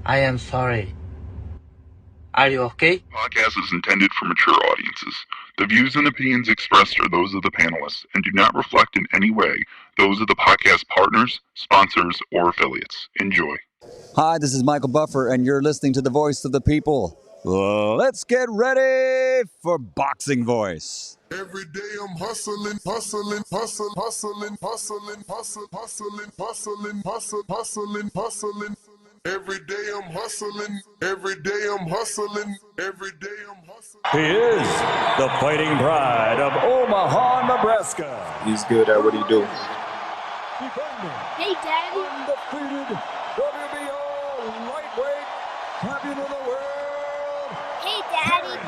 I am sorry. Are you okay? Podcast is intended for mature audiences. The views and opinions expressed are those of the panelists and do not reflect in any way those of the podcast partners, sponsors, or affiliates. Enjoy. Hi, this is Michael Buffer, and you're listening to the Voice of the People. Let's get ready for Boxing Voice. Every day I'm hustling, hustling, hustling, hustling, hustling, hustling, hustling, hustling, hustling, hustling, hustling. Every day I'm hustling, every day I'm hustling, every day I'm hustling. He is the fighting pride of Omaha, Nebraska. He's good at what he do. Hey, Daddy. Undefeated WBO lightweight champion of the world. Hey, Daddy.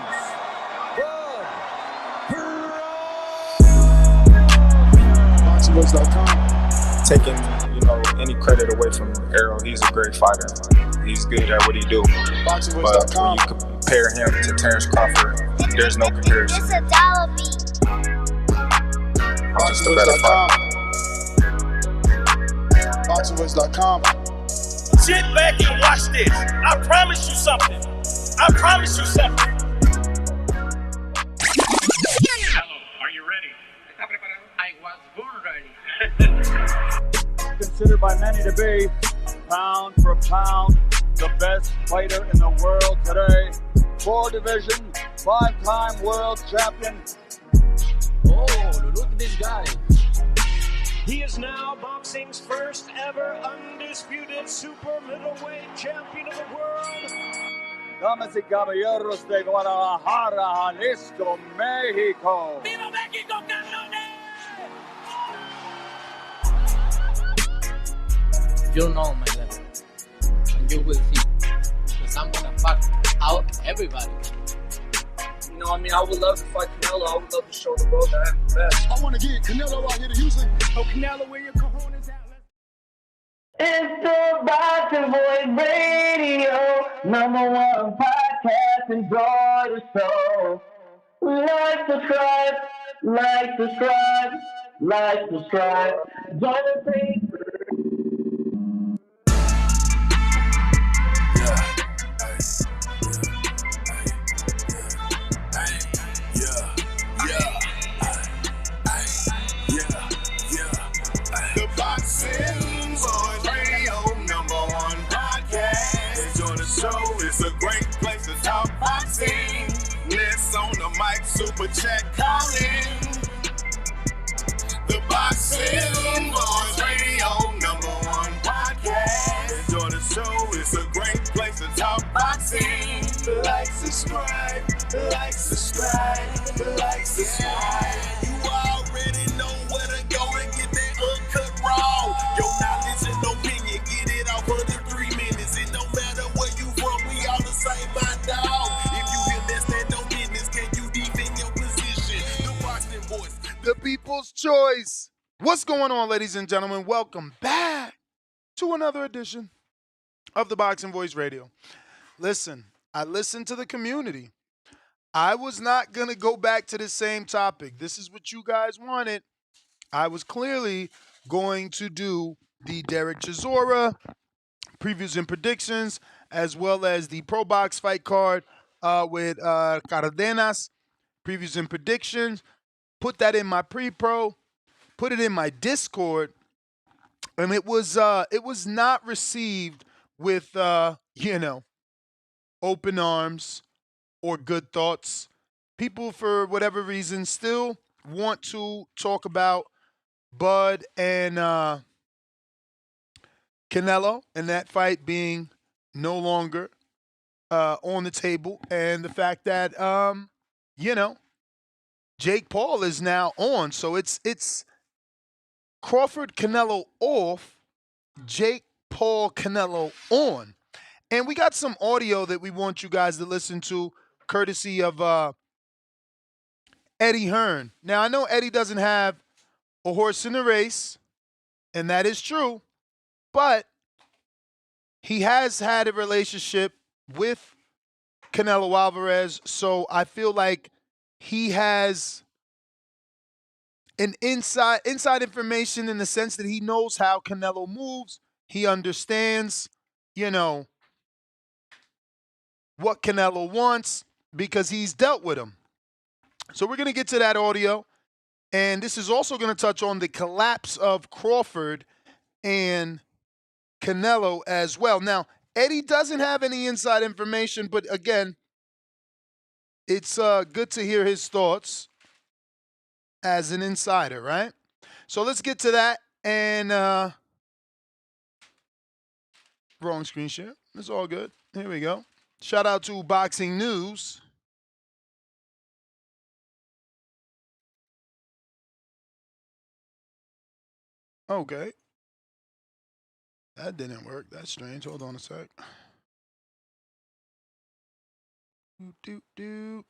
BoxingVoice.com. Taking, any credit away from Errol, he's a great fighter. He's good at what he do. But when you compare him to Terrence Crawford, there's no comparison. It's a dollar beat. I'm just a better fighter. BoxingVoice.com. Sit back and watch this. I promise you something. I promise you something. Hello, are you ready? ¿Está preparado? I was born ready. Considered by many to be, pound for pound, the best fighter in the world today. 4 division, 5-time world champion. Oh, look at this guy. He is now boxing's first ever undisputed super middleweight champion of the world. Damas y caballeros de Guadalajara, Jalisco, Mexico. ¡Viva México, cabrones! You don't know my level. And you will see. Because I'm gonna fuck out everybody. I would love to fight Canelo. I would love to show the world that I'm the best. I want to get Canelo out here to Houston. Oh, Canelo, where your cojones at? It's the Boxing Voice Radio, #1 podcast. Enjoy the show. Like, subscribe, like, subscribe, like, subscribe. Join the page. The Boxing Voice Radio, #1 podcast. Enjoy the show, it's a great place to talk boxing. Let's on the mic, super chat, call in. The Boxing Voice Radio, #1 podcast. Enjoy the show, it's a great place to talk boxing. Like, subscribe, like, subscribe, like, subscribe. You already know where to go and get that uncut raw. Your knowledge and opinion, get it off under 3 minutes. It don't matter where you from, we all the same, my dog. If you hear less than no business, can you defend your position? The Boxing Voice, the people's choice. What's going on, ladies and gentlemen? Welcome back to another edition of the Boxing Voice Radio. Listen, I listened to the community. I was not going to go back to the same topic. This is what you guys wanted. I was clearly going to do the Derek Chisora previews and predictions, as well as the Pro Box fight card with Cardenas, previews and predictions. Put that in my pre-pro, put it in my Discord, and it was not received with open arms or good thoughts. People, for whatever reason, still want to talk about Bud and Canelo and that fight being no longer on the table, and the fact that Jake Paul is now on. So it's Crawford Canelo off, Jake Paul Canelo on. And we got some audio that we want you guys to listen to, courtesy of Eddie Hearn. Now, I know Eddie doesn't have a horse in the race, and that is true, but he has had a relationship with Canelo Alvarez, so I feel like he has an inside information in the sense that he knows how Canelo moves. He understands, what Canelo wants because he's dealt with him. So we're going to get to that audio. And this is also going to touch on the collapse of Crawford and Canelo as well. Now, Eddie doesn't have any inside information, but again, it's good to hear his thoughts as an insider, right? So let's get to that. And wrong screen share. It's all good. Here we go. Shout out to Boxing News. Okay. That didn't work. That's strange. Hold on a sec. Doop.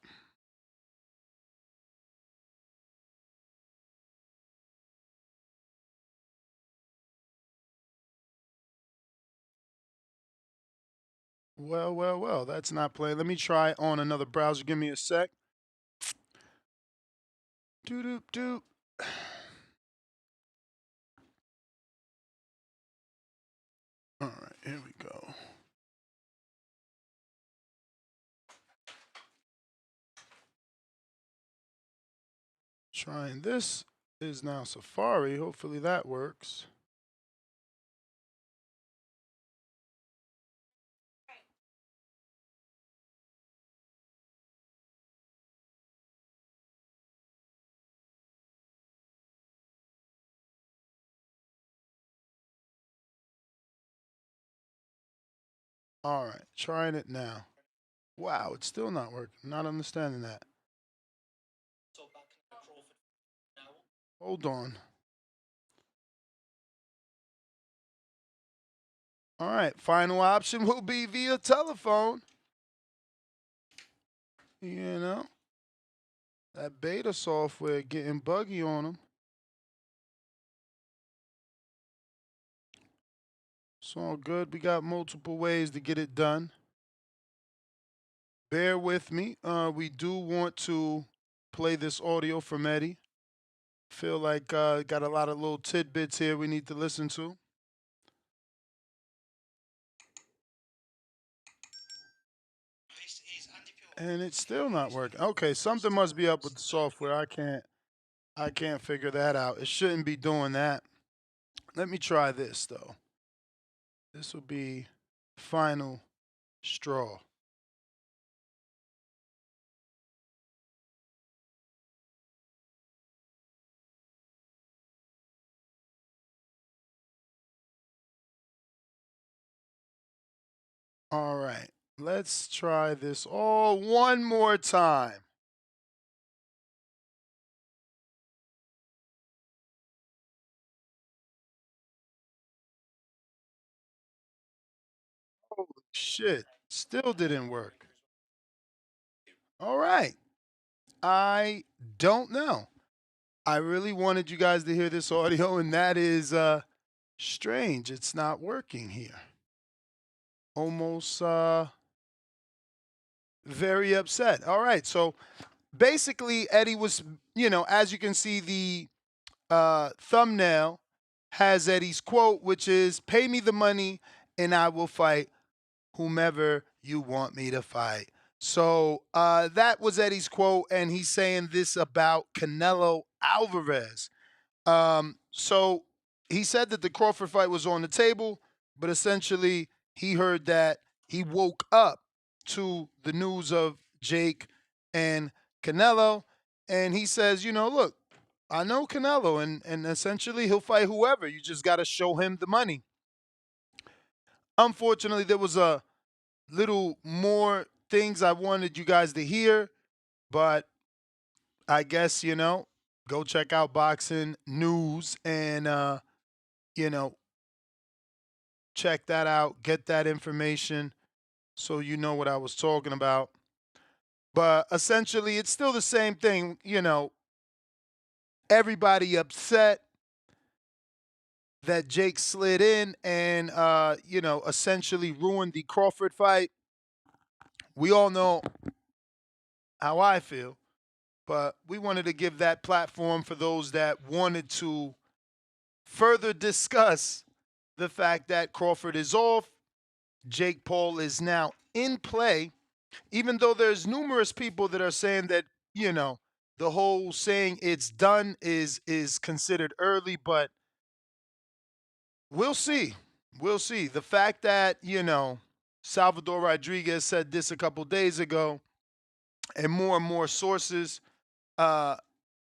Well. That's not playing. Let me try on another browser. Give me a sec. Doop. All right, here we go. Trying this is now Safari. Hopefully that works. All right, trying it now. Wow, it's still not working. Not understanding that. Hold on. All right, final option will be via telephone. You know, that beta software getting buggy on them. It's all good. We got multiple ways to get it done. Bear with me. We do want to play this audio from Eddie. Feel like got a lot of little tidbits here we need to listen to. And it's still not working. Okay, something must be up with the software. I can't figure that out. It shouldn't be doing that. Let me try this though. This will be final straw. All right, let's try this all one more time. Holy shit, still didn't work. All right, I don't know. I really wanted you guys to hear this audio, and that is strange. It's not working here. Almost very upset. All right, so basically, Eddie was, as you can see, the thumbnail has Eddie's quote, which is, "Pay me the money and I will fight whomever you want me to fight." So that was Eddie's quote, and he's saying this about Canelo Alvarez. So he said that the Crawford fight was on the table, but essentially he heard that he woke up to the news of Jake and Canelo, and he says, look, I know Canelo, and essentially he'll fight whoever. You just got to show him the money. Unfortunately, there was a little more things I wanted you guys to hear, but I guess, go check out Boxing News and, check that out, get that information so you know what I was talking about. But essentially, it's still the same thing, everybody upset that Jake slid in and, essentially ruined the Crawford fight. We all know how I feel, but we wanted to give that platform for those that wanted to further discuss the fact that Crawford is off. Jake Paul is now in play. Even though there's numerous people that are saying that, the whole saying it's done is considered early, but we'll see. We'll see. The fact that, Salvador Rodriguez said this a couple days ago, and more sources uh,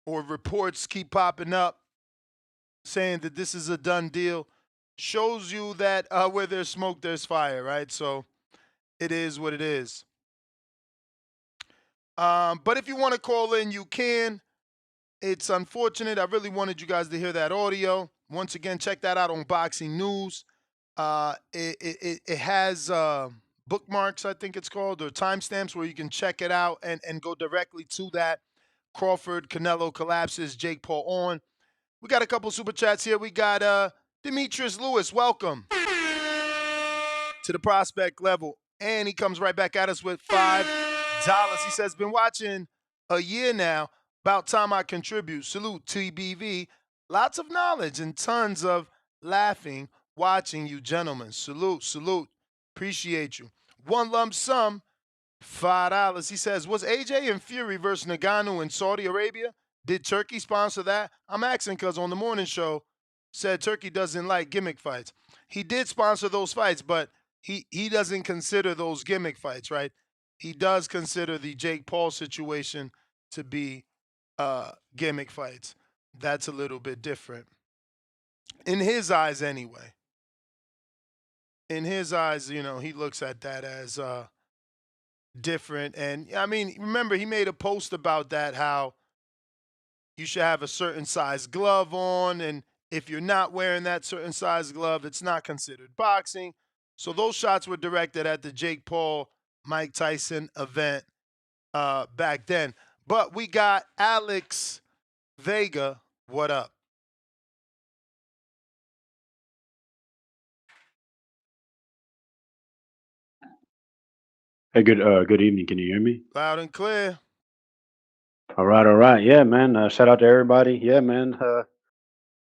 or reports keep popping up saying that this is a done deal, shows you that where there's smoke, there's fire, right? So it is what it is. But if you want to call in, you can. It's unfortunate. I really wanted you guys to hear that audio. Once again, check that out on Boxing News. It has bookmarks, I think it's called, or timestamps where you can check it out and go directly to that. Crawford, Canelo collapses, Jake Paul on. We got a couple super chats here. We got Demetrius Lewis. Welcome to the prospect level. And he comes right back at us with $5. He says, been watching a year now. About time I contribute. Salute, TBV. Lots of knowledge and tons of laughing watching you gentlemen. Salute. Appreciate you. One lump sum, $5. He says, was AJ and Fury versus Ngannou in Saudi Arabia? Did Turkey sponsor that? I'm asking because on the morning show said Turkey doesn't like gimmick fights. He did sponsor those fights, but he doesn't consider those gimmick fights, right? He does consider the Jake Paul situation to be gimmick fights. That's a little bit different. In his eyes, anyway. In his eyes, he looks at that as different. And, I mean, remember, he made a post about that, how you should have a certain size glove on, and if you're not wearing that certain size glove, it's not considered boxing. So those shots were directed at the Jake Paul, Mike Tyson event back then. But we got Alex Vega. What up? Hey, good evening. Can you hear me? Loud and clear. All right. Yeah, man. Shout out to everybody. Yeah, man.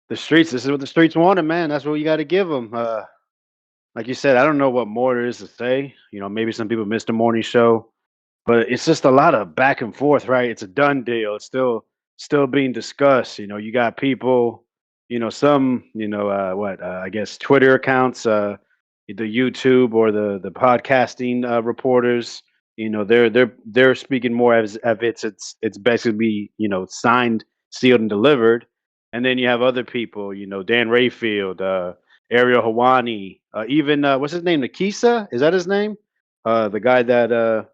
The streets. This is what the streets wanted, man. That's what you got to give them. Like you said, I don't know what more there is to say. Maybe some people missed the morning show, but it's just a lot of back and forth, right? It's a done deal. It's still being discussed. You got people. Some. I guess Twitter accounts. The YouTube or the podcasting reporters. They're speaking more as if it's basically signed, sealed, and delivered. And then you have other people, Dan Rayfield, Ariel Hawani, even what's his name, Nikisa? Is that his name? The guy that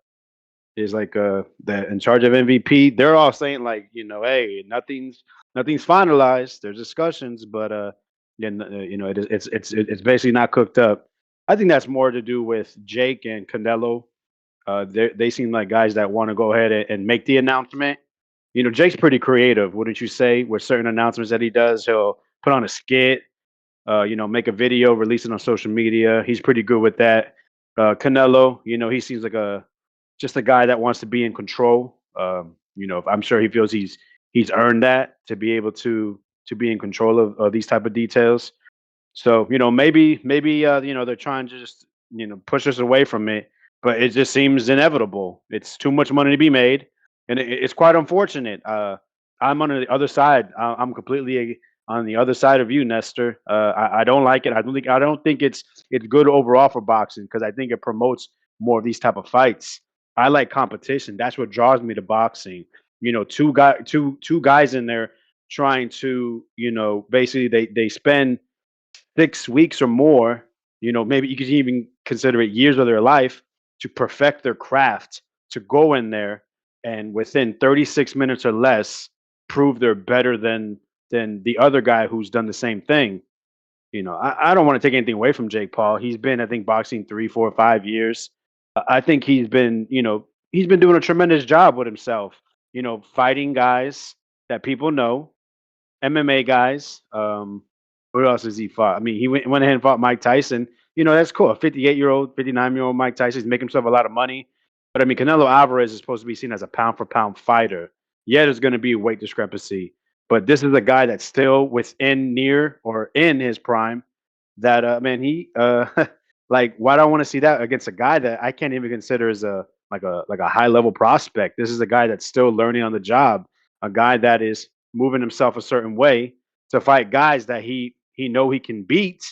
is like the in charge of MVP. They're all saying like, hey, nothing's finalized. There's discussions, but then it's basically not cooked up. I think that's more to do with Jake and Canelo. They seem like guys that want to go ahead and make the announcement. Jake's pretty creative, wouldn't you say? With certain announcements that he does, he'll put on a skit, make a video, release it on social media. He's pretty good with that. Canelo, he seems like just a guy that wants to be in control. I'm sure he feels he's earned that to be able to be in control of these type of details. So maybe they're trying to just push us away from it, but it just seems inevitable. It's too much money to be made, and it's quite unfortunate. I'm on the other side. I'm completely on the other side of you, Nestor. I don't like it. I don't think it's good overall for boxing because I think it promotes more of these type of fights. I like competition. That's what draws me to boxing. Two guys in there trying to basically they spend 6 weeks or more, maybe you could even consider it years of their life to perfect their craft, to go in there and within 36 minutes or less prove they're better than the other guy who's done the same thing. I don't want to take anything away from Jake Paul. He's been, I think, boxing 3, 4, 5 years. I think he's been doing a tremendous job with himself. Fighting guys that people know, MMA guys. Who else has he fought? I mean, he went ahead and fought Mike Tyson. That's cool. A 58-year-old, 59-year-old Mike Tyson. He's making himself a lot of money. But I mean, Canelo Alvarez is supposed to be seen as a pound for pound fighter. Yeah, there's going to be a weight discrepancy. But this is a guy that's still within near or in his prime. That man, he like, why do I want to see that against a guy that I can't even consider as a a high level prospect. This is a guy that's still learning on the job, a guy that is moving himself a certain way to fight guys that he know he can beat.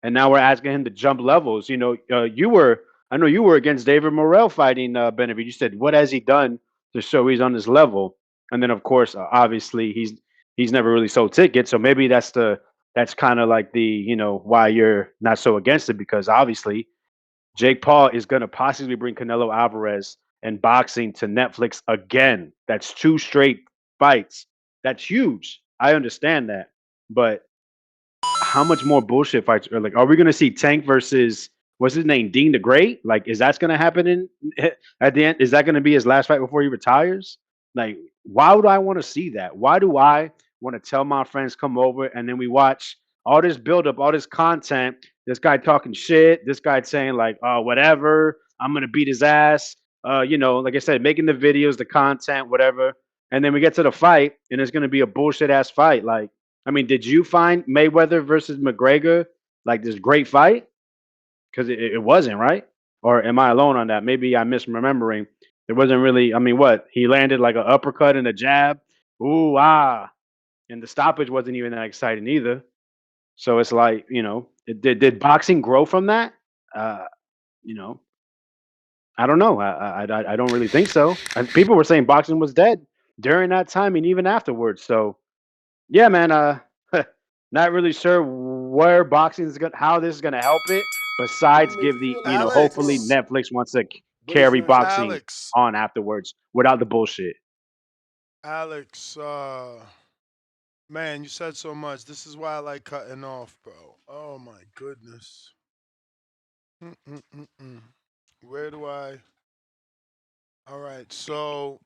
And now we're asking him to jump levels. I know you were against David Morrell fighting Benavidez. You said, what has he done to show he's on this level? And then, of course, obviously, he's never really sold tickets. So maybe that's kind of like the why you're not so against it, because obviously Jake Paul is going to possibly bring Canelo Alvarez and boxing to Netflix again. That's 2 straight fights. That's huge. I understand that, but how much more bullshit fights are like? Are we going to see Tank versus what's his name, Dean the Great? Like, is that's going to happen in at the end? Is that going to be his last fight before he retires? Like, why would I want to see that? Why do I want to tell my friends come over and then we watch all this buildup, all this content? This guy talking shit. This guy saying like, "Oh, whatever. I'm gonna beat his ass." Like I said, making the videos, the content, whatever. And then we get to the fight, and it's gonna be a bullshit ass fight. Like, I mean, did you find Mayweather versus McGregor like this great fight? Because it wasn't, right? Or am I alone on that? Maybe I'm misremembering. It wasn't really. I mean, what he landed like an uppercut and a jab. Ooh ah, and the stoppage wasn't even that exciting either. So it's like, did boxing grow from that? Uh, you know, I don't know. I don't really think so. And people were saying boxing was dead during that time and even afterwards. So yeah, man. Not really sure where boxing is going, how this is going to help it. Besides, give the hopefully Alex, Netflix wants to carry boxing Alex, on afterwards without the bullshit. Alex. Man, you said so much. This is why I like cutting off, bro. Oh my goodness. Mm-mm-mm-mm. Where do I? All right, so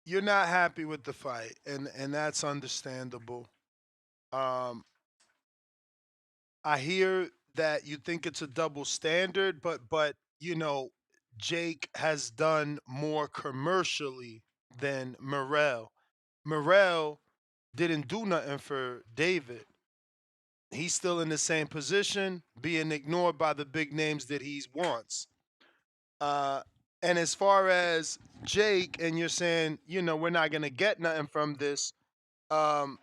you're not happy with the fight, and that's understandable. Um, I hear that you think it's a double standard, but Jake has done more commercially than Morrell. Morrell didn't do nothing for David. He's still in the same position, being ignored by the big names that he wants. Uh, and as far as Jake, and you're saying, we're not gonna get nothing from this. Um,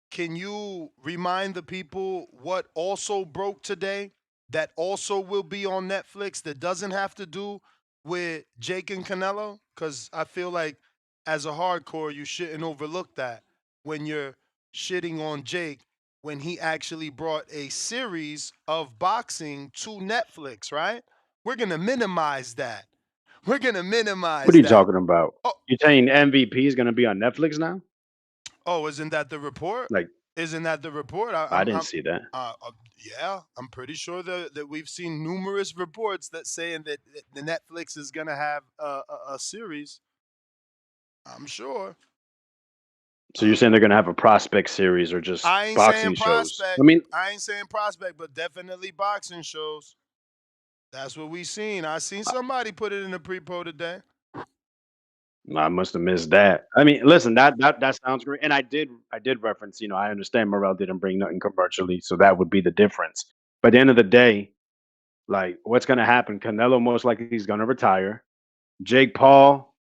can you remind the people what also broke today? That also will be on Netflix. That doesn't have to do with Jake and Canelo, because I feel like as a hardcore, you shouldn't overlook that when you're shitting on Jake when he actually brought a series of boxing to Netflix, right? We're gonna minimize that. We're gonna What are minimize you that. talking about? Oh, You saying MVP is going to be on Netflix now? oh, isn't that the report? Like, Isn't that the report? I didn't see that. Yeah, I'm pretty sure that we've seen numerous reports that saying that the Netflix is gonna have a series. I'm sure. So you're saying they're going to have a prospect series or just I ain't saying boxing shows? prospect. I mean, I ain't saying prospect, but definitely boxing shows. That's what we seen. I seen somebody put it in the pre-pro today. I must have missed that. I mean, listen, that sounds great, and I did reference. I understand Morrell didn't bring nothing commercially, so that would be the difference. But at the end of the day, like, what's going to happen? Canelo most likely he's going to retire. Jake Paul,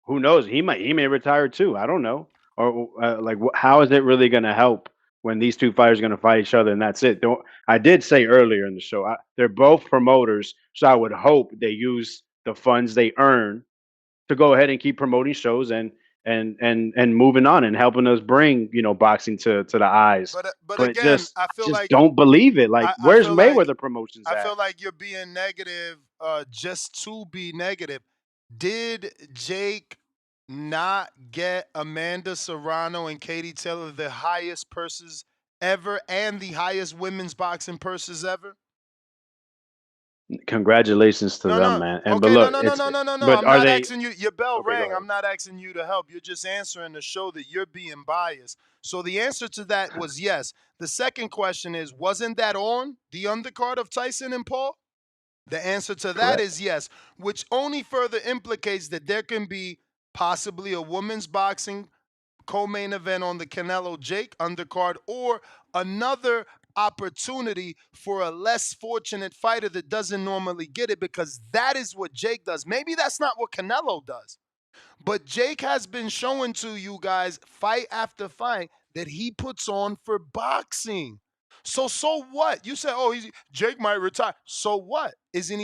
who knows? He may retire too. I don't know. Or like, how is it really going to help when these two fighters are going to fight each other and that's it? I did say earlier in the show, they're both promoters, so I would hope they use the funds they earn to go ahead and keep promoting shows and moving on and helping us bring boxing to the eyes. But But again, I just don't believe it. Like, I where's feel like Mayweather Promotions I at? feel like you're being negative just to be negative. Did Jake not get Amanda Serrano and Katie Taylor the highest purses ever and the highest women's boxing purses ever? Congratulations to No, them, no. man. But Okay, no, look, no, no, no, no, no, no. but I'm are not they asking you. Your bell okay? Go rang. ahead. I'm not asking you to help. You're just answering to show that you're being biased. So the answer to that was yes. The second question is, wasn't that on the undercard of Tyson and Paul? The answer to that Correct. is yes, which only further implicates that there can be possibly a women's boxing co-main event on the Canelo Jake undercard or another opportunity for a less fortunate fighter that doesn't normally get it, because that is what Jake does. Maybe that's not what Canelo does. But Jake has been showing to you guys fight after fight that he puts on for boxing. So what? You say, oh, Jake might retire. So what? Doesn't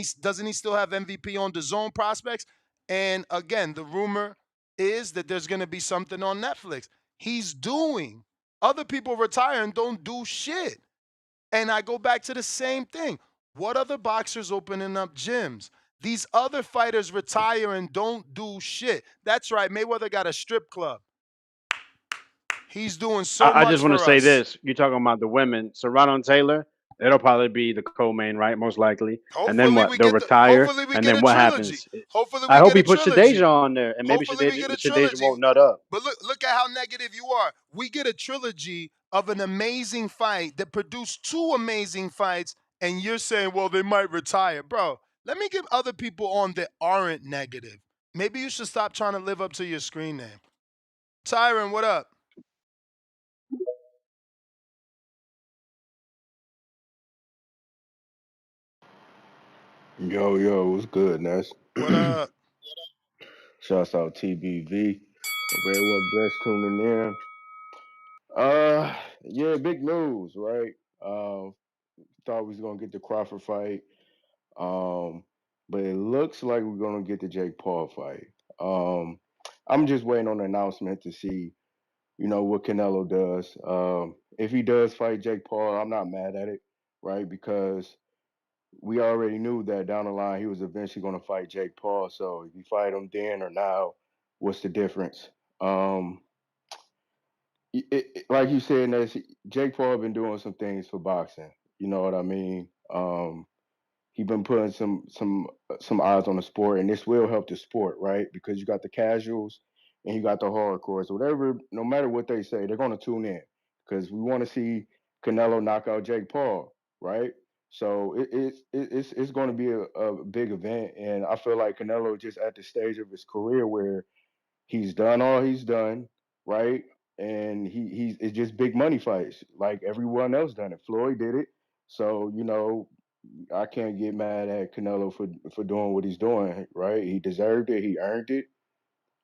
he still have MVP on the zone prospects? And again, the rumor is that there's going to be something on Netflix. He's doing. Other people retire and don't do shit. And I go back to the same thing. What other boxers opening up gyms? These other fighters retire and don't do shit. That's right. Mayweather got a strip club. He's doing so I much just want to for say us. this. You're talking about the women. Serrano and Taylor, it'll probably be the co-main, right? Most likely. And then Hopefully what? we They'll get retire. hopefully we And get then a what trilogy. happens? Hopefully I we hope get he a puts trilogy. Shadeja on there. And maybe Hopefully we get a Shadeja trilogy. won't nut up. But look at how negative you are. We get a trilogy of an amazing fight that produced two amazing fights, and you're saying, well, they might retire. Bro, let me give other people on that aren't negative. Maybe you should stop trying to live up to your screen name. Tyron, what up? Yo, what's good, Ness? What up? Shouts out TBV. Hope everyone blessed tuning in. Yeah, big news, right? Thought we was gonna get the Crawford fight. Um, but it looks like we're gonna get the Jake Paul fight. Um, I'm just waiting on the announcement to see, what Canelo does. If he does fight Jake Paul, I'm not mad at it, right? Because we already knew that down the line he was eventually going to fight Jake Paul. So if you fight him then or now, what's the difference? Um, like you said, Ness, Jake Paul been doing some things for boxing. You know what I mean? He been putting some odds on the sport, and this will help the sport, right? Because you got the casuals and you got the hardcores. Whatever, no matter what they say, they're going to tune in because we want to see Canelo knock out Jake Paul, right? So it's going to be a big event, and I feel like Canelo just at the stage of his career where he's done all he's done, right? And he's it's just big money fights like everyone else done it. Floyd did it, so I can't get mad at Canelo for doing what he's doing, right? He deserved it. He earned it.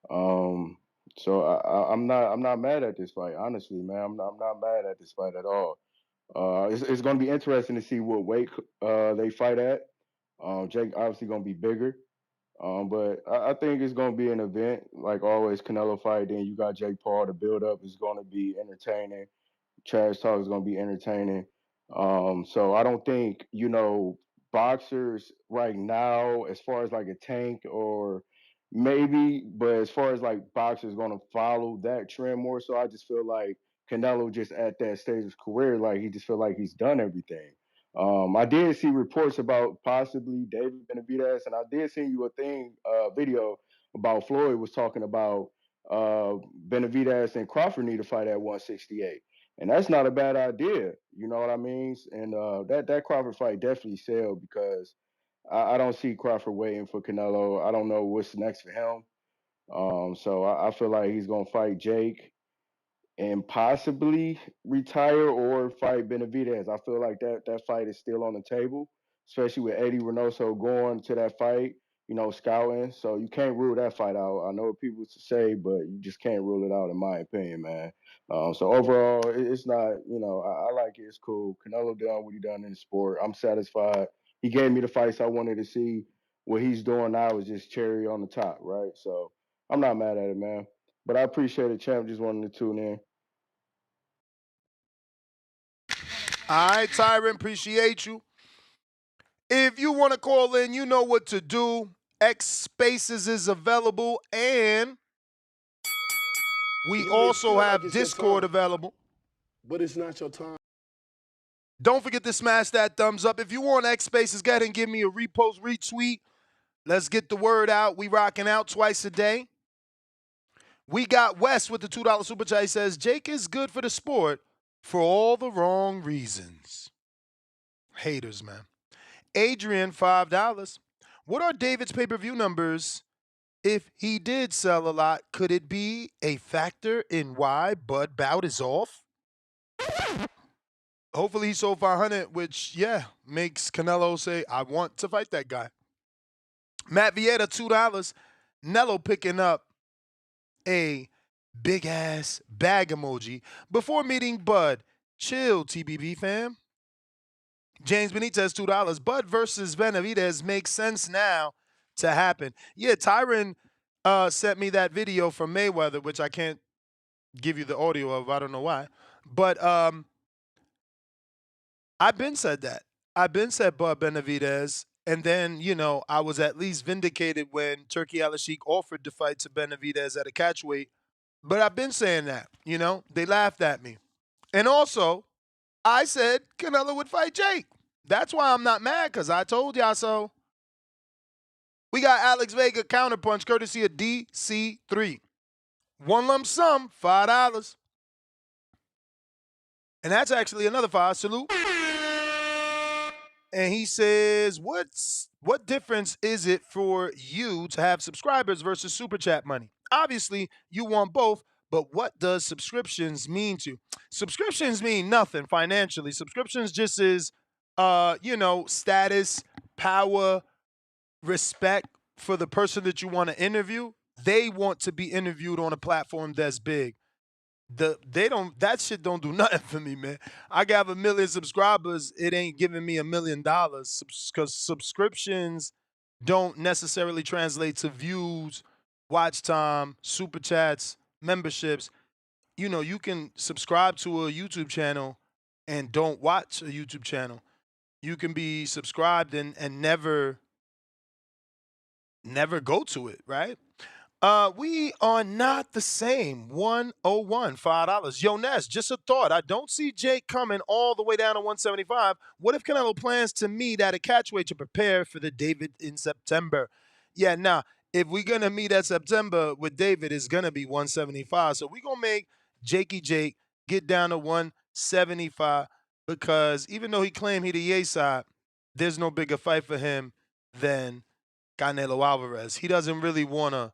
Um, so I'm not mad at this fight, honestly, man. I'm not mad at this fight at all. It's going to be interesting to see what weight they fight at. Jake obviously going to be bigger. But I think it's going to be an event like always. Canelo fight, then you got Jake Paul. The build up is going to be entertaining. Trash talk is going to be entertaining. So I don't think boxers right now, as far as like a Tank or maybe, but as far as like boxers going to follow that trend more. So I just feel like Canelo just at that stage of his career, like he just feel like he's done everything. I did see reports about possibly David Benavidez, and I did send you a video about Floyd was talking about Benavidez and Crawford need to fight at 168. And that's not a bad idea. You know what I mean? And that Crawford fight definitely sell because I don't see Crawford waiting for Canelo. I don't know what's next for him. So I feel like he's gonna fight Jake and possibly retire or fight Benavidez. I feel like that fight is still on the table, especially with Eddie Reynoso going to that fight, scouting. So you can't rule that fight out. I know what people say, but you just can't rule it out, in my opinion, man. So overall, it's not, I like it. It's cool. Canelo done what he done in the sport. I'm satisfied. He gave me the fights I wanted to see. What he's doing now is just cherry on the top, right? So I'm not mad at it, man. But I appreciate it, champ. Just wanted to tune in. All right, Tyron, appreciate you. If you want to call in, you know what to do. X Spaces is available, and we also have Discord available. But it's not your time. Don't forget to smash that thumbs up. If you want X Spaces, go ahead and give me a repost, retweet. Let's get the word out. We rocking out twice a day. We got Wes with the $2 super chat. He says, Jake is good for the sport for all the wrong reasons. Haters, man. Adrian, $5. What are David's pay-per-view numbers? If he did sell a lot, could it be a factor in why Bud Bout is off? hopefully he sold 500, which, makes Canelo say, I want to fight that guy. Matt Vieta, $2. Nello picking up a big-ass bag emoji before meeting Bud. Chill, TBV fam. James Benitez, $2. Bud versus Benavidez makes sense now to happen. Yeah, Tyron sent me that video from Mayweather, which I can't give you the audio of. I don't know why. But I've been said that. I've been said Bud Benavidez. And then, I was at least vindicated when Turkey Al-Sheikh offered to fight to Benavidez at a catchweight. But I've been saying that, They laughed at me. And also, I said Canelo would fight Jake. That's why I'm not mad, because I told y'all so. We got Alex Vega counterpunch courtesy of DC3. One lump sum, $5. And that's actually another 5. Salute. And he says, what difference is it for you to have subscribers versus super chat money? Obviously, you want both, but what does subscriptions mean to you? Subscriptions mean nothing financially. Subscriptions just is, status, power, respect for the person that you want to interview. They want to be interviewed on a platform that's big. That shit don't do nothing for me, man. I got 1 million subscribers, it ain't giving me $1 million because subscriptions don't necessarily translate to views, watch time, super chats, memberships. You can subscribe to a YouTube channel and don't watch a YouTube channel. You can be subscribed and never go to it, right? We are not the same. 101, $5. Yo, Ness, just a thought. I don't see Jake coming all the way down to 175. What if Canelo plans to meet at a catchweight to prepare for the David in September? Yeah, nah. If we're going to meet at September with David, it's going to be 175. So we're going to make Jakey Jake get down to 175 because even though he claimed he the Ye side, there's no bigger fight for him than Canelo Alvarez. He doesn't really want to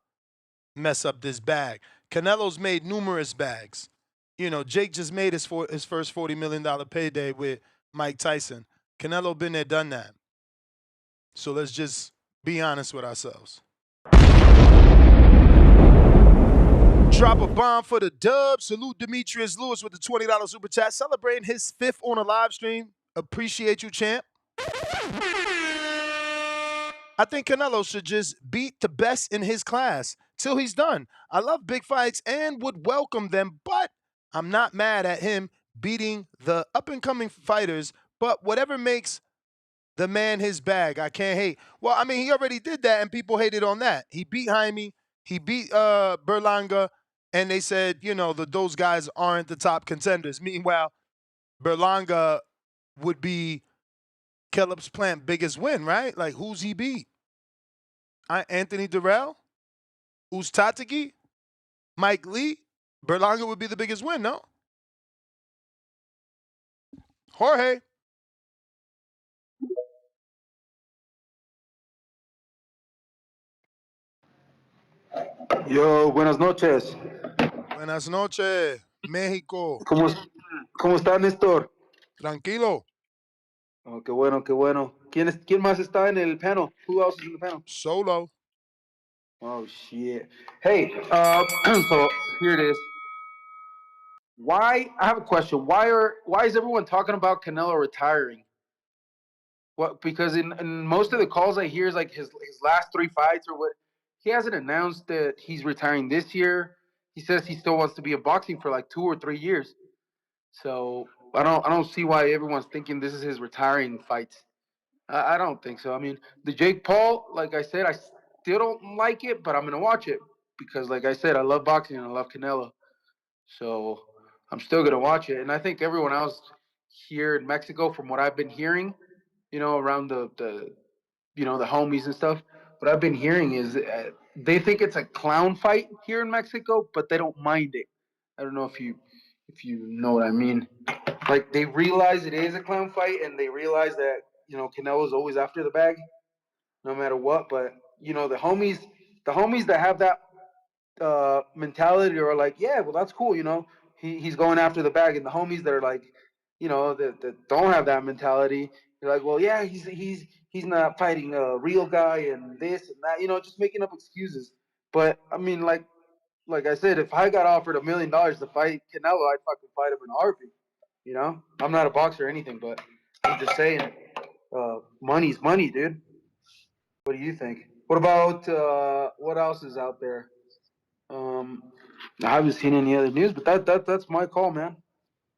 mess up this bag. Canelo's made numerous bags. Jake just made his first $40 million payday with Mike Tyson. Canelo been there, done that. So let's just be honest with ourselves. Drop a bomb for the dub. Salute Demetrius Lewis with the $20 super chat. Celebrating his 5th on a live stream. Appreciate you, champ. I think Canelo should just beat the best in his class till he's done. I love big fights and would welcome them, but I'm not mad at him beating the up-and-coming fighters, but whatever makes the man his bag, I can't hate. Well, I mean, he already did that, and people hated on that. He beat Jaime, he beat Berlanga, and they said, those guys aren't the top contenders. Meanwhile, Berlanga would be Caleb's Plant biggest win, right? Like, who's he beat? Anthony Durrell? Uztatigi? Mike Lee? Berlanga would be the biggest win, no? Jorge? Yo, buenas noches. Buenas noches, México. ¿Cómo está, Néstor? Tranquilo. Oh, qué bueno, qué bueno. ¿Quién más está en el panel? Who else is in the panel? Solo. Oh, shit. Hey, so here it is. I have a question. Why is everyone talking about Canelo retiring? What? Because in most of the calls I hear is like his last 3 fights or what. He hasn't announced that he's retiring this year. He says he still wants to be in boxing for like 2 or 3 years. So I don't see why everyone's thinking this is his retiring fights. I don't think so. I mean, the Jake Paul, like I said, I still don't like it, but I'm gonna watch it because, like I said, I love boxing and I love Canelo. So I'm still gonna watch it. And I think everyone else here in Mexico, from what I've been hearing, around the homies and stuff, what I've been hearing is they think it's a clown fight here in Mexico, but they don't mind it. I don't know if you know what I mean. Like, they realize it is a clown fight, and they realize that, Canelo's always after the bag, no matter what. But, the homies that have that mentality are like, yeah, well, that's cool, he's going after the bag. And the homies that are like, that don't have that mentality. You're like, well, yeah, he's not fighting a real guy and this and that, just making up excuses. But I mean, like I said, if I got offered $1 million to fight Canelo, I'd fucking fight him in a heartbeat. I'm not a boxer or anything, but I'm just saying, money's money, dude. What do you think? What about what else is out there? I haven't seen any other news, but that's my call, man.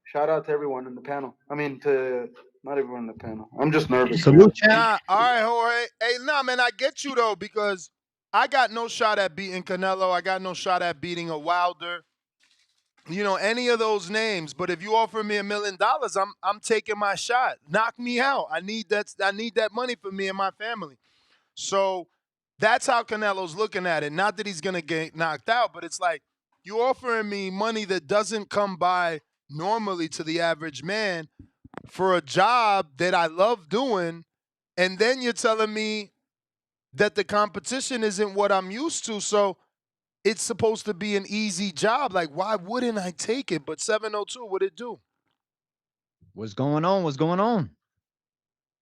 Shout out to everyone in the panel. I mean, to not everyone in the panel. I'm just nervous, man. Nah, all right, Jorge. Hey, nah, man, I get you though, because I got no shot at beating Canelo. I got no shot at beating a Wilder. Any of those names. But if you offer me $1 million, I'm taking my shot. Knock me out. I need that money for me and my family. So that's how Canelo's looking at it. Not that he's gonna get knocked out, but it's like you offering me money that doesn't come by normally to the average man for a job that I love doing, and then you're telling me that the competition isn't what I'm used to. So it's supposed to be an easy job. Like, why wouldn't I take it? But 702, what'd it do? What's going on? What's going on?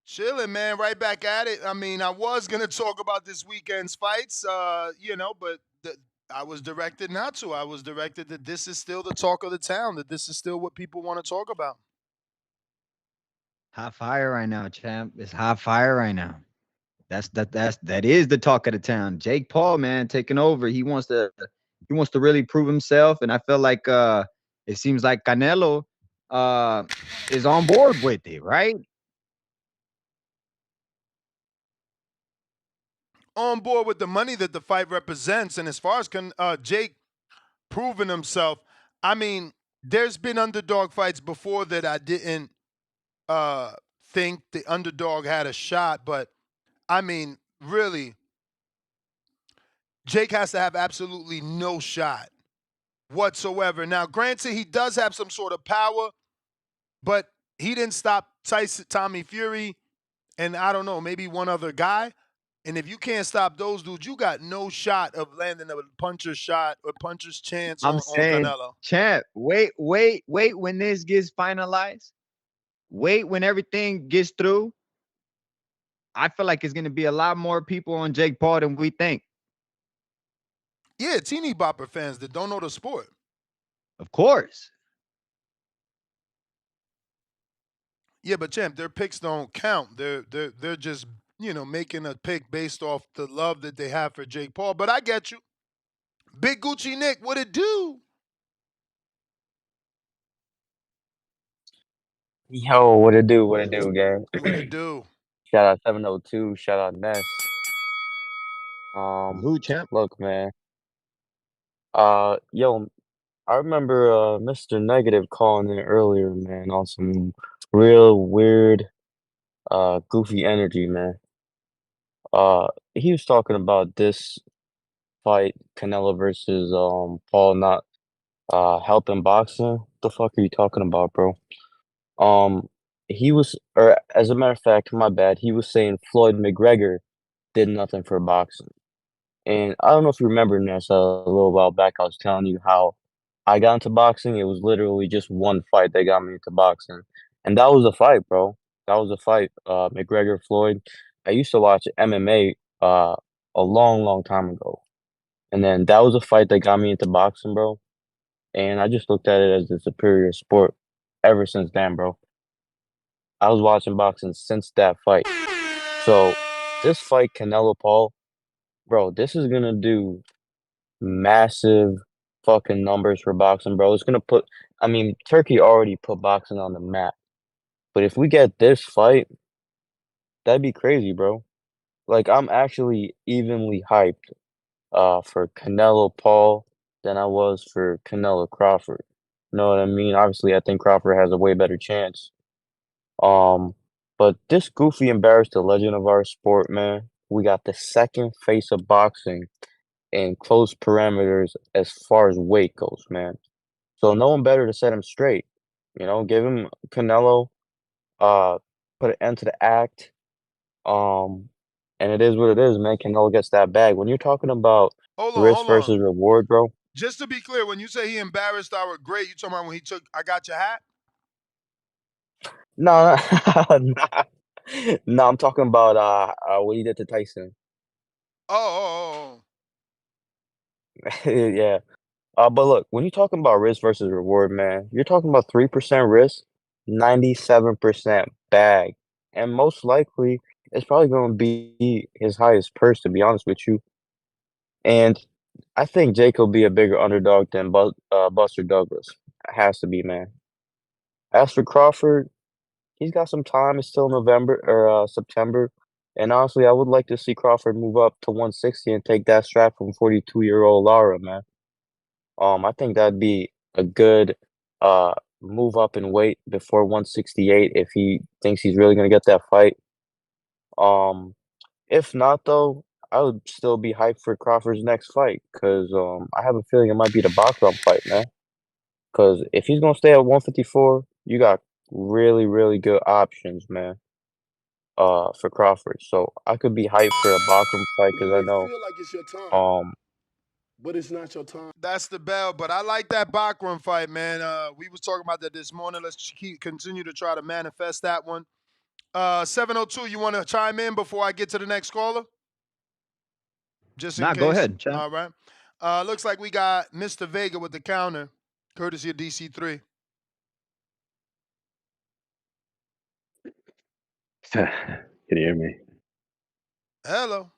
Chilling, man. Right back at it. I mean, I was gonna talk about this weekend's fights, but I was directed not to. I was directed that this is still the talk of the town. That this is still what people want to talk about. Hot fire right now, champ. It's hot fire right now. That is the talk of the town. Jake Paul, man, taking over. He wants to really prove himself, and I feel like it seems like Canelo is on board with it, right? On board with the money that the fight represents, and as far as Jake proving himself, I mean, there's been underdog fights before that I didn't think the underdog had a shot, but I mean, really, Jake has to have absolutely no shot whatsoever. Now, granted, he does have some sort of power, but he didn't stop Tommy Fury, and I don't know, maybe one other guy. And if you can't stop those dudes, you got no shot of landing a puncher's shot or puncher's chance I'm on saying, Canelo. champ, wait when this gets finalized. Wait when everything gets through. I feel like it's going to be a lot more people on Jake Paul than we think. Yeah, teeny bopper fans that don't know the sport. Of course. Yeah, but champ, their picks don't count. They're just making a pick based off the love that they have for Jake Paul. But I get you. Big Gucci Nick, what it do? Yo, what it do? What it do, gang? What it do? Shout out 702. Shout out Ness. Who, champ? Look, man. Yo, I remember Mr. Negative calling in earlier, man, on some real weird, goofy energy, man. He was talking about this fight, Canelo versus Paul, not helping boxing. What the fuck are you talking about, bro? Or as a matter of fact, my bad. He was saying Floyd McGregor did nothing for boxing. And I don't know if you remember, Ness, a little while back, I was telling you how I got into boxing. It was literally just one fight that got me into boxing. And that was a fight, bro. That was a fight. McGregor, Floyd. I used to watch MMA a long, long time ago. And then that was a fight that got me into boxing, bro. And I just looked at it as the superior sport ever since then, bro. I was watching boxing since that fight. So this fight, Canelo Paul, bro, this is gonna do massive fucking numbers for boxing, bro. It's gonna Turkey already put boxing on the map. But if we get this fight, that'd be crazy, bro. Like, I'm actually evenly hyped for Canelo Paul than I was for Canelo Crawford. You know what I mean? Obviously, I think Crawford has a way better chance. But this goofy embarrassed the legend of our sport, man. We got the second face of boxing in close parameters as far as weight goes, man. So no one better to set him straight. Give him Canelo, put an end to the act. And it is what it is, man. Canelo gets that bag. When you're talking about risk versus reward, bro. Just to be clear, when you say he embarrassed our great, you talking about when he took I Got Your Hat? No, nah, no, I'm talking about what he did to Tyson. Oh. Yeah. But look, when you're talking about risk versus reward, man, you're talking about 3% risk, 97% bag. And most likely, it's probably going to be his highest purse, to be honest with you. And I think Jake will be a bigger underdog than Buster Douglas. Has to be, man. As for Crawford, he's got some time. It's still November or September. And honestly, I would like to see Crawford move up to 160 and take that strap from 42-year-old Lara, man. I think that'd be a good move up in weight before 168 if he thinks he's really gonna get that fight. Um, if not though, I would still be hyped for Crawford's next fight because I have a feeling it might be the Bachram fight, man. Because if he's gonna stay at 154, you got really, really good options, man. For Crawford, so I could be hyped for a Bachram fight because You I may know feel like it's your time, um but it's not your time. That's the bell, but I like that Bachram fight, man. We was talking about that this morning. Let's continue to try to manifest that one. 702, you want to chime in before I get to the next caller? Just in Nah, go case. ahead, champ. All right. Looks like we got Mr. Vega with the counter, courtesy of DC3. Can you hear me? Hello.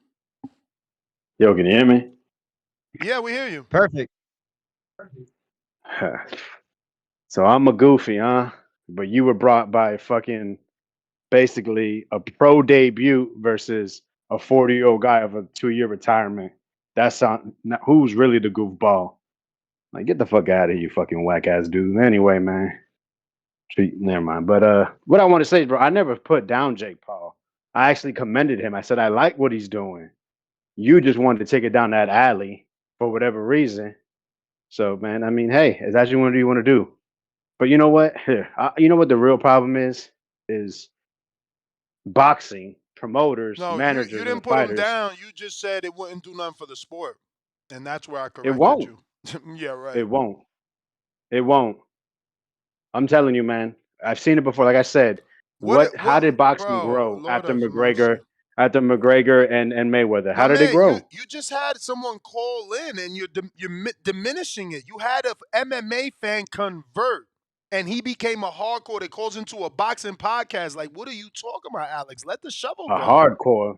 Yo, can you hear me? Yeah, we hear you. Perfect. So I'm a goofy, huh? But you were brought by fucking basically a pro debut versus a 40-year-old guy of a 2-year retirement. That's on who's really the goofball. Like, get the fuck out of here, you fucking whack ass dude. Anyway, man. Never mind. But what I want to say is, bro, I never put down Jake Paul. I actually commended him. I said I like what he's doing. You just wanted to take it down that alley for whatever reason. So, man, I mean, hey, if that's what you want to do. But you know what? Here, you know what the real problem is boxing promoters, No, you managers, didn't and put him fighters. down. You just said it wouldn't do nothing for the sport. And that's where I It corrected won't. you. Yeah, right. It won't. It won't. I'm telling you, man. I've seen it before. Like I said, how did boxing bro, grow Lord after have mercy. McGregor and Mayweather? How My did it man, grow? you just had someone call in and you're diminishing it. You had a MMA fan convert and he became a hardcore that calls into a boxing podcast. Like, what are you talking about, Alex? Let the shovel A go. hardcore.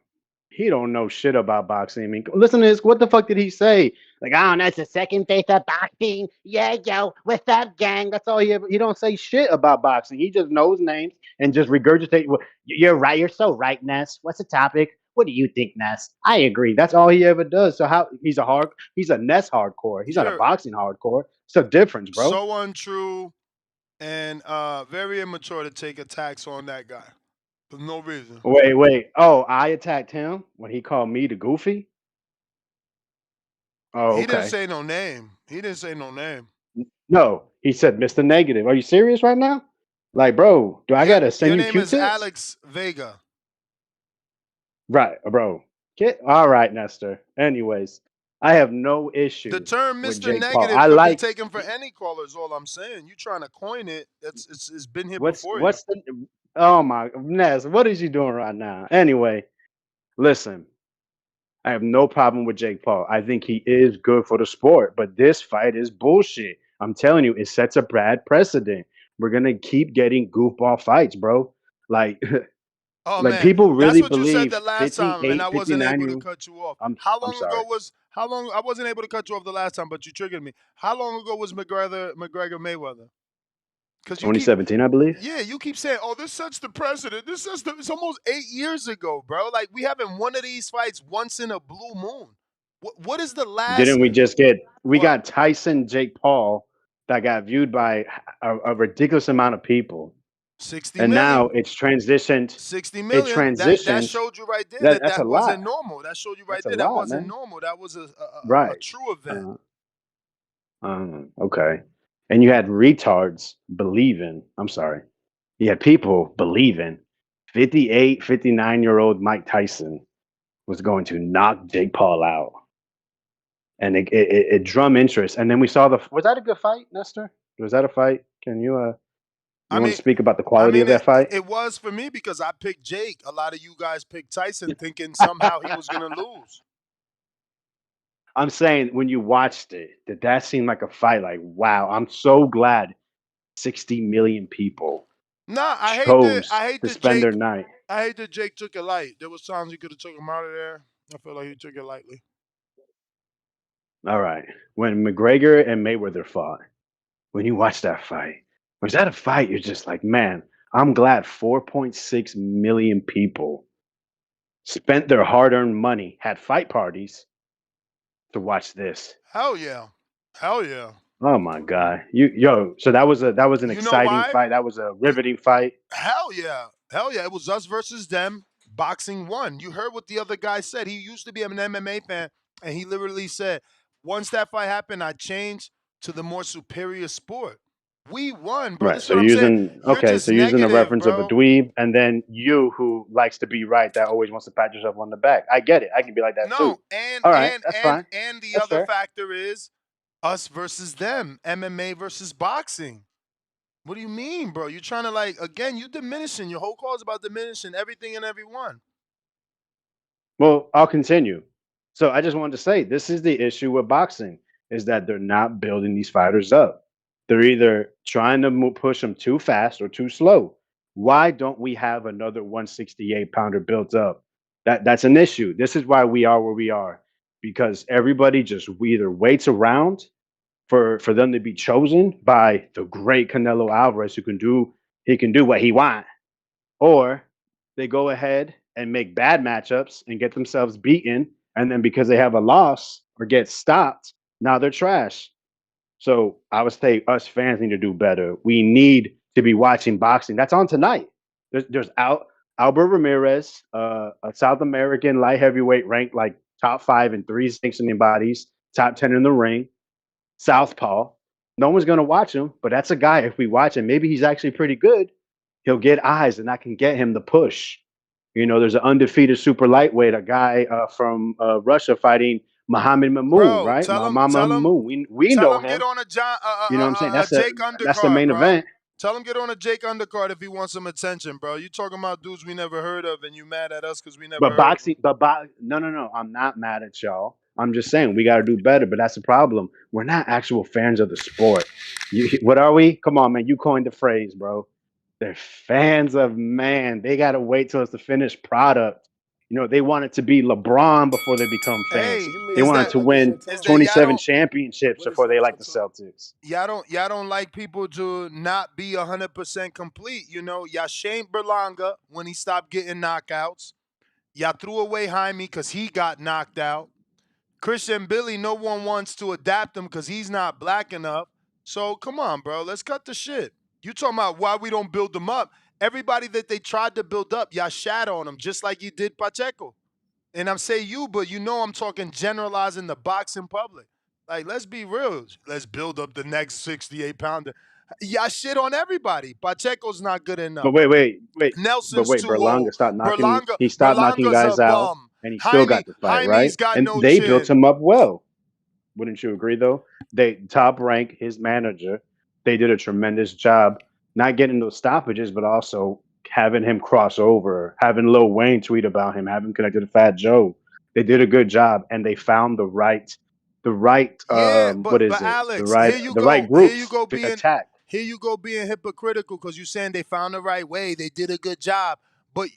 He don't know shit about boxing. I mean, listen to this. What the fuck did he say? Like, I don't know, it's the second face of boxing. Yeah, yo, what's up, gang? That's all he ever. He don't say shit about boxing. He just knows names and just regurgitate. Well, you're right. You're so right, Ness. What's the topic? What do you think, Ness? I agree. That's all he ever does. So how he's a Ness hardcore. He's not a You're boxing hardcore. It's a difference, bro. so untrue and very immature to take attacks on that guy for no reason. Wait. Oh, I attacked him when he called me the goofy. Oh, He didn't okay. say no name. He didn't say no name. No, he said Mr. Negative. Are you serious right now? Like, bro, do I gotta Your send you name is Q-tips? Alex Vega. Right, bro. Get all right, Nestor. Anyways, I have no The issue term with Mr. Jake Paul. Negative I could be like taken for any caller, is all I'm saying. You trying to coin it. It's been here what's before you. what's the oh my Ness, what is you doing right now? Anyway, listen, I have no problem with Jake Paul. I think he is good for the sport, but this fight is bullshit. I'm telling you, it sets a bad precedent. We're gonna keep getting goofball fights, bro. Like Oh like man, people that's really what you said the believe last time, and 58, I wasn't 59 able year to old. cut you off. I'm sorry. How long I wasn't able to cut you off the last time, but you triggered me. How long ago was McGregor Mayweather? Because you keep 2017, I believe. yeah, you keep saying, "Oh, this sets the precedent. It's almost 8 years ago, bro. Like we haven't one of these fights once in a blue moon. What is the last Didn't we just get we what got Tyson Jake Paul that got viewed by a ridiculous amount of people. 60 And now million? it's transitioned 60 it million. That transitioned showed you right there that that that's a that lot. wasn't normal. That showed you right That's a there that lot, wasn't man. normal. That was a Right. true event. Okay. And you had retards believing, I'm sorry. You had people believing 58, 59-year-old Mike Tyson was going to knock Jake Paul out. And it drum interest. And then we saw was that a good fight, Nestor? Was that a fight? Can you You I want mean, to speak about the quality of that fight? it was for me because I picked Jake. A lot of you guys picked Tyson, thinking somehow he was gonna lose. I'm saying when you watched it, did that seem like a fight? Like, wow, I'm so glad 60 million people Nah, chose I hate to that spend their Jake. night. I hate that Jake took it light. There was times he could have took him out of there. I feel like he took it lightly. All right. When McGregor and Mayweather fought, when you watch that fight, was that a fight? You're just like, man, I'm glad 4.6 million people spent their hard earned money, had fight parties to watch this. Hell yeah, hell yeah. Oh my God. So that was an You know exciting why? fight. That was a riveting fight. Hell yeah. Hell yeah. It was us versus them. Boxing won. You heard what the other guy said. He used to be an MMA fan, and he literally said, once that fight happened, I changed to the more superior sport. We won, bro. Right. This is So what I'm saying. You're so just you're using a negative, reference of a bro. dweeb, and then you who likes to be right, that always wants to pat yourself on the back. I get it. I can be like that No, too. All right, and that's and fine. and the That's other fair. factor is us versus them. MMA versus boxing. What do you mean, bro? You're trying to like again, you diminishing. Your whole call is about diminishing everything and everyone. Well, I'll continue. So I just wanted to say this is the issue with boxing is that they're not building these fighters up. They're either trying to push them too fast or too slow. Why don't we have another 168 pounder built up? That's an issue. This is why we are where we are because everybody just either waits around for them to be chosen by the great Canelo Alvarez who can do what he wants, or they go ahead and make bad matchups and get themselves beaten, and then because they have a loss or get stopped, now they're trash. So I would say us fans need to do better. We need to be watching boxing. That's on tonight. There's Albert Ramirez, a South American light heavyweight ranked like top 5 in 3 sanctioning bodies, top 10 in the ring, Southpaw. No one's gonna watch him, but that's a guy. If we watch him, maybe he's actually pretty good. He'll get eyes, and I can get him the push. You know, there's an undefeated super lightweight, a guy from Russia fighting Muhammad Mamoon, Bro, right? Mama Mamoon. We tell know him get him. on a You know what I'm saying? Jake That's the undercard, main bro. event. Tell him get on a Jake undercard if he wants some attention, bro. You talking about dudes we never heard of, and you mad at us because we never But heard of them. no. I'm not mad at y'all. I'm just saying we got to do better. But that's the problem. We're not actual fans of the sport. What are we? Come on, man. You coined the phrase, bro. They're fans of man. They got to wait till it's the finished product. You know, they want it to be LeBron before they become fans. Hey, They wanted to win is that 27 championships before they like the Celtics. y'all don't like people to not be 100% complete. You know, y'all shamed Berlanga when he stopped getting knockouts. Y'all threw away Jaime because he got knocked out. Christian Billy, no one wants to adapt him because he's not black enough. So come on, bro. Let's cut the shit. You talking about why we don't build them up? Everybody that they tried to build up, y'all shat on them just like you did Pacheco. And I'm saying you, but you know I'm talking generalizing the boxing public. Like, let's be real. Let's build up the next 68 pounder. Y'all shit on everybody. Pacheco's not good enough. But wait. Nelson's too Berlanga old. stopped knocking. He stopped knocking Berlanga's a guys out, bum. and he still got the fight, right? Jaime's got And no they built chin. him up well. Wouldn't you agree, though? They top rank his manager. They did a tremendous job, not getting those stoppages, but also having him cross over, having Lil Wayne tweet about him, having connected to Fat Joe. They did a good job, and they found the right, But what is it? Alex, The right groups to attack. Here you go being hypocritical because you're saying they found the right way, they did a good job. But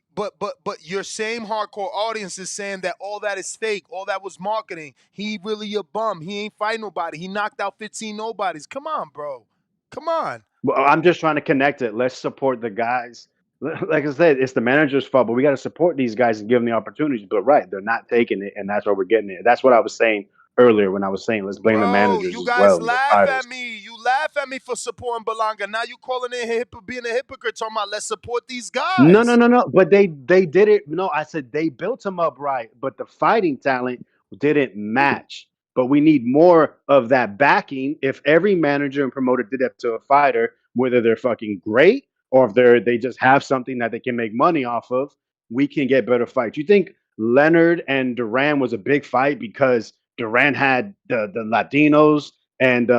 your same hardcore audience is saying that all that is fake, all that was marketing. He really a bum. He ain't fight nobody. He knocked out 15 nobodies. Come on, bro. Come on. Well, I'm just trying to connect it. Let's support the guys. Like I said, it's the manager's fault, but we got to support these guys and give them the opportunities. But right, they're not taking it, and that's why we're getting it. That's what I was saying earlier when I was saying let's blame the Bro, managers you as well guys and the laugh fighters. at me. You laugh at me for supporting Belanga. Now you calling in being a hypocrite talking about let's support these guys. No. But they did it. No, I said they built him up right, but the fighting talent didn't match. But we need more of that backing. If every manager and promoter did that to a fighter, whether they're fucking great or if they just have something that they can make money off of, we can get better fights. You think Leonard and Duran was a big fight because Duran had the Latinos and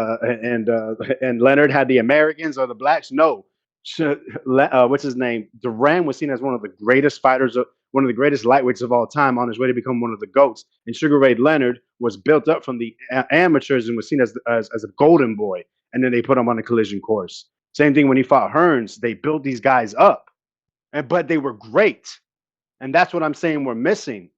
Leonard had the Americans or the blacks? No, what's his name? Duran was seen as one of the greatest fighters, one of the greatest lightweights of all time, on his way to become one of the goats. And Sugar Ray Leonard was built up from the amateurs and was seen as a golden boy. And then they put him on a collision course. Same thing when he fought Hearns. They built these guys up, but they were great. And that's what I'm saying we're missing.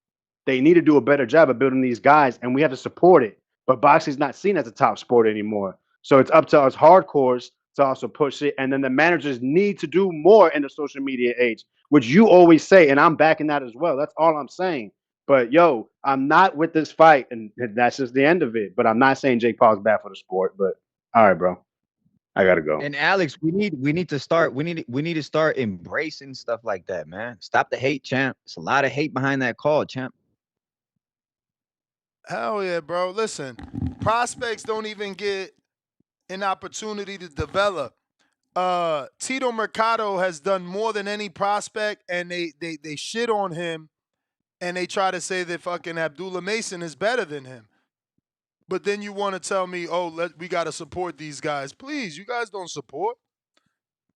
They need to do a better job of building these guys, and we have to support it. But boxing's not seen as a top sport anymore. So it's up to us hardcores to also push it. And then the managers need to do more in the social media age, which you always say, and I'm backing that as well. That's all I'm saying. But yo, I'm not with this fight, and that's just the end of it. But I'm not saying Jake Paul's bad for the sport. But all right, bro. I gotta go. And Alex, we need to start embracing stuff like that, man. Stop the hate, champ. It's a lot of hate behind that call, champ. Hell yeah, bro. Listen, prospects don't even get an opportunity to develop. Tito Mercado has done more than any prospect, and they shit on him, and they try to say that fucking Abdullah Mason is better than him. But then you want to tell me, oh, we got to support these guys. Please, you guys don't support.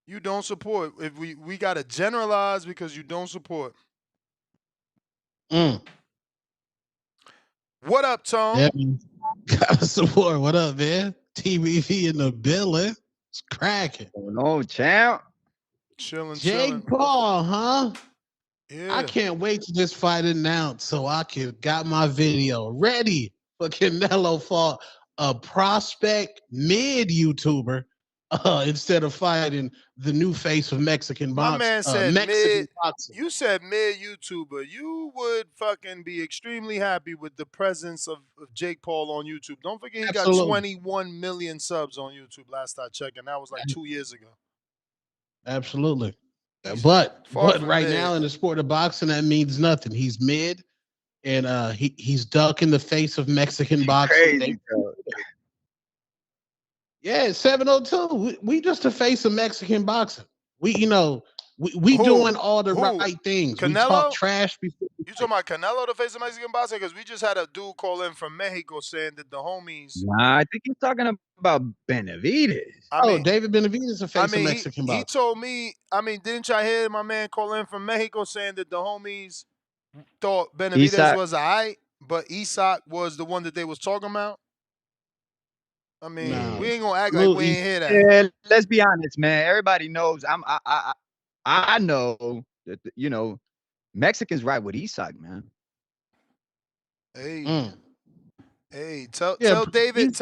You don't support. If we got to generalize because you don't support. What up, Tom? Yeah, gotta support. What up, man? TBV in the building. It's cracking. No, champ. Chilling. Jake Paul, huh? Yeah. I can't wait to this fight announced so I can got my video ready for Canelo fought a prospect mid YouTuber instead of fighting the new face of Mexican boxing. My man said Mexican boxing. You said mid YouTuber. You would fucking be extremely happy with the presence of Jake Paul on YouTube. Don't forget he got 21 million subs on YouTube last I checked, and that was like 2 years ago. Absolutely. But right now in the sport of boxing, that means nothing. He's mid, and he's ducking the face of Mexican boxing. Crazy, yeah, 702. We just the face of Mexican boxing. We doing all the right things. Canelo? We talk trash before. You talking about Canelo, the face of Mexican boxing? Because we just had a dude call in from Mexico saying that the homies. Nah, I think he's talking about Benavidez. David Benavidez is the face of Mexican boxing. He told me. Didn't y'all hear my man call in from Mexico saying that the homies thought Benavidez was alright, but Isak was the one that they was talking about? We ain't gonna act like we ain't hear that. Yeah, let's be honest, man. Everybody knows. I know that Mexicans ride with Isak, man. Hey, tell David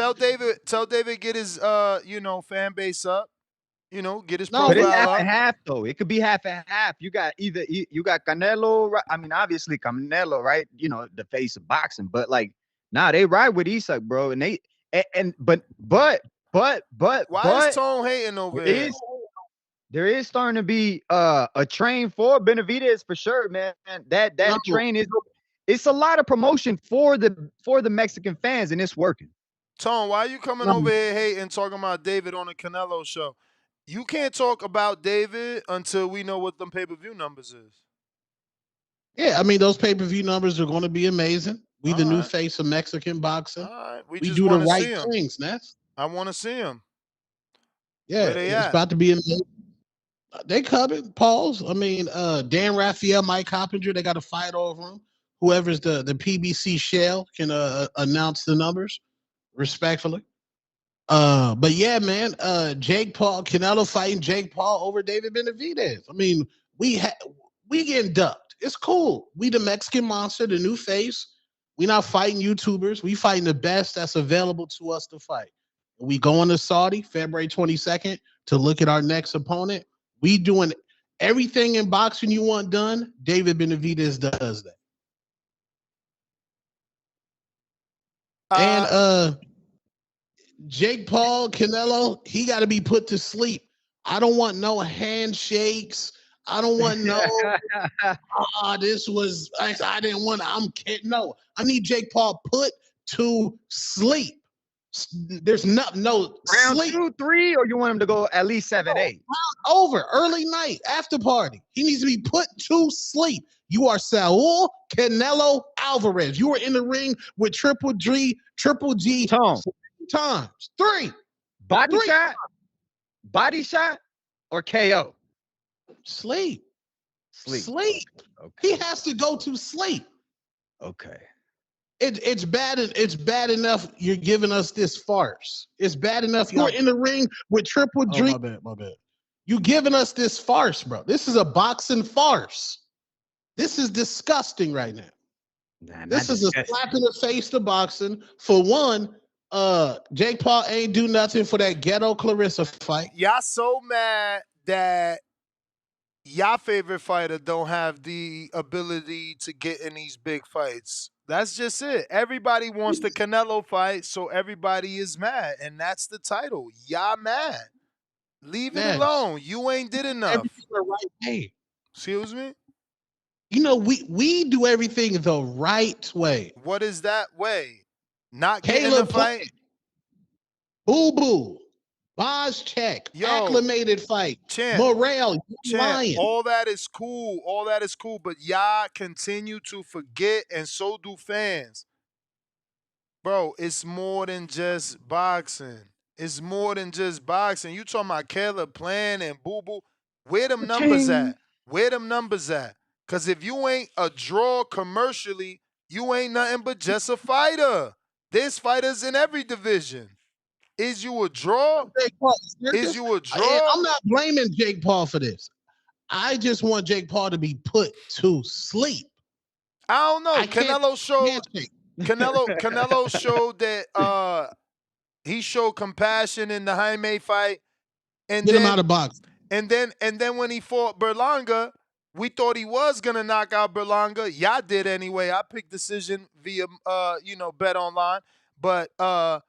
get his fan base up. Get his profile but it's up. half and half though. It could be half and half. You got Canelo. Obviously Canelo, right? The face of boxing. But they ride with Isak, bro. And they but why is Tone hating over here? There is starting to be a train for Benavidez for sure, man. That train it's a lot of promotion for the Mexican fans, and it's working. Tone, why are you coming over here hating, talking about David on the Canelo show? You can't talk about David until we know what the pay-per-view numbers is. Yeah, those pay-per-view numbers are going to be amazing. We the new face of Mexican boxing. All right. We do the right things, Ness. I want to see them. Yeah, it's about to be amazing. They coming, Pauls. Dan Raphael, Mike Coppinger, they got to fight over him. Whoever's the PBC shell can announce the numbers respectfully. But yeah, man, Jake Paul, Canelo fighting Jake Paul over David Benavidez. We getting ducked. It's cool. We the Mexican monster, the new face. We not fighting YouTubers. We fighting the best that's available to us to fight. We going to Saudi February 22nd to look at our next opponent. We doing everything in boxing you want done. David Benavidez does that. And Jake Paul, Canelo, he got to be put to sleep. I don't want no handshakes. I don't want no. This was I didn't want. I'm kidding. No, I need Jake Paul put to sleep. There's no round sleep. 2, 3, or you want him to go at least 7, 8? Over early night after party. He needs to be put to sleep. You are Saul Canelo Alvarez. You were in the ring with Triple G Tom. times. 3. Body shot or KO? Sleep. Sleep. Okay. He has to go to sleep. Okay. It's bad enough you're giving us this farce. It's bad enough you're in the ring with Triple G. My bad. You giving us this farce, bro. This is a boxing farce. This is disgusting right now. This is a slap in the face to boxing. For one, Jake Paul ain't do nothing for that ghetto Clarissa fight. Y'all so mad that y'all favorite fighter don't have the ability to get in these big fights. That's just it. Everybody wants the Canelo fight, so everybody is mad, and that's the title. Y'all mad. Leave it alone. You ain't did enough. Everything the right way. Excuse me? You know, we do everything the right way. What is that way? Not getting the fight? Boo Boo. Check. Acclimated fight. Morale. Lying. All that is cool. All that is cool. But y'all continue to forget, and so do fans. Bro, it's more than just boxing. It's more than just boxing. You talking about Caleb Plant and Boo Boo. Where them numbers at? Where them numbers at? Because if you ain't a draw commercially, you ain't nothing but just a fighter. There's fighters in every division. Is you a draw? Is you a draw? I'm not blaming Jake Paul for this. I just want Jake Paul to be put to sleep. I don't know. Canelo showed that he showed compassion in the Jaime fight. And Get him out of box. And then when he fought Berlanga, we thought he was gonna knock out Berlanga. Y'all did anyway. I picked decision via Bet Online. But y'all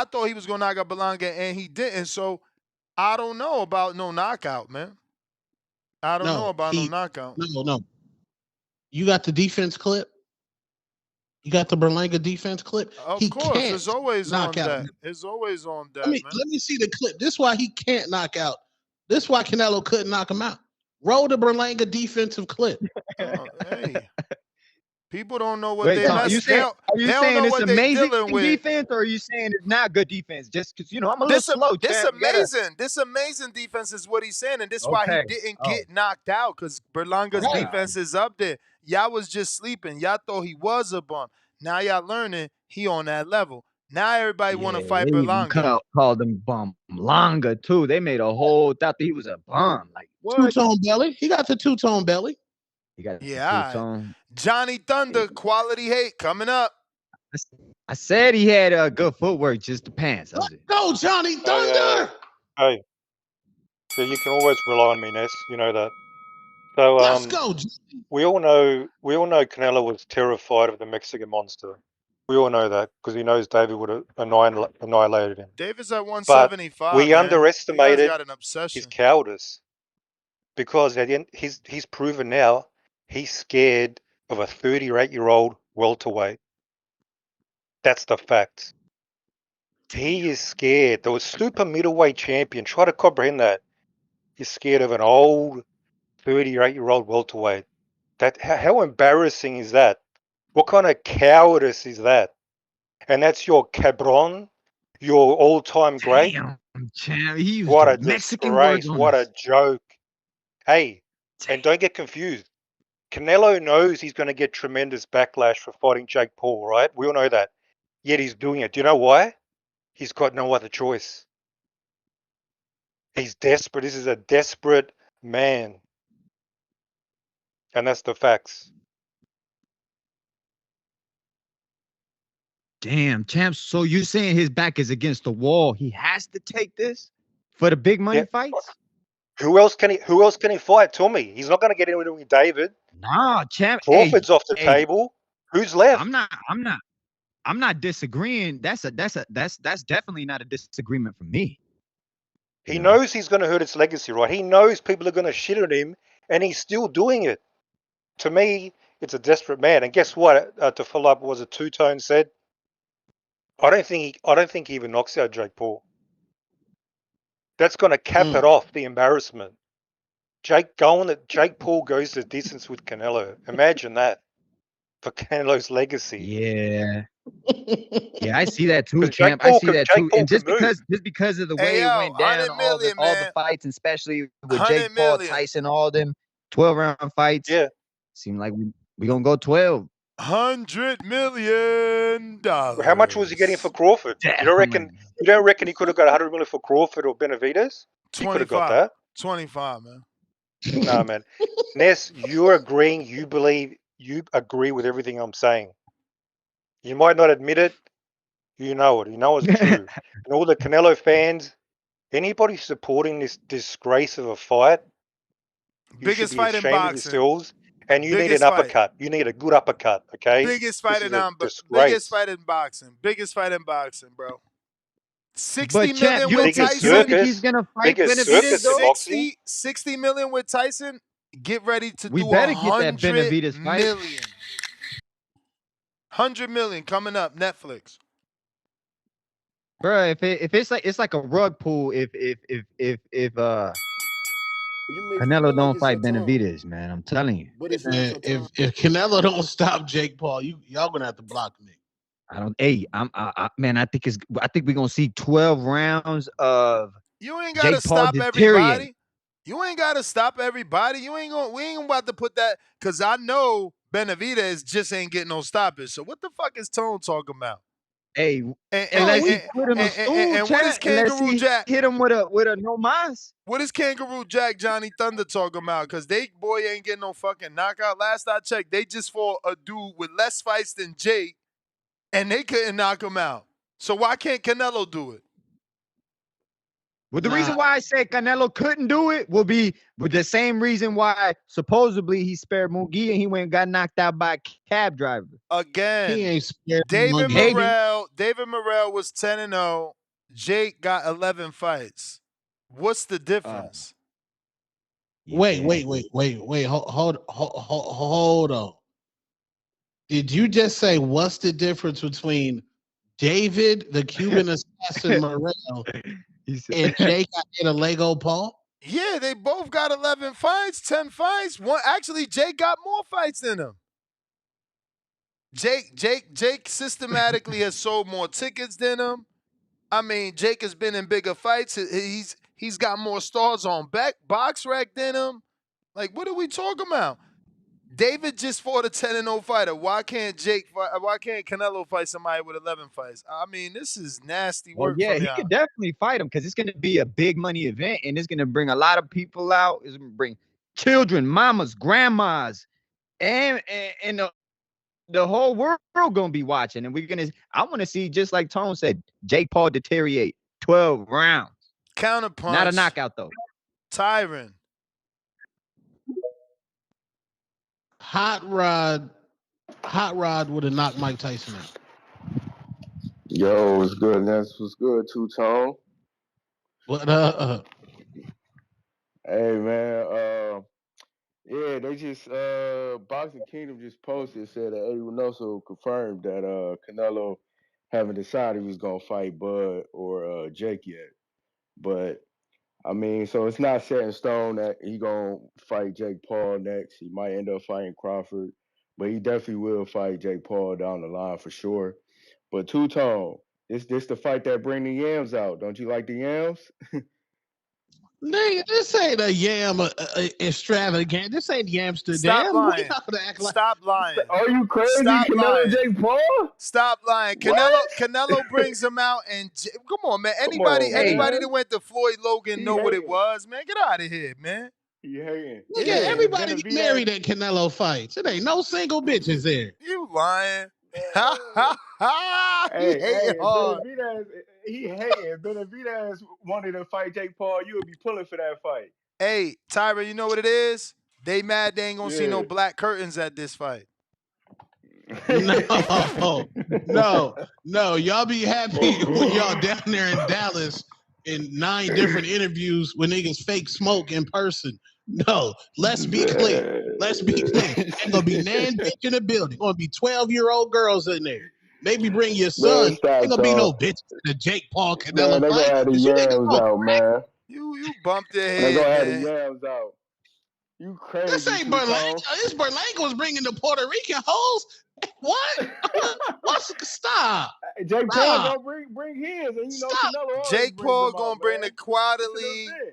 thought he was gonna knock out Berlanga and he didn't. So I don't know about no knockout, man. I don't know about no knockout. No. You got the defense clip? You got the Berlanga defense clip? Of course, it's always on that. It's always on that, man. Let me see the clip. This is why he can't knock out. This is why Canelo couldn't knock him out. Roll the Berlanga defensive clip. Hey. People don't know what they are you saying it's amazing defense, or are you saying it's not good defense? Just because I'm a little slow. This amazing defense is what he's saying, and this is why he didn't get knocked out, because Berlanga's defense is up there. Y'all was just sleeping. Y'all thought he was a bum. Now y'all learning he on that level. Now everybody want to fight Berlanga. Called him bum Langa too. They made a whole thought that he was a bum. Like what? Two-tone belly. He got the two-tone belly. He got two-tone. Johnny Thunder, quality hate coming up. I said he had good footwork, just the pants. Let's go, Johnny Thunder. Hey, so you can always rely on me, Ness. You know that. So let's go. We all know Canelo was terrified of the Mexican monster. We all know that because he knows David would have annihilated him. David's at 175. But we underestimated got an obsession. his cowardice, because at the end, he's proven now he's scared of a 38-year-old welterweight. That's the fact. He is scared. The super middleweight champion. Try to comprehend that. He's scared of an old 38-year-old welterweight. How embarrassing is that? What kind of cowardice is that? And that's your cabron, your all-time great. Damn, what a Mexican disgrace! What a joke! Hey, and don't get confused. Canelo knows he's going to get tremendous backlash for fighting Jake Paul, right? We all know that. Yet he's doing it. Do you know why? He's got no other choice. He's desperate. This is a desperate man. And that's the facts. Damn, champ. So you saying his back is against the wall? He has to take this for the big money fights? Who else can he fight? Tell me. He's not going to get in with David. Nah, champ. Crawford's off the table. Who's left? I'm not disagreeing. That's definitely not a disagreement from me. He knows he's going to hurt his legacy, right? He knows people are going to shit on him, and he's still doing it. To me, it's a desperate man. And guess what? To follow up what was a two-tone said, I don't think he even knocks out Jake Paul. That's going to cap it off, the embarrassment. Jake Paul goes the distance with Canelo. Imagine that for Canelo's legacy. Yeah. Yeah, I see that too, Because Jake champ. I Paul see can that Jake too. Paul And can just move. because of the Hey way it yo, went down, 100 all the million, man. fights, and especially with 100 Jake Paul, million. Tyson, all them 12-round fights, Yeah. seem like we gonna go 12. $100 million. How much was he getting for Crawford? Definitely. You don't reckon he could have got 100 million for Crawford or Benavidez? He could have got 25. that. 25, man. No, man. Ness, you're agreeing. You believe. You agree with everything I'm saying. You might not admit it. You know it. You know it's true. And all the Canelo fans, anybody supporting this disgrace of a fight, you should Biggest be fight in ashamed of boxing. yourselves. And you need an Biggest fight. uppercut. You need a good uppercut. Okay. Biggest This fight is in a biggest disgrace. fight in boxing. Biggest fight in boxing, bro. 60 But champ, million you with don't think Tyson. he's gonna fight Biggest Benavidez circus in though? boxing. 60 million with Tyson. Get ready to We do better get that 100 Benavidez fight. million. 100 million coming up, Netflix. Bro, if it's like a rug pull if You make it Canelo feel like don't it's your fight time, Benavidez, man. I'm telling you. but it's not Man, your time. if Canelo don't stop Jake Paul, y'all gonna have to block me. I don't. Hey, man. I think we're gonna see 12 rounds of You ain't gotta Jake Paul stop deteriorate. everybody. You ain't gotta stop everybody. We ain't about to put that because I know Benavidez just ain't getting no stoppage. So what the fuck is Tone talking about? Hey, And unless he put him a stool, what is chat. Unless Kangaroo he Jack? hit him with a no mas. What is Kangaroo Jack Johnny Thunder talking about? Because they boy ain't getting no fucking knockout. Last I checked, they just fought a dude with less fights than Jake, and they couldn't knock him out. So why can't Canelo do it? Well, the reason why I said Canelo couldn't do it will be with the same reason why supposedly he spared Mugi and he went and got knocked out by a cab driver. Again, He ain't spared David Mugi. Morrell was 10-0. Jake got 11 fights. What's the difference? Wait. Hold on. Did you just say what's the difference between David, the Cuban assassin Morrell, and Jake in a Lego Paul? Yeah, they both got 11 fights, 10 fights. Actually, Jake got more fights than him. Jake systematically has sold more tickets than him. I mean, Jake has been in bigger fights. He's got more stars on BoxRec than him. Like, what are we talking about? David just fought a 10-0 fighter. Why can't Canelo fight somebody with 11 fights? I mean, this is nasty Well, work yeah, from he y'all. could definitely fight him because it's going to be a big money event and it's going to bring a lot of people out. It's going to bring children, mamas, grandmas, and the whole world going to be watching. And I want to see, just like Tone said, Jake Paul deteriorate 12 rounds. Counterpunch. Not a knockout, though. Tyron. Hot Rod would have knocked Mike Tyson out. Yo, what's good? That's what's good, Two Tone. What Hey man, yeah, they just Boxing Kingdom just posted, said that Eddie Reynoso confirmed that Canelo haven't decided if he's gonna fight Bud or Jake yet. But I mean, so it's not set in stone that he gonna fight Jake Paul next. He might end up fighting Crawford, but he definitely will fight Jake Paul down the line for sure. But Two Tone, this the fight that bring the yams out. Don't you like the yams? Nigga, this ain't a yam extravagant. This ain't Amsterdam. Stop lying. Act like... Stop lying. Are you crazy? Stop Canelo lying. Jake Paul? Stop lying. Canelo brings him out and come on, man. Anybody that went to Floyd Logan know what it was, man. Get out of here, man. You hating? Yeah, everybody get married at Canelo fights. It ain't no single bitches there. You lying. Ha ha ha. Hey, hard. Benavidez, he hating. Benavidez wanted to fight Jake Paul. You would be pulling for that fight. Hey, Tyra, you know what it is? They mad they ain't gonna see no black curtains at this fight. No. Y'all be happy when y'all down there in Dallas in 9 different interviews when niggas fake smoke in person. No, let's be clear. Ain't gonna be nan bitch in the building. Gonna be 12-year-old girls in there. Maybe bring your son. Ain't gonna be no bitch in the Jake Paul Canelo man, they fight. gonna have the yams out, man. You bumped your head. They gonna have man. the yams out. You crazy? This ain't Berlanga. This Berlanga was bringing the Puerto Rican hoes. What? What's stop? Jake Paul Stop. gonna bring his, and Stop. Canelo always Jake brings Paul them out, gonna bring man.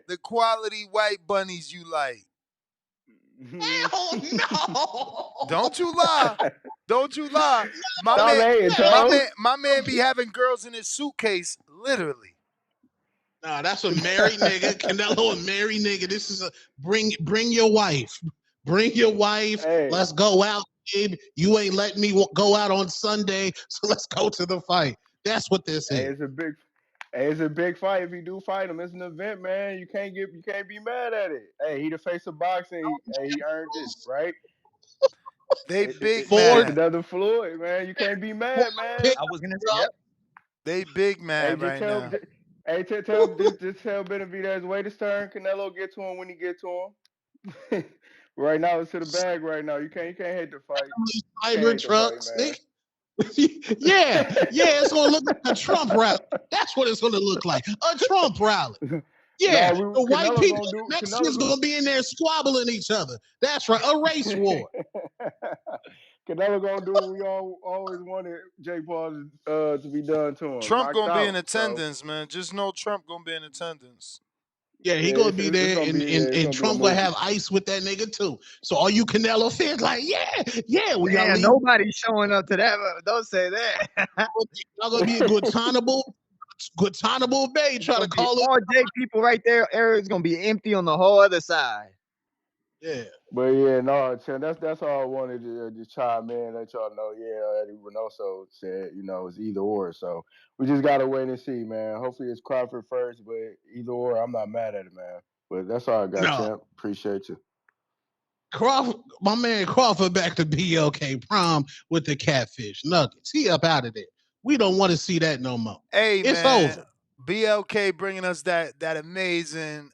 the quality white bunnies you like. Hell no. Don't you lie. Don't you lie. Stop hating, Tom. My man be having girls in his suitcase, literally. Nah, that's a married nigga. Canelo, a married nigga. This is a bring your wife. Bring your wife. Hey. Let's go out, babe. You ain't letting me go out on Sunday, so let's go to the fight. That's what this is. It's a big fight. If you do fight him, it's an event, man. You can't be mad at it. Hey, he the face of boxing. He earned it, right? They big It's mad. another Floyd, man. You can't be mad, man. I was gonna say, yep. They big mad right now. Just tell Benavidez wait his turn. Canelo get to him when he get to him. Right now it's to the bag. Right now you can't hate the fight. Cyber trucks, nigga. yeah, it's gonna look like a Trump rally. That's what it's gonna look like. A Trump rally. Yeah, the white people and the Mexicans gonna be in there squabbling each other. That's right, a race war. Canelo gonna do what we always wanted Jake Paul to be done to him. Trump gonna be in attendance, man. Just know Trump gonna be in attendance. Yeah, he gonna be there, and Trump gonna have ice with that nigga too. So all you Canelo fans like, yeah, we got nobody's showing up to that. Don't say that. Y'all gonna be in Guantanamo Bay trying to call all Jake people right there. Area's gonna be empty on the whole other side. Yeah. But yeah, no, that's all I wanted to just chime in, let y'all know. Yeah, Eddie Reynoso said, it's either or. So we just gotta wait and see, man. Hopefully it's Crawford first, but either or, I'm not mad at it, man. But that's all I got, champ. Appreciate you. Crawford, my man Crawford back to BLK prom with the catfish nuggets. He up out of there. We don't want to see that no more. Hey, it's man, over. BLK bringing us that amazing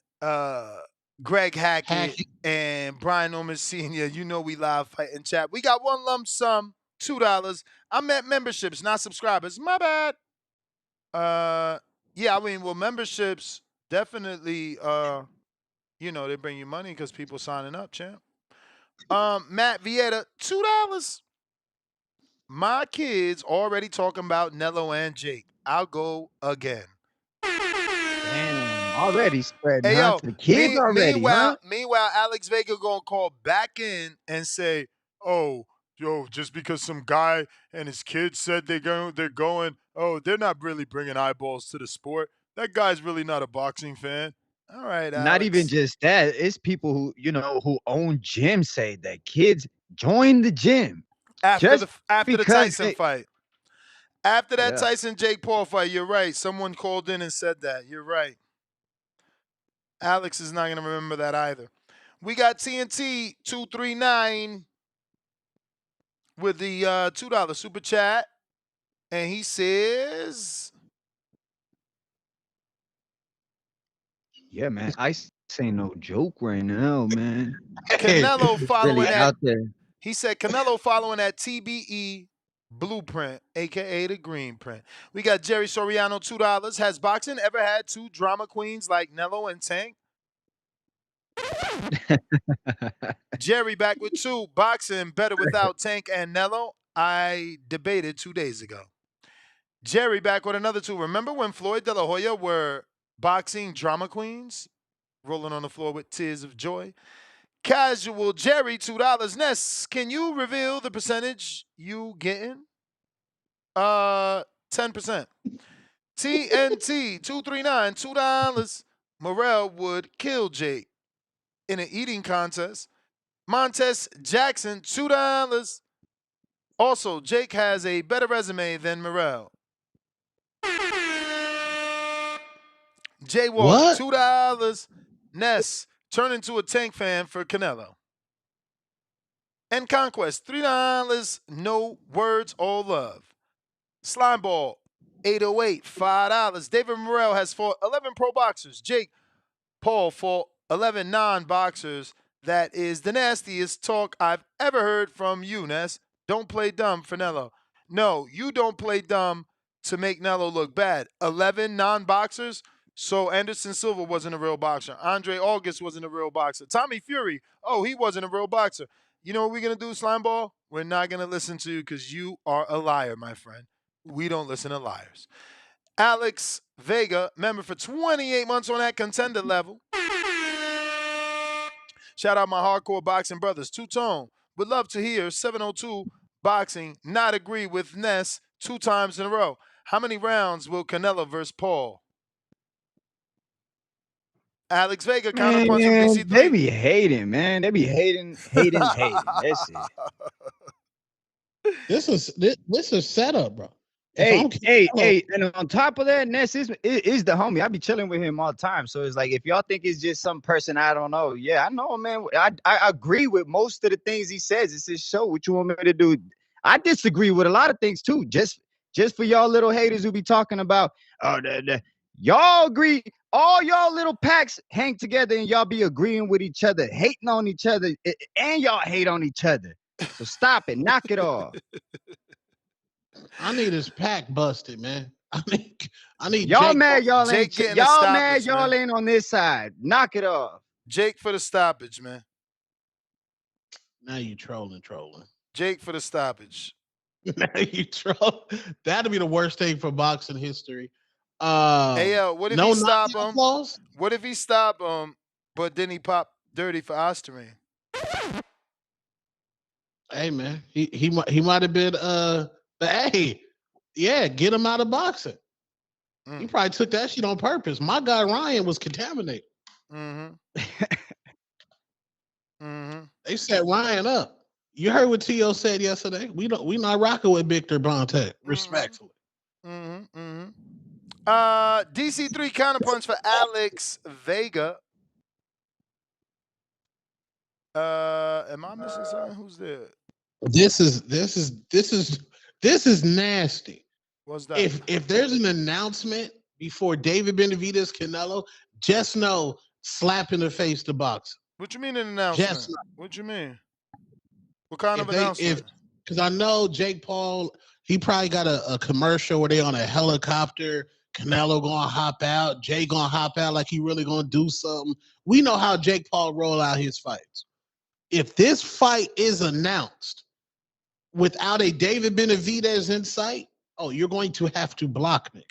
Greg Hackett and Brian Norman Sr. You know we live fighting chat. We got one lump sum, $2. I'm at memberships, not subscribers. My bad. Yeah, I mean, well, memberships definitely, they bring you money because people signing up, champ. Matt Vieta, $2. My kids already talking about Nello and Jake. I'll go again. Damn, already spreading, hey, huh? Yo, the kids already, huh? Meanwhile, Alex Vega gonna call back in and say, "Oh, just because some guy and his kids said they're going. Oh, they're not really bringing eyeballs to the sport. That guy's really not a boxing fan." All right, Alex. Not even just that. It's people who own gyms say that kids join the gym after the Tyson fight. After that Tyson Jake Paul fight, you're right. Someone called in and said that. You're right. Alex is not going to remember that either. We got TNT 239 with the $2 super chat. And he says, yeah, man, ice ain't no joke right now, man. Canelo following really that. Out there. He said Canelo following that TBE blueprint, a.k.a. the green print. We got Jerry Soriano, $2. Has boxing ever had two drama queens like Nello and Tank? Jerry back with 2. Boxing better without Tank and Nello? I debated 2 days ago. Jerry back with another 2. Remember when Floyd De La Hoya were boxing drama queens? Rolling on the floor with tears of joy. Casual Jerry, $2. Ness, can you reveal the percentage you getting? 10%. TNT 239, $2. Morrell would kill Jake in an eating contest. Montez Jackson, $2. Also, Jake has a better resume than Morrell. Jaywalk, $2. Ness, turn into a Tank fan for Canelo. And Conquest, $3. No words, all love. Slimeball, 808, $5. David Morrell has fought 11 pro boxers. Jake Paul fought 11 non-boxers. That is the nastiest talk I've ever heard from you, Ness. Don't play dumb for Nello. No, you don't play dumb to make Nello look bad. 11 non-boxers? So Anderson Silva wasn't a real boxer. Andre August wasn't a real boxer. Tommy Fury, he wasn't a real boxer. You know what we're going to do, Slimeball? We're not going to listen to you because you are a liar, my friend. We don't listen to liars. Alex Vega, member for 28 months on that contender level. Shout out my hardcore boxing brothers. Two-Tone, would love to hear 702 Boxing not agree with Ness 2 times in a row. How many rounds will Canelo versus Paul? Alex Vega, counterpunch from Man, DC3. they be hating, man. They be hating. That's it. This is setup, bro. Hey, and on top of that, Ness is the homie. I be chilling with him all the time. So it's like, if y'all think it's just some person I don't know, yeah, I know, man. I agree with most of the things he says. It's his show. What you want me to do? I disagree with a lot of things too. Just for y'all little haters who be talking about, y'all agree. All y'all little packs hang together and y'all be agreeing with each other, hating on each other, and y'all hate on each other. So stop it. Knock it off. I need his pack busted, man. I need y'all Jake. Mad y'all Jake ain't y'all mad y'all ain't on this side. Knock it off. Jake for the stoppage, man. Now you trolling. Jake for the stoppage. Now you troll. That'd be the worst thing for boxing history. Hey yo, what if he stop him? What if he stop him, but then he pop dirty for Osterman? Hey man, he might have been but hey, yeah, get him out of boxing. He probably took that shit on purpose. My guy Ryan was contaminated. They set Ryan up. You heard what T.O. said yesterday. We not rocking with Victor Bonte, respectfully. DC3 counterpunch for Alex Vega. Am I missing something? Who's there? This is nasty. What's that? If there's an announcement before David Benavidez Canelo, just know slap in the face to boxing. What you mean an announcement? What you mean? What kind of announcement? Because I know Jake Paul, he probably got a commercial where they on a helicopter. Canelo gonna hop out. Jay gonna hop out like he really gonna do something. We know how Jake Paul roll out his fights. If this fight is announced without a David Benavidez in sight, oh, you're going to have to block me.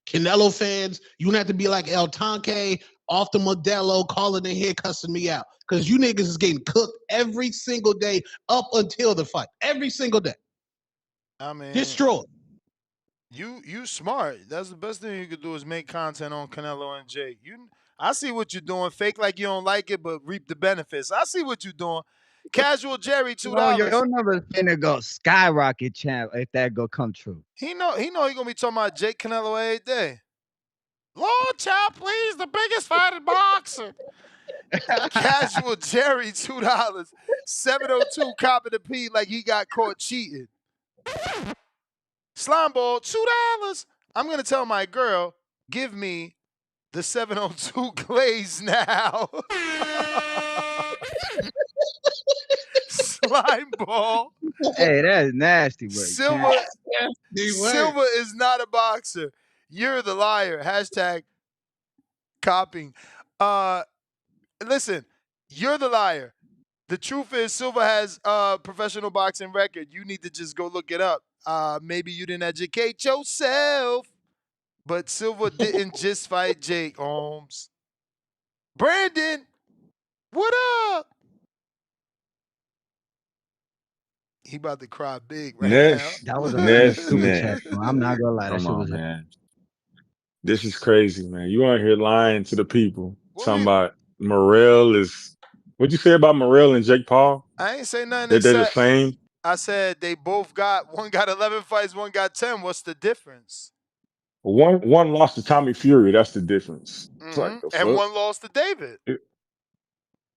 Canelo fans, you have to be like El Tanque off the Modelo, calling in here, cussing me out. Because you niggas is getting cooked every single day up until the fight. Every single day. I mean, destroyed. You smart. That's the best thing you could do is make content on Canelo and Jake. I see what you're doing. Fake like you don't like it, but reap the benefits. I see what you're doing. Casual Jerry, $2. Oh, your number's gonna go skyrocket, champ. If that go come true, he gonna be talking about Jake Canelo every day. Lord child, please, the biggest fight in boxing. Casual Jerry, $2. 702 copy the P like he got caught cheating. Slimeball, $2. I'm gonna tell my girl, give me the 702 glaze now. Slimeball. Hey, that's nasty work. Silva is not a boxer. You're the liar. Hashtag copying. Listen, you're the liar. The truth is Silva has a professional boxing record. You need to just go look it up. Maybe you didn't educate yourself. But Silva didn't just fight Jake Holmes. Brandon, what up? He about to cry big right now. That was a super chat. I'm not gonna lie. That shit was man. This is crazy, man. You out here lying to the people. Talking about Morrell is. What'd you say about Morrell and Jake Paul? I ain't say nothing. That they're the same. I said they both one got 11 fights, one got 10. What's the difference? One lost to Tommy Fury. That's the difference. Like and one lost to David.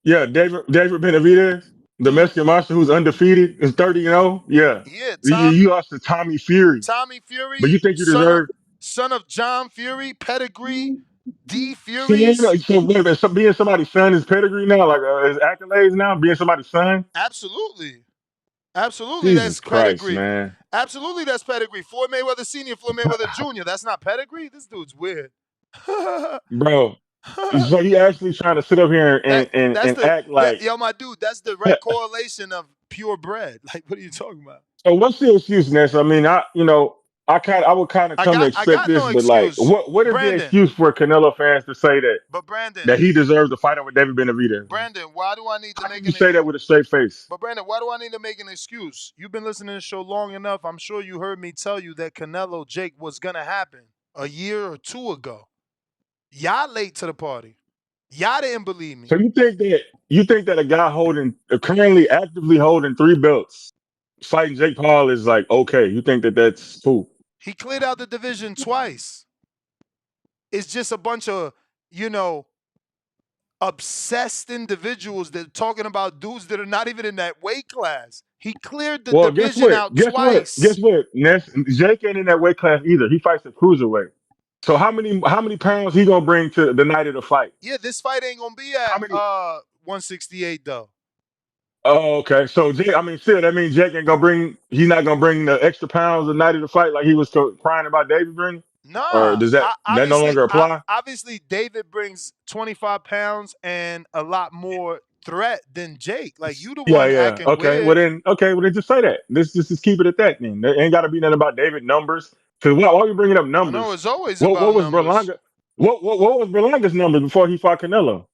Yeah, David Benavidez, the Mexican monster who's undefeated, is 30-0. Yeah. You lost to Tommy Fury. Tommy Fury. But you think you deserve son of John Fury, pedigree, D Fury. So being somebody's son is pedigree now, like his accolades now, being somebody's son? Absolutely. Jesus That's pedigree. Christ, man. Absolutely, that's pedigree. Floyd Mayweather Sr., Floyd Mayweather Jr. That's not pedigree? This dude's weird. Bro, so you actually trying to sit up here and act like... Yo, my dude, that's direct correlation of purebred. Like, what are you talking about? So what's the excuse, Ness? I mean, I would kind of come to I expect got this, no but like, excuse, what is the Brandon. excuse for Canelo fans to say that But Brandon, he deserves to fight over David Benavidez? Man? Brandon, why do I need to How can make you an? say that with a straight face? But Brandon, why do I need to make an excuse? You've been listening to the show long enough. I'm sure you heard me tell you that Canelo Jake was gonna happen a year or two ago. Y'all late to the party. Y'all didn't believe me. So you think that a guy currently actively holding 3 belts, fighting Jake Paul is like okay? You think that that's cool? He cleared out the division twice. It's just a bunch of, you know, obsessed individuals that are talking about dudes that are not even in that weight class. He cleared the Well, guess division what? out twice. Guess what? Ness, Jake ain't in that weight class either. He fights at cruiserweight. So how many pounds he gonna bring to the night of the fight? Yeah, this fight ain't gonna be How at many? 168 though. Oh, okay. So Jake, I mean, still, that means Jake ain't gonna bring. He's not gonna bring the extra pounds the night of the fight like he was crying about David bringing. Or Nah, does that no longer apply? obviously David brings 25 pounds and a lot more threat than Jake. Like, you the Yeah, one yeah. acting weird. Okay. Well then, just say that. Let's just keep it at that. Then there ain't got to be nothing about David numbers. Because why are you bringing up I know numbers? it's always about What was numbers. Berlanga? What was Berlanga's numbers before he fought Canelo?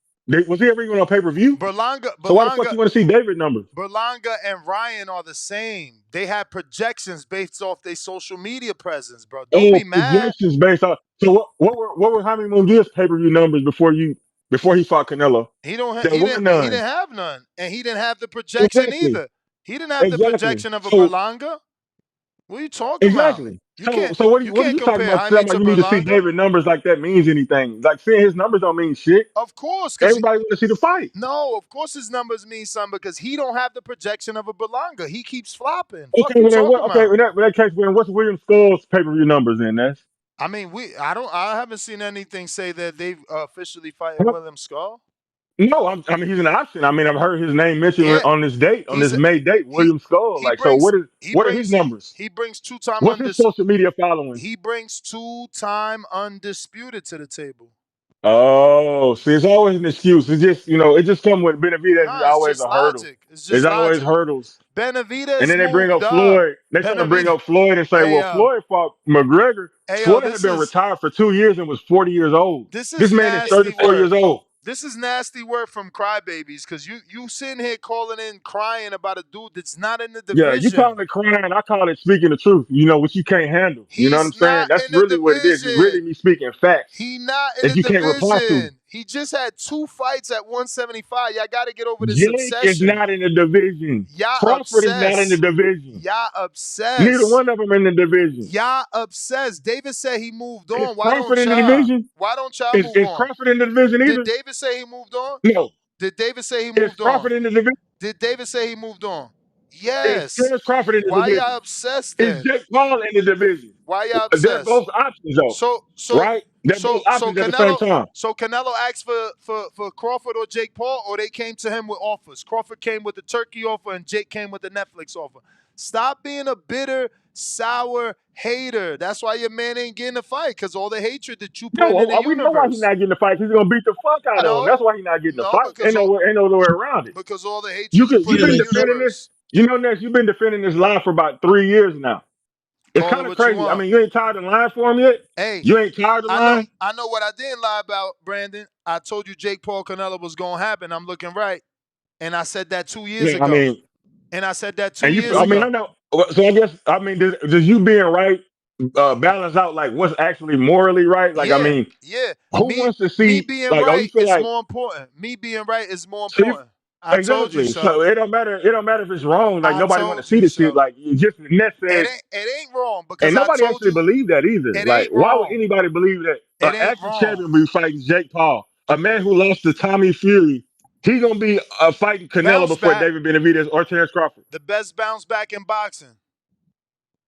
Was he ever even on pay per view? Berlanga, So why the fuck you want to see David numbers? Berlanga and Ryan are the same. They had projections based off their social media presence, bro. Don't Oh, be mad. projections based on. So what were Jaime Munguia's pay per view numbers before he fought Canelo? There were He none. didn't have none, and he didn't have the projection Exactly. either. He didn't have the Exactly. projection of a So Berlanga. What are you talking about? exactly. You can't So you what are can't you talking compare about? Jaime Talking to about you need to see Berlanga. David numbers like that means anything. Like seeing his numbers don't mean shit. Of course, because Everybody want to see the fight. no, of course his numbers mean something because he don't have the projection of a Berlanga. He keeps flopping. Fuck Okay, you well then talking about? in that case, then what's William Skull's pay per view numbers in? That's I mean, I haven't seen anything say that they've officially fighting William Skull. no, I mean he's an option. I mean I've heard his name mentioned Yeah, on this date, on he's this May date, William Skull. he Like, so brings what are his numbers? he brings two-time What's his social media following? he brings two-time undisputed to the table. Oh, see, it's always an excuse. It's just it just comes with Benavidez is Nah, it's always just a hurdle. logic. It's It's just always logic. hurdles. And Benavidez then they bring moved up up. Floyd. They try to bring Benavidez. up Floyd and say, Hey well, yo, Floyd fought McGregor. hey yo, Floyd had been retired for 2 years and was 40 years old. this This is man is nasty 34 work. years old. This is nasty work from crybabies because you sitting here calling in crying about a dude that's not in the Yeah, you division. call it crying. I call it speaking the truth. What you can't handle. You know what I'm He's saying? not That's in the really what it is. It's really division. me speaking facts He not in that the you can't reply to. division. He just had 2 fights at 175. Y'all got to get over this Jake is obsession. not in the division. Y'all Crawford is not in the obsessed. division. Y'all Neither obsessed. one of them in the division. Y'all obsessed. David said he moved Is on. Why Crawford don't in the y'all? division? Why don't y'all move Is on? Crawford in the division Did either? David say he moved on? No. Did David say he Is moved on? Crawford in the division? Did David say he moved on? Is Yes. Terrence Crawford in the Why division? y'all obsessed Is then? Jake Paul in the division? Why y'all They're obsessed? both options, though, right? They're both options at the same time. So Canelo asked for Crawford or Jake Paul, or they came to him with offers. Crawford came with the turkey offer, and Jake came with the Netflix offer. Stop being a bitter, sour hater. That's why your man ain't getting a fight, because all the hatred that you putting in the No, we know why he's universe. not getting the fight. He's gonna beat the fuck out of him. That's why he's not getting the No, fight. Ain't no way around it. because all the hatred you put You've in been the defending this. universe. Next, you've been defending this lie for about 3 years now. It's Call it kind of what you crazy. I want. mean, you ain't tired of lying for him yet? Hey, You ain't tired of lying? I know what I didn't lie about, Brandon. I told you Jake Paul Canelo was gonna happen. I'm looking right. And I said that 2 years Yeah, I ago. mean, And I said that 2 and years I mean, ago. I know. So I guess, I mean, does you being right balance out like what's actually morally right? Like, I Yeah, mean, yeah. who wants to Me see being like, oh, you right feel is like more important. Me being right is more so you important. I told you exactly. so. So it don't matter. It don't matter if it's wrong. Like I nobody want to told see you the shit. so. Like you just Ness said, It ain't wrong because and I nobody told actually you believed that either. it Like, ain't why would wrong. anybody believe that an It ain't active wrong. champion be fighting Jake Paul, a man who lost to Tommy Fury? He gonna be fighting Canelo Bounce before back. David Benavidez or Terrence Crawford. The best bounce back in boxing.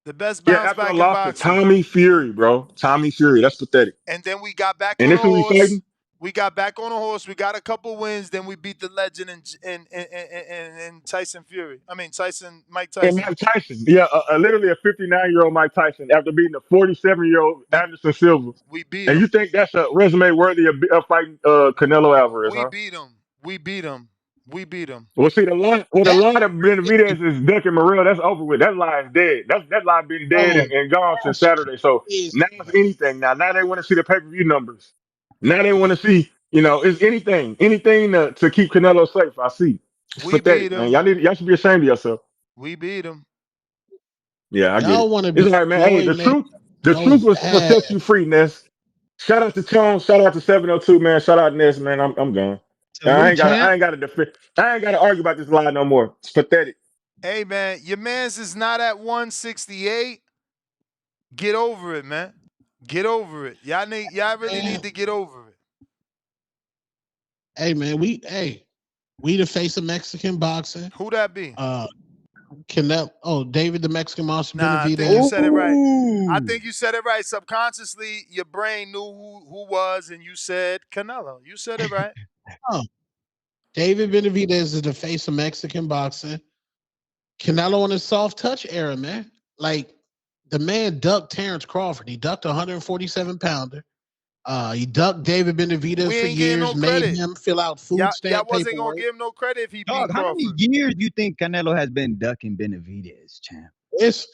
The best Yeah, bounce after a back in loss to boxing. Tommy Fury, bro. Tommy Fury, that's pathetic. And then we got back And on a this who we horse. fighting? We got back on a horse. We got a couple wins. Then we beat the legend and Tyson Fury. I mean Mike And Tyson. Mike Tyson. Yeah, literally a 59-year-old Mike Tyson after beating a 47-year-old Anderson Silva. We beat And you him. think that's a resume worthy of fighting Canelo Alvarez, We huh? beat him. We beat him. We beat him. Well, see, the That lie that Benavidez is ducking Morrell, that's over with. That lie is dead. That lie been dead oh, and gone since that's Saturday. So crazy, now it's anything. Now they want to see the pay per view numbers. Now they want to see, it's anything to keep Canelo safe. I see. It's We beat pathetic, man. him. Y'all should be ashamed of yourself. We beat him. Yeah, I get Y'all it. want to It's be all right, man. Hey, Floyd the so truth will bad. set you free, Ness. Shout out to Tone. Shout out to 702, man. Shout out Ness, man. I'm gone. I Salute, ain't got champ. I ain't got to argue about this lie no more. It's pathetic. Hey, man, your man's is not at 168. Get over it, man. Get over it. Y'all really Man, need to get over it. hey man, we the face of Mexican boxing. Who that be? Canelo. Oh, David the Mexican Monster Nah, I think you Benavidez. said it right. I Ooh. think you said it right. Subconsciously, your brain knew who was, and you said Canelo. You said it right. Oh, David Benavidez is the face of Mexican boxing. Canelo in his soft touch era, man. Like the man ducked Terrence Crawford. He ducked a 147 pounder. He ducked David Benavidez We for ain't getting years, no made credit. him fill out food Y'all stamp wasn't gonna paperwork. give him no credit if he beat Dog, how many Crawford. years do you think Canelo has been ducking Benavidez, champ? It's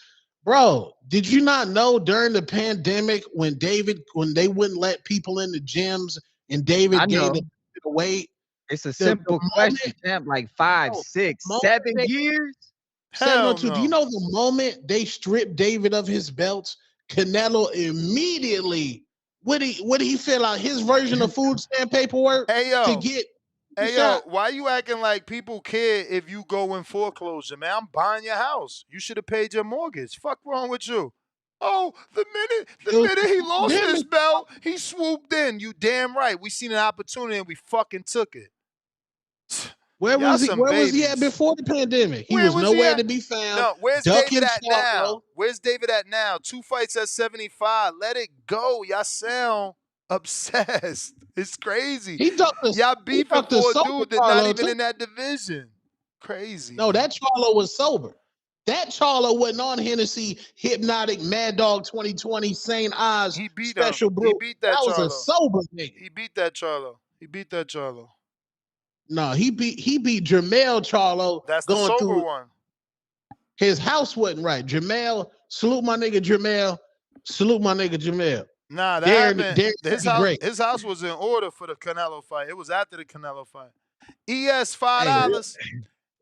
bro. Did you not know during the pandemic when they wouldn't let people in the gyms and I David gained a know. bit of weight? It's a The simple question, moment, champ. Like 5, bro, the 6, moment 7 years. Hell 702. Do you no. know the moment they stripped David of his belts, Canelo immediately would he fill out his version of food stamp paperwork Hey to yo, get the hey yo, shot? why you acting like people care if you go in foreclosure, man? I'm buying your house. You should have paid your mortgage. Fuck wrong with you? Oh, the It was minute he lost his pandemic. belt, he swooped in. You damn right. We seen an opportunity and we fucking took it. Where Y'all was he? some Where was he at babies. before the pandemic? He Where was was he nowhere at? to be found. No, where's David Ducking at now? Charlo. Where's David at now? 2 fights at 75. Let it go. Y'all sound obsessed. It's crazy. He ducked the Y'all he beefing ducked the for a sober dude that not Charlo even too. in that division. Crazy, No, man. that Charlo was sober. That Charlo wasn't on Hennessy, Hypnotic, Mad Dog 2020, St. Oz, He beat him. Special He Brew. beat That that was a Charlo. sober nigga. He beat that Charlo. He beat that Charlo. No, he beat Jamel Charlo That's the going sober through one. his house wasn't right. Jamel, salute my nigga Jamel. Salute my nigga Jamel. Nah, that happened. Darren His pretty house, great. his house was in order for the Canelo fight. It was after the Canelo fight. ES $5.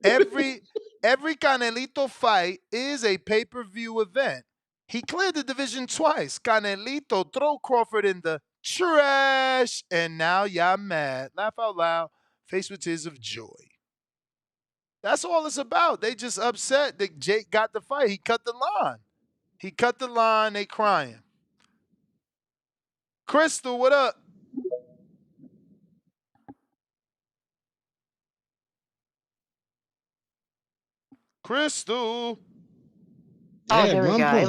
Hey, Every Canelito fight is a pay-per-view event. He cleared the division twice. Canelito throw Crawford in the trash, and now y'all mad. Laugh out loud. Face with tears of joy. That's all it's about. They just upset that Jake got the fight. He cut the line. He cut the line. They crying. Crystal, what up? Crystal. Oh, yeah, there we run go. point.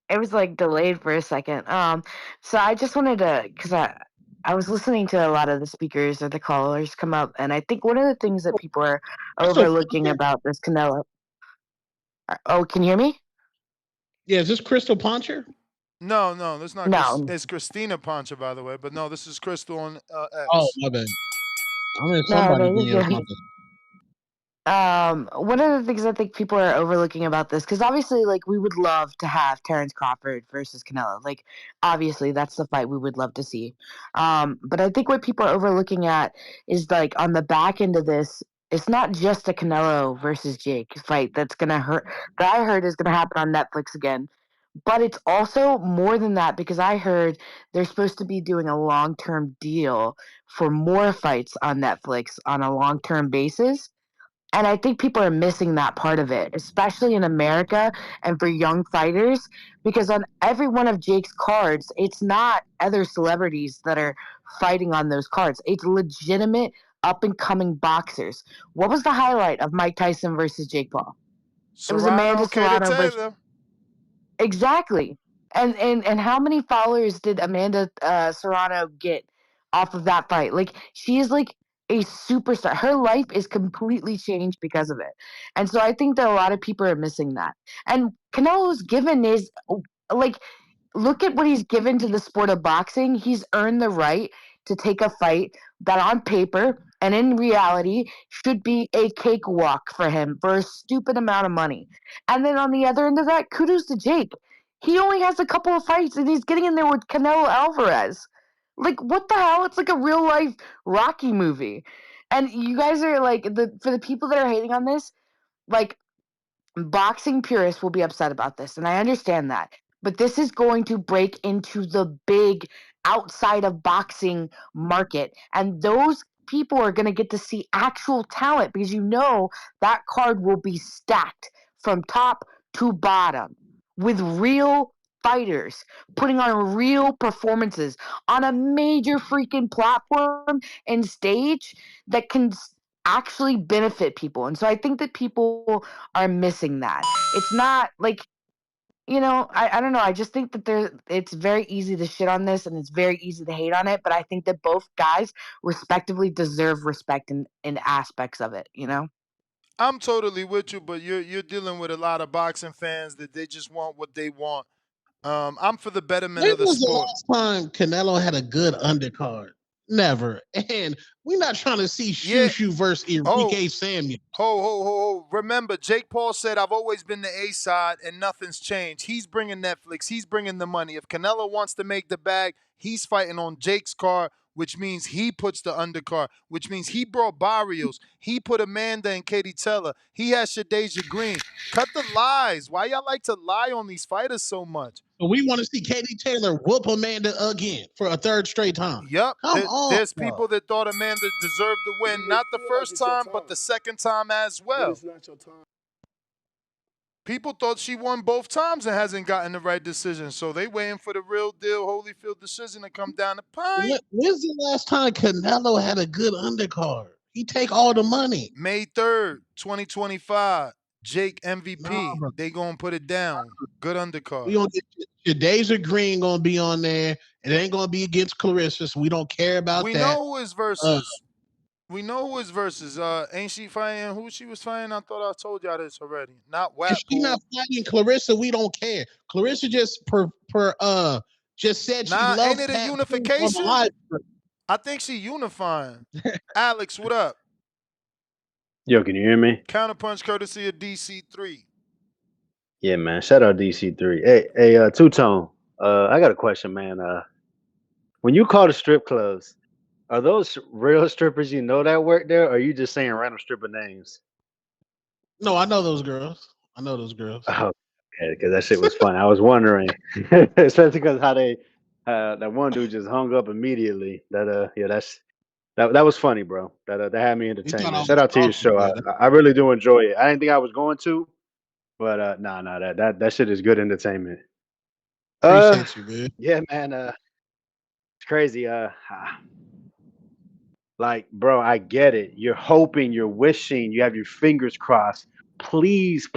It was like delayed for a second. So I just wanted to, because I was listening to a lot of the speakers or the callers come up, and I think one of the things that people are So overlooking about this Canelo. Oh, can you hear me? yeah, is this Crystal Poncher? No, that's not Chris. No, It's Christina Pancha, by the way. But no, this is Crystal on Oh, X. my bad. I'm in no, somebody no, you're DMs. My good. One of the things I think people are overlooking about this, because obviously, like, we would love to have Terrence Crawford versus Canelo. Like, obviously, that's the fight we would love to see. But I think what people are overlooking at is like on the back end of this, it's not just a Canelo versus Jake fight that's gonna hurt. That I heard is gonna happen on Netflix again. But it's also more than that because I heard they're supposed to be doing a long term deal for more fights on Netflix on a long term basis. And I think people are missing that part of it, especially in America and for young fighters, because on every one of Jake's cards, it's not other celebrities that are fighting on those cards. It's legitimate up and coming boxers. What was the highlight of Mike Tyson versus Jake Paul? It was Amanda Serrano, Kato Serrano versus Taylor. exactly. And how many followers did Amanda Serrano get off of that fight? Like she is like a superstar. Her life is completely changed because of it. And so I think that a lot of people are missing that. And Canelo's given is like look at what he's given to the sport of boxing. He's earned the right to take a fight that on paper and in reality should be a cakewalk for him for a stupid amount of money. And then on the other end of that, kudos to Jake. He only has a couple of fights and he's getting in there with Canelo Alvarez. Like, what the hell? It's like a real life Rocky movie. And you guys are like, for the people that are hating on this, like, boxing purists will be upset about this, and I understand that. But this is going to break into the big outside of boxing market, and those people are going to get to see actual talent because that card will be stacked from top to bottom with real fighters putting on real performances on a major freaking platform and stage that can actually benefit people. And so I think that people are missing that. It's not like, I don't know. I just think that it's very easy to shit on this and it's very easy to hate on it. But I think that both guys respectively deserve respect in aspects of it, I'm totally with you, but you're dealing with a lot of boxing fans that they just want what they want. I'm for the betterment When of the was the sport. last time Canelo had a good undercard? Never. And we're not trying to see Yeah. Shushu versus Enrique Samuel. Ho. Remember, Jake Paul said, I've always been the A side and nothing's changed. He's bringing Netflix. He's bringing the money. If Canelo wants to make the bag, he's fighting on Jake's card, which means he puts the undercard, which means he brought Barrios. He put Amanda and Katie Teller. He has Shadeja Green. Cut the lies. Why y'all like to lie on these fighters so much? We want to see Katie Taylor whoop Amanda again for a third straight time. Yep. Come on. There's people that thought Amanda deserved the win, not the first time, but the second time as well. It's not your time. People thought she won both times and hasn't gotten the right decision. So they waiting for the real deal Holyfield decision to come down the pipe. When's the last time Canelo had a good undercard? He take all the money. May 3rd, 2025. Jake MVP. They gonna put it down. Good undercard. We gonna get Shadeja Green gonna be on there. It ain't gonna be against Clarissa, so we don't care about that. We know who his versus. We know who his versus. Ain't she fighting who she was fighting? I thought I told y'all this already. Not Wap. If she not fighting Clarissa, we don't care. Clarissa just just said she loves. Ain't it a unification? I think she unifying. Alex, what up? Yo, can you hear me? Counterpunch courtesy of DC3. Yeah, man. Shout out DC3. Hey, Two Tone. I got a question, man. When you call the strip clubs, are those real strippers you know that work there, or are you just saying random stripper names? No, I know those girls. Oh, okay, because that shit was fun. I was wondering, especially because how they that one dude just hung up immediately. That was funny, bro. That had me entertained. Shout out to your show. I really do enjoy it. I didn't think I was going to, but that shit is good entertainment. Appreciate you, man. Yeah, man. It's crazy. Like, bro, I get it. You're hoping, you're wishing, you have your fingers crossed. Please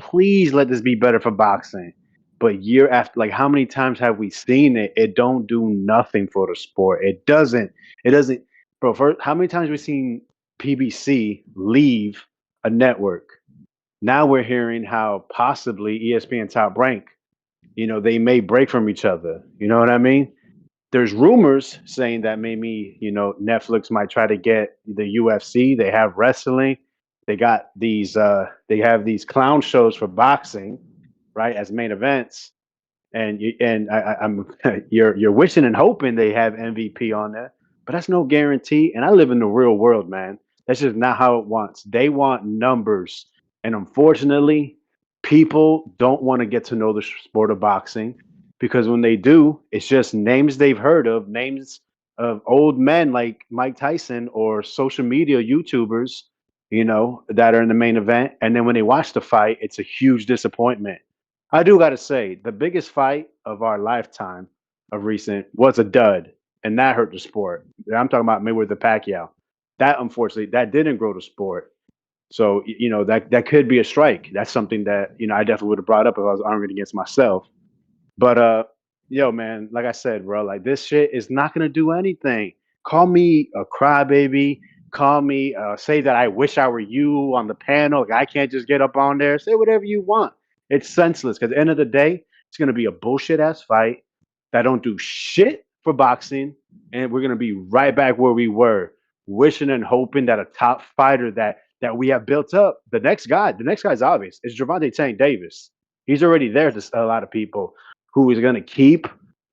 let this be better for boxing. But year after, like, how many times have we seen it? It don't do nothing for the sport. It doesn't, bro. How many times have we seen PBC leave a network? Now we're hearing how possibly ESPN Top Rank, they may break from each other. You know what I mean? There's rumors saying that maybe, Netflix might try to get the UFC. They have wrestling. They got these they have these clown shows for boxing, right, as main events. And I'm you're wishing and hoping they have MVP on there, but that's no guarantee. And I live in the real world, man. That's just not how it wants. They want numbers. And unfortunately, people don't want to get to know the sport of boxing. Because when they do, it's just names they've heard of, names of old men like Mike Tyson or social media YouTubers, that are in the main event. And then when they watch the fight, it's a huge disappointment. I do got to say, the biggest fight of our lifetime of recent was a dud, and that hurt the sport. I'm talking about Mayweather Pacquiao. That, unfortunately, that didn't grow the sport. So, that could be a strike. That's something that, I definitely would have brought up if I was arguing against myself. But yo, man, like I said, bro, like this shit is not gonna do anything. Call me a crybaby. Call me, say that I wish I were you on the panel. Like, I can't just get up on there. Say whatever you want. It's senseless because at the end of the day, it's gonna be a bullshit ass fight that don't do shit for boxing, and we're gonna be right back where we were wishing and hoping that a top fighter that we have built up, the next guy's obvious. It's Gervonta Tank Davis. He's already there to a lot of people who is going to keep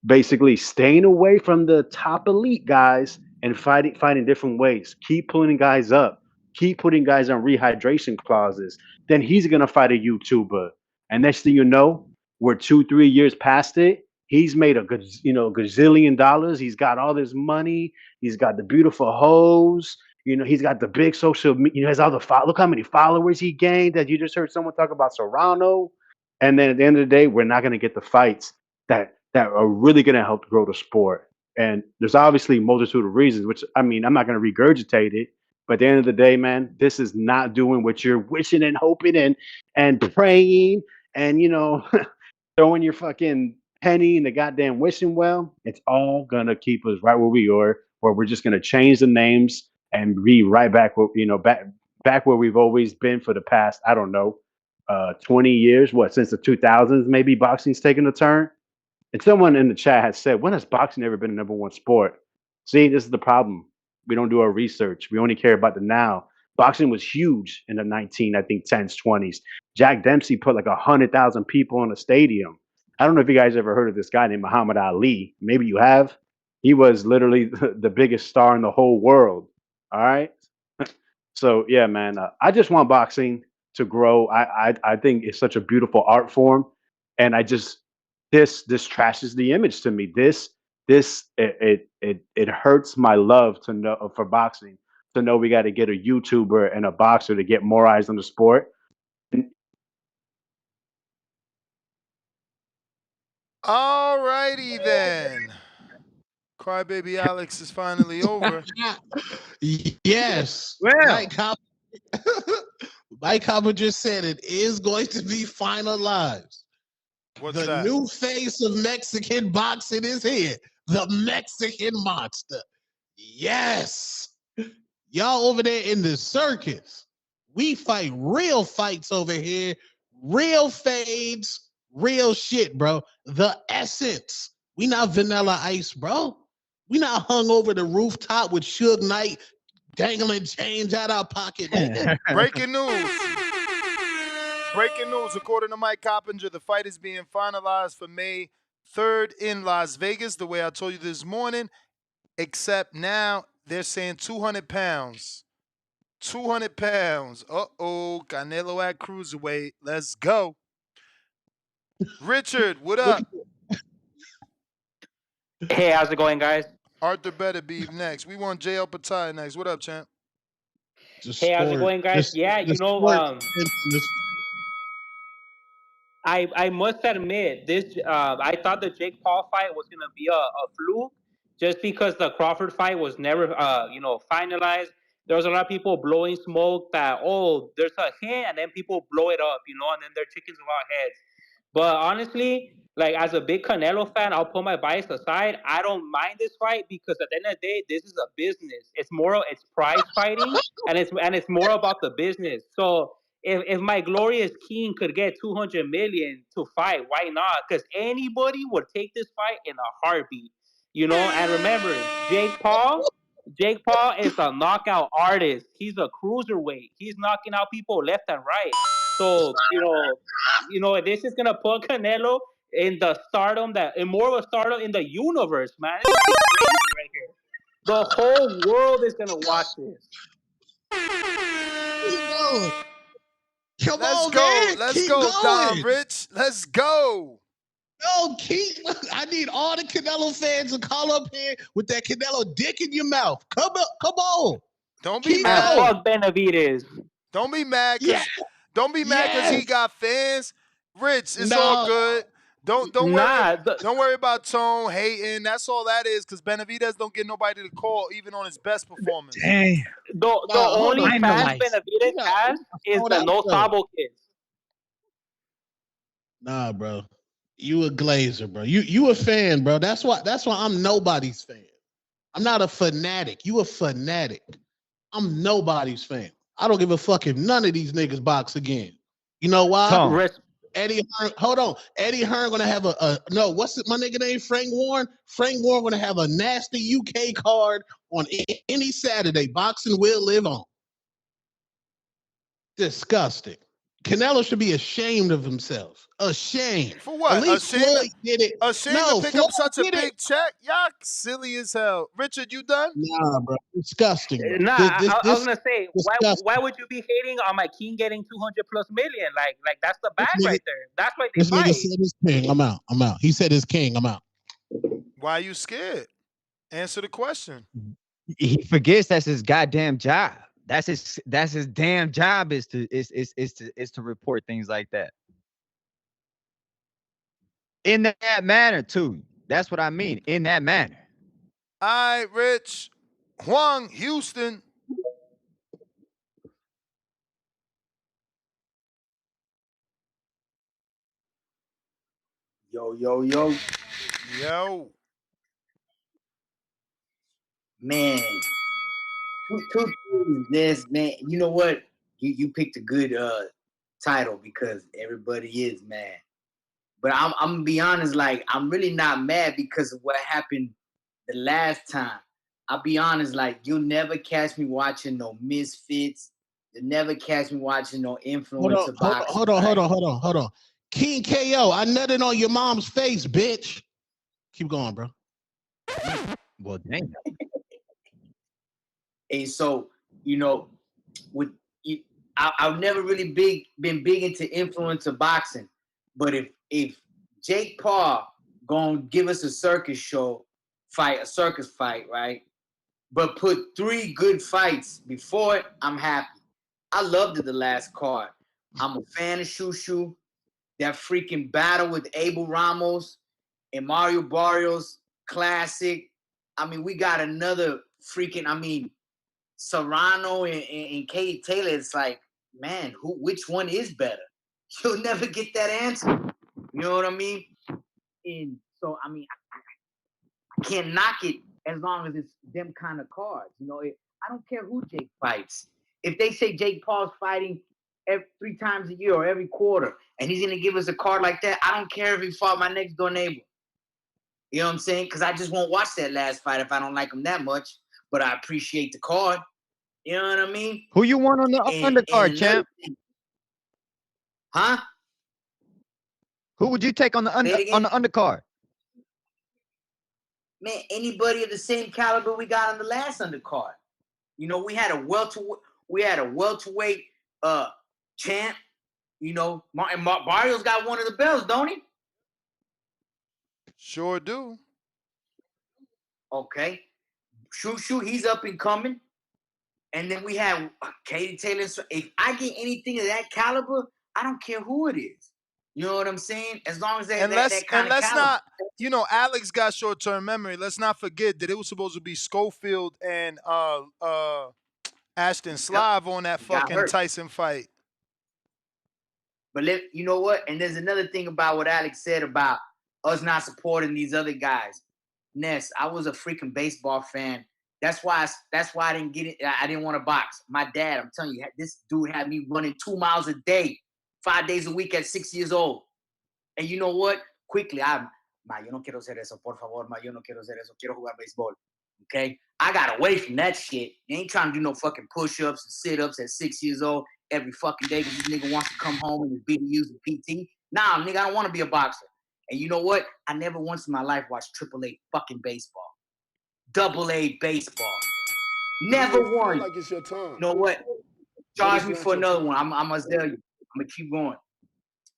basically staying away from the top elite guys and fighting different ways. Keep pulling guys up. Keep putting guys on rehydration clauses. Then he's going to fight a YouTuber. And next thing you know, we're 2-3 years past it. He's made a good, gazillion dollars. He's got all this money. He's got the beautiful hoes. He's got the big social media. Has all the look how many followers he gained. That you just heard someone talk about Serrano. And then at the end of the day, we're not going to get the fights that are really going to help grow the sport. And there's obviously a multitude of reasons, which I'm not going to regurgitate it. But at the end of the day, man, this is not doing what you're wishing and hoping and praying and throwing your fucking penny in the goddamn wishing well. It's all gonna keep us right where we are, where we're just gonna change the names and be right back where back where we've always been for the past, I don't know, 20 years. What, since the 2000s? Maybe boxing's taken a turn. And someone in the chat has said, when has boxing ever been a number one sport? See, this is the problem. We don't do our research. We only care about the now. Boxing was huge in the 10s, 20s. Jack Dempsey put like 100,000 people in a stadium. I don't know if you guys ever heard of this guy named Muhammad Ali. Maybe you have. He was literally the biggest star in the whole world. All right. So yeah, man, I just want boxing to grow. I think it's such a beautiful art form, and this trashes the image to me. It hurts my love to know for boxing to know we got to get a YouTuber and a boxer to get more eyes on the sport. All righty then. Crybaby Alex is finally over. Yes. Well, Mike Hopper just said it is going to be finalized. What's the that? new face of Mexican boxing is here. The Mexican Monster. Yes. Y'all over there in the circus. We fight real fights over here. Real fades. Real shit, bro. The essence. We not Vanilla Ice, bro. We not hung over the rooftop with Suge Knight dangling change out our pocket. Breaking news. Breaking news. According to Mike Coppinger, the fight is being finalized for May 3rd in Las Vegas, the way I told you this morning, except now they're saying 200 pounds. 200 pounds. Uh-oh. Canelo at cruiserweight. Let's go. Richard, what up? Hey, how's it going, guys? Arthur Beterbiev next. We want JL Patai next. What up, champ? Hey, how's it going, guys? I must admit this. I thought the Jake Paul fight was gonna be a fluke, just because the Crawford fight was never finalized. There was a lot of people blowing smoke that there's a hit, and then people blow it up, and then they're chickens without heads. But honestly, like as a big Canelo fan, I'll put my bias aside. I don't mind this fight because at the end of the day, this is a business. It's prize fighting, and it's more about the business. So if my glorious king could get 200 million to fight, why not? Because anybody would take this fight in a heartbeat, And remember, Jake Paul is a knockout artist. He's a cruiserweight. He's knocking out people left and right. So this is gonna put Canelo in the stardom in more of a stardom in the universe, man. It's gonna be crazy right here. The whole world is gonna watch this. Let's go, Don Rich. Let's go. No, I need all the Canelo fans to call up here with that Canelo dick in your mouth. Come on. Don't be mad. Fuck Benavidez. Don't be mad because he got fans. Rich, it's all good. Don't worry about Tone hating. That's all that is, because Benavidez don't get nobody to call even on his best performance. Dang. The only fans Benavidez has is the No Sabo kids. Nah, bro. You a glazer, bro. You a fan, bro. That's why I'm nobody's fan. I'm not a fanatic. You a fanatic. I'm nobody's fan. I don't give a fuck if none of these niggas box again. You know why? Eddie Hearn, hold on. Eddie Hearn gonna have no. What's it? My nigga name Frank Warren. Frank Warren gonna have a nasty UK card on any Saturday. Boxing will live on. Disgusting. Canelo should be ashamed of himself. Ashamed. For what? At least Floyd did it. Ashamed to No, pick Floyd up such a did it. big check? Y'all silly as hell. Richard, you done? Nah, bro. Disgusting, bro. Nah, I was gonna say, disgusting. why would you be hating on my king getting 200+ million? Like that's the bag This nigga- right there. That's why they This nigga fight. said his king. I'm out. He said his king. I'm out. Why are you scared? Answer the question. He forgets that's his goddamn job. That's his damn job is to report things like that. In that manner, too. That's what I mean. In that manner. All right, Rich. Huang, Houston. Yo. Yo. Man. Two things, this, man. You know what? You picked a good title because everybody is mad. But I'm gonna be honest, like I'm really not mad because of what happened the last time. I'll be honest, like you'll never catch me watching no Misfits. You'll never catch me watching no influencer boxing. Hold on. King KO, I nutted on your mom's face, bitch. Keep going, bro. Well, dang. And so, with I've never really been big into influencer boxing, but if Jake Paul gonna give us a circus fight, right? But put 3 good fights before it, I'm happy. I loved it the last card. I'm a fan of Shushu. That freaking battle with Abel Ramos and Mario Barrios, classic. I mean, we got another freaking, Serrano and Katie Taylor. It's like, man, which one is better? You'll never get that answer. You know what I mean? And so, I can't knock it as long as it's them kind of cards. I don't care who Jake fights. If they say Jake Paul's fighting 3 times a year or every quarter, and he's gonna give us a card like that, I don't care if he fought my next door neighbor. You know what I'm saying? Because I just won't watch that last fight if I don't like him that much. But I appreciate the card. You know what I mean? Who you want on the undercard, champ? Huh? Who would you take on the undercard? Man, anybody of the same caliber we got on the last undercard. We had a welterweight champ. Martin Barrios got one of the belts, don't he? Sure do. Okay. Shoot, he's up and coming. And then we have Katie Taylor. If I get anything of that caliber, I don't care who it is. You know what I'm saying? As long as that kind of caliber. Not, Alex got short-term memory. Let's not forget that it was supposed to be Schofield and Ashton Slav on that fucking Tyson fight. But you know what? And there's another thing about what Alex said about us not supporting these other guys. Ness, I was a freaking baseball fan. That's why I didn't get it. I didn't want to box. My dad, I'm telling you, this dude had me running 2 miles a day, 5 days a week at 6 years old. And you know what? Quickly, yo no quiero hacer eso, por favor, yo no quiero hacer eso, quiero jugar béisbol. Okay? I got away from that shit. You ain't trying to do no fucking push-ups and sit-ups at 6 years old every fucking day because this nigga wants to come home and his BDUs and PT. Nah, nigga, I don't want to be a boxer. And you know what? I never once in my life watched AAA fucking baseball. AA baseball. Never once. Like it's your time. You know what? Charge me for another one. I'm gonna tell you. I'm gonna keep going.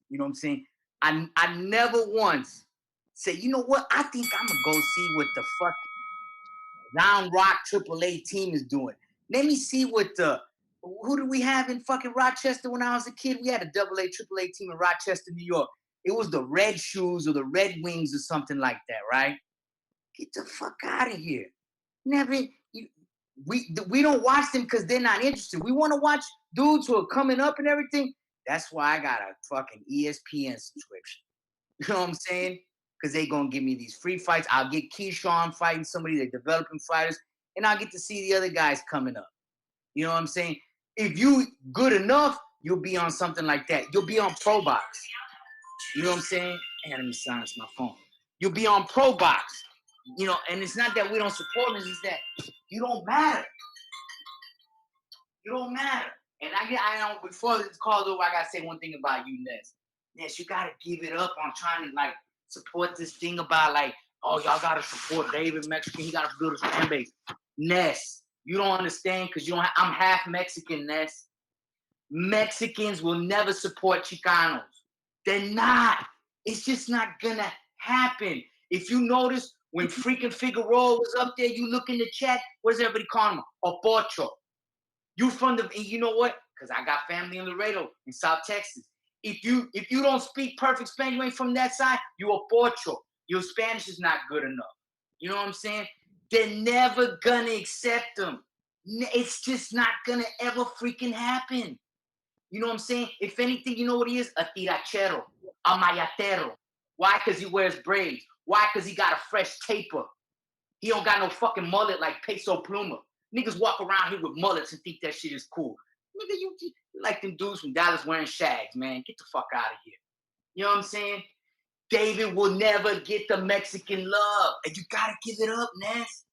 You know what I'm saying? I never once said, you know what? I think I'm gonna go see what the fuck Round Rock AAA team is doing. Let me see what who do we have in fucking Rochester when I was a kid? We had a AA, AAA team in Rochester, New York. It was the Red Shoes or the Red Wings or something like that, right? Get the fuck out of here. We don't watch them because they're not interested. We want to watch dudes who are coming up and everything. That's why I got a fucking ESPN subscription. You know what I'm saying? Because they going to give me these free fights. I'll get Keyshawn fighting somebody. They're developing fighters. And I'll get to see the other guys coming up. You know what I'm saying? If you good enough, you'll be on something like that. You'll be on Pro Box. You know what I'm saying? And let me silence my phone. You'll be on Pro Box. And it's not that we don't support them, it's that you don't matter. You don't matter. And I don't, before this call's over, I gotta say one thing about you, Ness. Ness, you gotta give it up on trying to support this thing about oh, y'all gotta support David Mexican. He gotta build his fan base. Ness, you don't understand because I'm half Mexican, Ness. Mexicans will never support Chicanos. They're not. It's just not gonna happen. If you notice, when freaking Figueroa was up there, you look in the chat, what does everybody call him? Opocho. You you know what? Because I got family in Laredo, in South Texas. If you don't speak perfect Spanish, you ain't from that side, you a Pocho. Your Spanish is not good enough. You know what I'm saying? They're never gonna accept them. It's just not gonna ever freaking happen. You know what I'm saying? If anything, you know what he is? A tirachero, a mayatero. Why? Because he wears braids. Why? Because he got a fresh taper. He don't got no fucking mullet like Peso Pluma. Niggas walk around here with mullets and think that shit is cool. Nigga, you like them dudes from Dallas wearing shags, man. Get the fuck out of here. You know what I'm saying? David will never get the Mexican love. And you gotta give it up, Ness.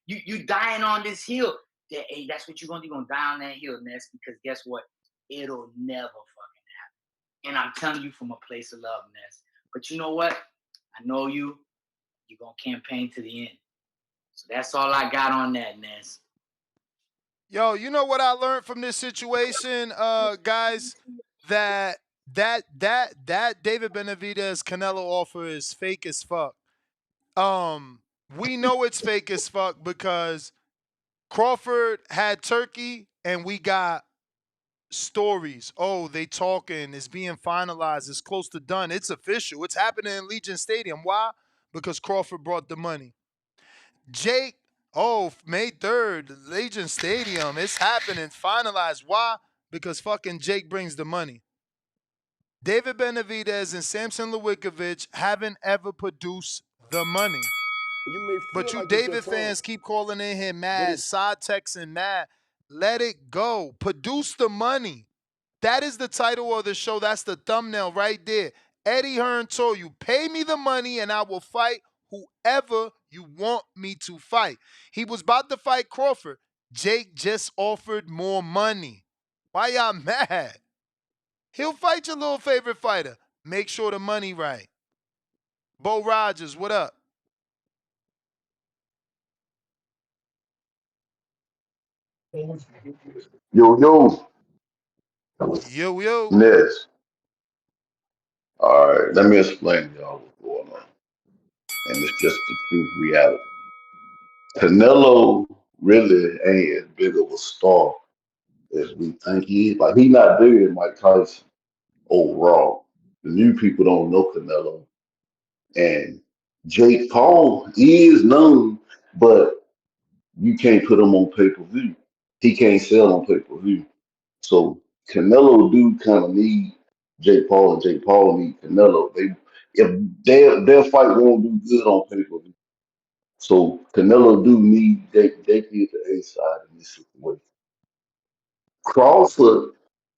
You dying on this hill. Hey, that's what you're gonna do. You're gonna die on that hill, Ness, because guess what? It'll never fucking happen. And I'm telling you from a place of love, Ness. But you know what? I know you. You're gonna campaign to the end. So that's all I got on that, Ness. Yo, you know what I learned from this situation, guys? That David Benavidez Canelo offer is fake as fuck. We know it's fake as fuck because Crawford had Turkey and we got stories. Oh, they talking, it's being finalized, it's close to done, it's official, it's happening in Legion Stadium. Why? Because Crawford brought the money. Jake, oh, May 3rd, Legion Stadium, it's happening, finalized. Why? Because fucking Jake brings the money. David Benavidez and Samson Lewickovic haven't ever produced the money. But you David fans keep calling in here mad, side texting mad. Let it go. Produce the money. That is the title of the show. That's the thumbnail right there. Eddie Hearn told you, pay me the money and I will fight whoever you want me to fight. He was about to fight Crawford. Jake just offered more money. Why y'all mad? He'll fight your little favorite fighter. Make sure the money right. Bo Rogers, what up? Yo, yo. Yo. Ness. All right, let me explain to y'all what's going on. And it's just the true reality. Canelo really ain't as big of a star as we think he is. Like, he not bigger than Mike Tyson overall. The new people don't know Canelo. And Jake Paul is known, but you can't put him on pay-per-view. He can't sell on pay-per-view. So Canelo do kind of need Jake Paul, and Jake Paul need Canelo. If their fight won't do good on pay-per-view. So Canelo do need they need the A side in this situation. Crawford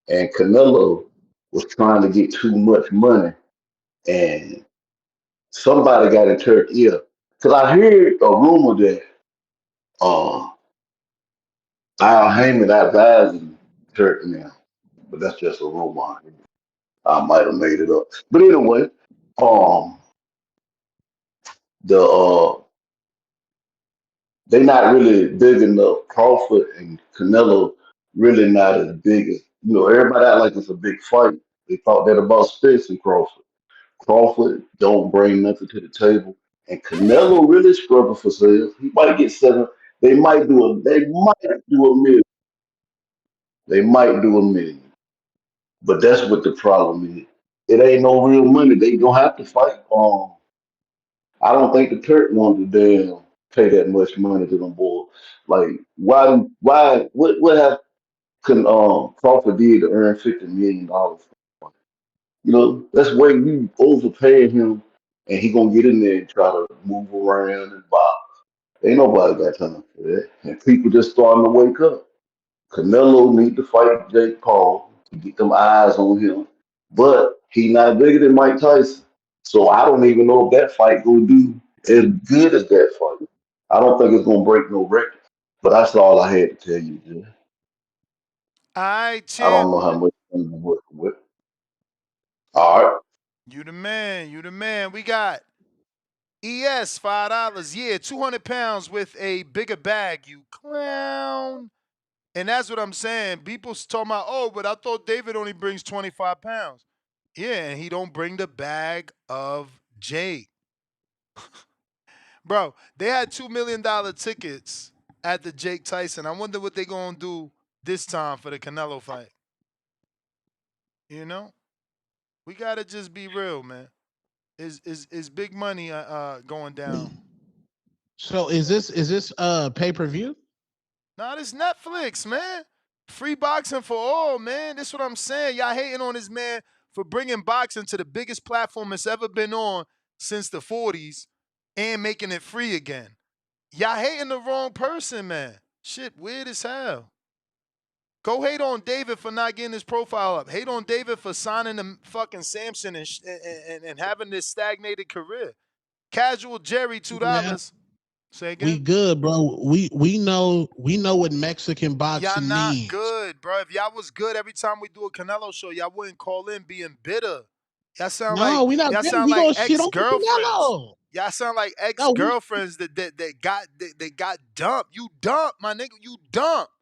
and Canelo was trying to get too much money, and somebody got in Turkey ear. Cause I heard a rumor that Al Heyman advising Turkey now, but that's just a rumor. I might have made it up. But anyway, um, the they not really big enough. Crawford and Canelo really not as big as everybody act like it's a big fight. They thought that about Spence and Crawford. Crawford don't bring nothing to the table, and Canelo really struggle for sales. He might get seven. They might do a million. They might do a million. But that's what the problem is. It ain't no real money. They gonna have to fight. I don't think the Turk wanted to damn pay that much money to them boys. Like, what have Crawford did to earn $50 million? That's where you overpaying him, and he gonna get in there and try to move around and box. Ain't nobody got time for that. And people just starting to wake up. Canelo need to fight Jake Paul to get them eyes on him. But He not bigger than Mike Tyson. So I don't even know if that fight gonna do as good as that fight. I don't think it's gonna break no record. But that's all I had to tell you, Jim. All right, I champ. don't know how much I'm working with. All right. You the man. You the man. We got ES $5. Yeah, 200 pounds with a bigger bag. You clown. And that's what I'm saying. People talking about, oh, but I thought David only brings 25 pounds. Yeah, and he don't bring the bag of Jake. Bro, they had $2 million tickets at the Jake Tyson. I wonder what they gonna do this time for the Canelo fight. You know? We gotta just be real, man. Is big money going down. So is this pay-per-view? Nah, this Netflix, man. Free boxing for all, man. That's what I'm saying. Y'all hating on this man for bringing boxing to the biggest platform it's ever been on since the 40s and making it free again. Y'all hating the wrong person, man. Shit, weird as hell. Go hate on David for not getting his profile up. Hate on David for signing the fucking Samson and having this stagnated career. Casual Jerry, Yeah. $2. Say We again. good, bro. We know what Mexican Y'all boxing not means. good, bro. If y'all was good every time we do a Canelo show, y'all wouldn't call in being bitter. Y'all sound like No, we not bitter. We gonna shit on ex-girlfriends. Canelo. Y'all sound like No, we, ex-girlfriends that got dumped. You dumped, my nigga. You dumped.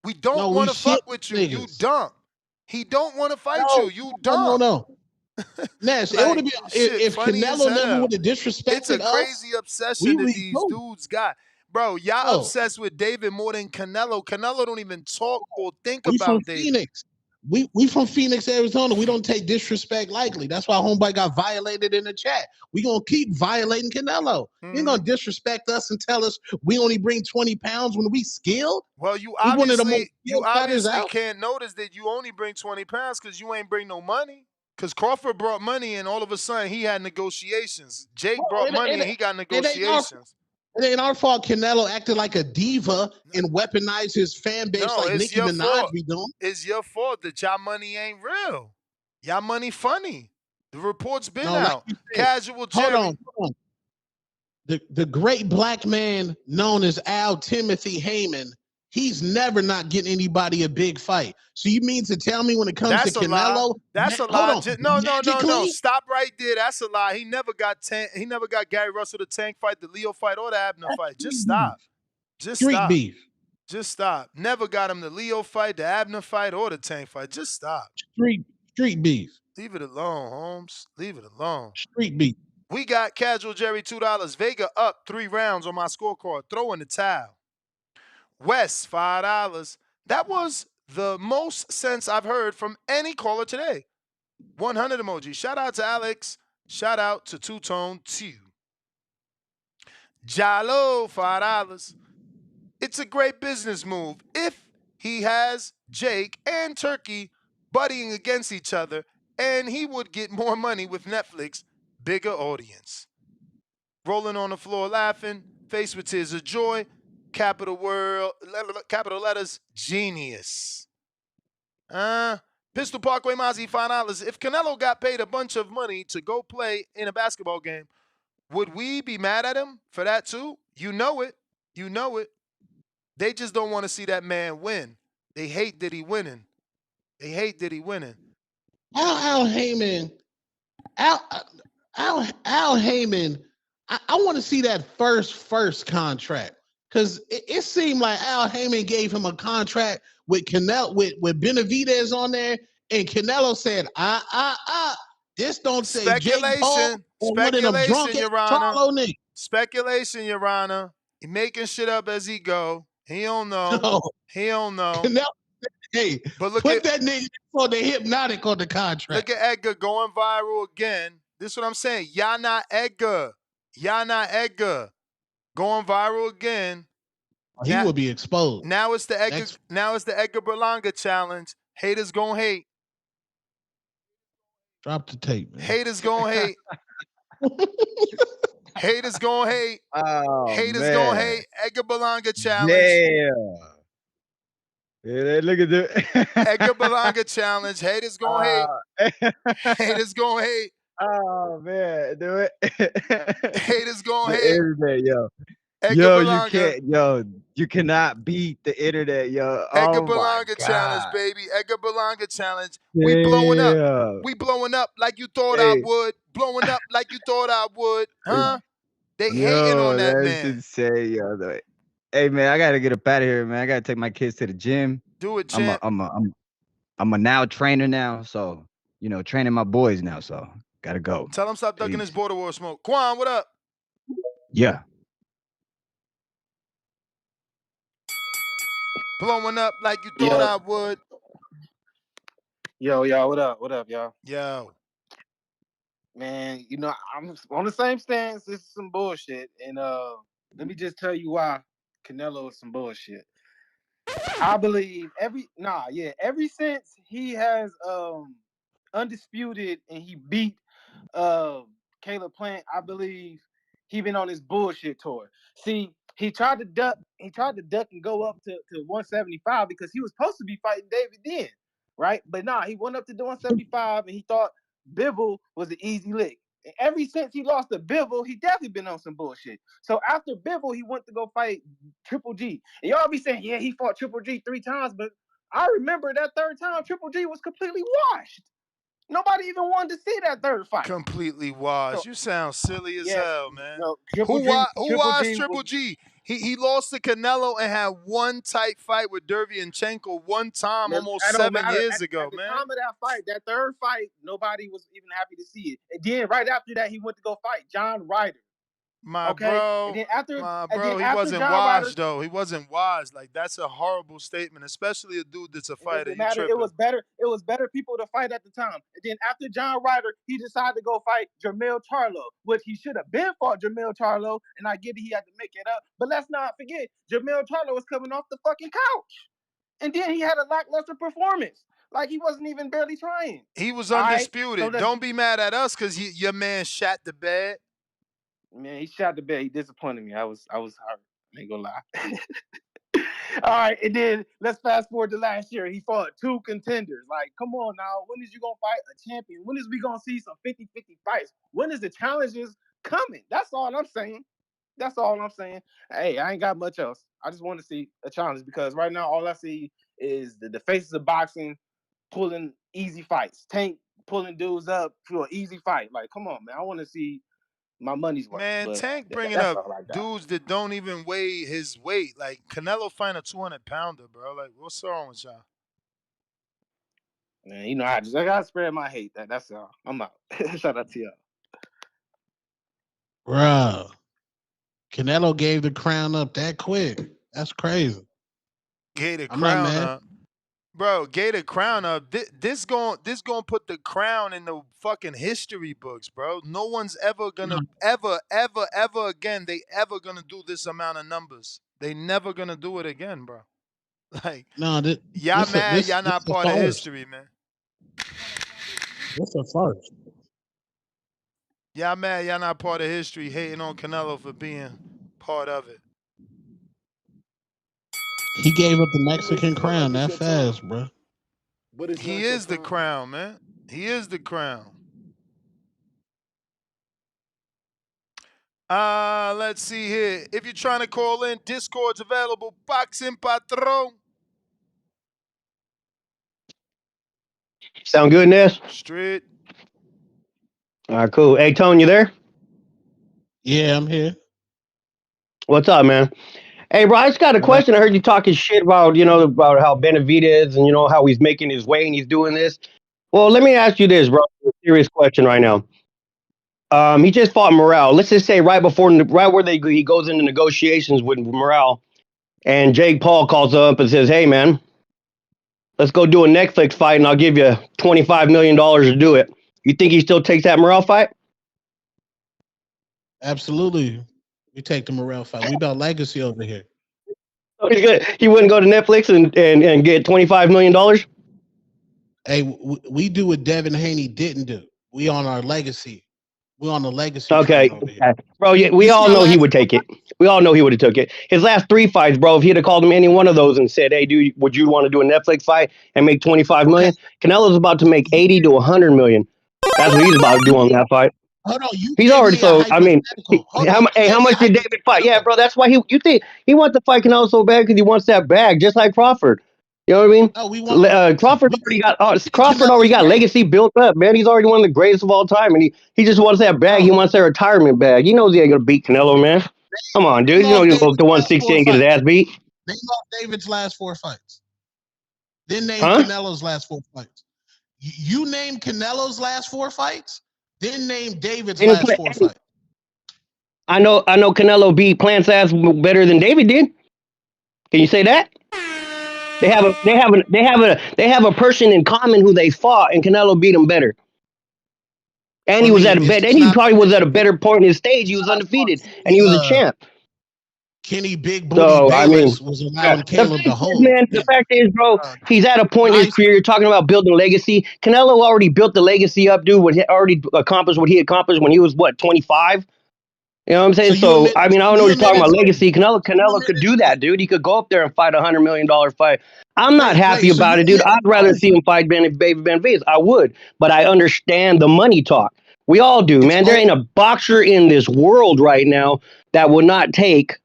We don't no, we want to shit fuck with you. You niggas. dump. He don't want to fight you. No, You no, no, dump. no. Nash, it would Like be shit, if funny as Canelo never would hell. have It's a disrespected us, crazy obsession we that be these cool. dudes got. Bro, y'all Bro, obsessed with David more than Canelo. Canelo don't even talk or think we from about David. Phoenix. We from Phoenix, Arizona. We don't take disrespect lightly. That's why homeboy got violated in the chat. We gonna keep violating Canelo. You ain't gonna disrespect us and tell us we only bring 20 pounds when we skilled. Well, you We one of the most obviously skilled fighters out. can't notice that you only bring 20 pounds because you ain't bring no money. Because Crawford brought money and all of a sudden he had negotiations. Jake brought money and he got It ain't our negotiations. it ain't our fault Canelo acted like a diva and weaponized his fan base No, like it's Nicki your Minaj fault. be doing. It's your fault that y'all money ain't real. Y'all money funny. The report's been No, like out. you said, Casual hold Jerry. on, hold on. The great black man known as Al Timothy Heyman, he's never not getting anybody a big fight. So you mean to tell me when it comes to That's a lie. Canelo, That's a hold lie. on, No. magically, Stop right there. That's a lie. He never got He never got Gary Russell the Tank fight, the Leo fight, or the Abner that's fight. Just street beef. stop. Just Street stop. beef. Just stop. Never got him the Leo fight, the Abner fight, or the Tank fight. Just stop. Street beef. Leave it alone, Holmes. Leave it alone. Street beef. We got Casual Jerry $2. Vega up 3 rounds on my scorecard. Throw in the towel. West $5. That was the most sense I've heard from any caller today. 100 emoji. Shout out to Alex. Shout out to Two Tone 2. Jalo $5. It's a great business move if he has Jake and Turkey buddying against each other, and he would get more money with Netflix, bigger audience. Rolling on the floor laughing, faced with tears of joy, capital letters, genius. Pistol Parkway Mozzie $5. If Canelo got paid a bunch of money to go play in a basketball game, would we be mad at him for that too? You know it. You know it. They just don't want to see that man win. They hate that he winning. They hate that he winning. Al Heyman, Al Heyman, I want to see that first contract because it seemed like Al Heyman gave him a contract with Canelo with Benavidez on there, and Canelo said, this don't say Jake Paul or one of them drunk Speculation, ass Your Honor. Charlo niggas. Speculation, Your Honor. He making shit up as he go. He don't know. No. He don't know. Canelo, hey, but put that nigga for the hypnotic on the contract. Look at Edgar going viral again. This is what I'm saying. Yana Edgar. Going viral again. He will be exposed. Now it's the Edgar Berlanga challenge. Haters gonna hate. Drop the tape, man. Haters gonna hate. Haters gonna hate. Oh, Haters man. gonna hate. Edgar Berlanga challenge. Yeah. Yeah, look at the Edgar Berlanga challenge. Haters gonna hate. Haters gonna hate. Oh man, do it. Haters gonna The hate. internet, yo. Edgar Yo, you Berlanga. can't, yo, you cannot beat the internet, yo. Edgar Oh my Berlanga challenge, God. baby. Edgar Berlanga challenge. We blowing up. Yeah. We blowing up like you thought I Hey, would. Blowing up like you thought I would. Huh? They hating on yo, that that's man. insane, yo. Hey man, I gotta get up out of here, man. I gotta take my kids to the gym. Do it, I'm a champ. I'm a I'm I'm a now trainer now, so training my boys now, so gotta go. Tell him stop ducking Peace. his border war smoke. Quan, what up? Yeah. Blowing up like you thought I would. Yo, what up? What up, y'all? Yo. Man, I'm on the same stance. This is some bullshit. And let me just tell you why Canelo is some bullshit. I believe ever since he has undisputed and he beat Caleb Plant, I believe he been on his bullshit tour. See, he tried to duck and go up to 175 because he was supposed to be fighting David then, right? But he went up to 175 and he thought Bivol was an easy lick. And ever since he lost to Bivol, he definitely been on some bullshit. So after Bivol, he went to go fight Triple G. And y'all be saying, yeah, he fought Triple G 3 times, but I remember that third time Triple G was completely washed. Nobody even wanted to see that third fight. Completely washed. You sound silly as hell, man. Triple Who watched Triple G? He lost to Canelo and had one tight fight with Derevyanchenko one time almost 7 years ago, at the man. time of that fight, that third fight, nobody was even happy to see it. And then right after that, he went to go fight John Ryder. Bro, and then after, he wasn't washed though. He wasn't washed. Like that's a horrible statement, especially a dude that's a fighter. It matter. It was better people to fight at the time. And then after John Ryder, he decided to go fight Jermell Charlo, which he should have been fought Jermell Charlo. And I get it, he had to make it up. But let's not forget, Jermell Charlo was coming off the fucking couch, and then he had a lackluster performance. Like he wasn't even barely trying. He was undisputed. Right, so don't be mad at us because your man shot the bed. Man, he shot the bed. He disappointed me. I was hurt. I ain't gonna lie. All right, and then let's fast forward to last year. He fought 2 contenders. Like, come on now. When is you gonna fight a champion? When is we gonna see some 50-50 fights? When is the challenges coming? That's all I'm saying. Hey, I ain't got much else. I just want to see a challenge because right now all I see is the faces of boxing pulling easy fights. Tank pulling dudes up for an easy fight. Like, come on, man. I want to see my money's worth. Man, Tank bringing up dudes that don't even weigh his weight. Like Canelo fighting a 200-pounder, bro. Like, what's wrong with y'all? Man, I gotta spread my hate. That's all. I'm out. Shout out to y'all. Bro, Canelo gave the crown up that quick. That's crazy. Gave the crown up. Bro, gave the crown up. This going put the crown in the fucking history books, bro. No one's ever gonna ever again. They ever gonna do this amount of numbers. They never gonna do it again, bro. Like, y'all mad? Y'all not part of history, man. What's the first? Y'all mad? Y'all not part of history? Hating on Canelo for being part of it. He gave up the Mexican crown that fast, bro. He is the crown, man. He is the crown. Let's see here. If you're trying to call in, Discord's available. Boxing Patron. Sound good, Ness? Straight. All right, cool. Hey, Tone, you there? Yeah, I'm here. What's up, man? Hey, bro, I just got a question. I heard you talking shit about, about how Benavidez and, how he's making his way and he's doing this. Well, let me ask you this, bro. A serious question right now. He just fought Morrell. Let's just say right where he goes into negotiations with Morrell, and Jake Paul calls up and says, "Hey, man, let's go do a Netflix fight, and I'll give you $25 million to do it." You think he still takes that Morrell fight? Absolutely. We take the Morrell fight. We about legacy over here. So he wouldn't go to Netflix and get $25 million? Hey, we do what Devin Haney didn't do. We on our legacy. We on the legacy. Okay. Bro, we all know he would take it. We all know he would have took it. His last 3 fights, bro. If he'd have called him any one of those and said, "Hey, dude, would you want to do a Netflix fight and make 25 Okay. million?" Canelo's about to make 80 to 100 million. That's what he's about to do on that fight. Hold on. You He's gave already me a so. I mean, hypothetical. Hold on. hey, You how gave me a much did David fight? Yeah, hypothetical. bro. That's why you think he wants to fight Canelo so bad because he wants that bag, just like Crawford. You know what I mean? No, we want legacy. Crawford already got Crawford already Canelo's got great. legacy built up, man. He's already one of the greatest of all time, and he just wants that bag. Bro, He wants that retirement bag. He knows he ain't gonna beat Canelo, man. Come on, dude. name You know off he'll go David's to last 160 4 and get his fights. ass beat, Name off David's last 4 fights. Then name huh? Canelo's last 4 fights. You name Canelo's last 4 fights. Then name David's Didn't last play. 4 fights. I know Canelo beat Plant's ass better than David did. Can you say that? They have a person in common who they fought, and Canelo beat him better. And I he was mean, at a it's, bet. it's And he not probably was at a better point in his stage. He was I thought undefeated, and he was a champ. Kenny Big Booty So I mean, Bayless was yeah. allowing Caleb to hold. The fact is, bro, Uh, he's at a point in his nice. career. You're talking about building legacy. Canelo already built the legacy up, dude. What he already accomplished what he accomplished when he was what 25. You know what I'm saying? So So I mean, I don't know what you you're talking admitted about to legacy. Canelo could do that, dude. He could go up there and fight $100 million fight. I'm not happy so you about it, dude. admitted I'd rather see him fight Baby Benavidez. I would, but I understand the money talk. We all do, man. There ain't a boxer in this world right now that would not take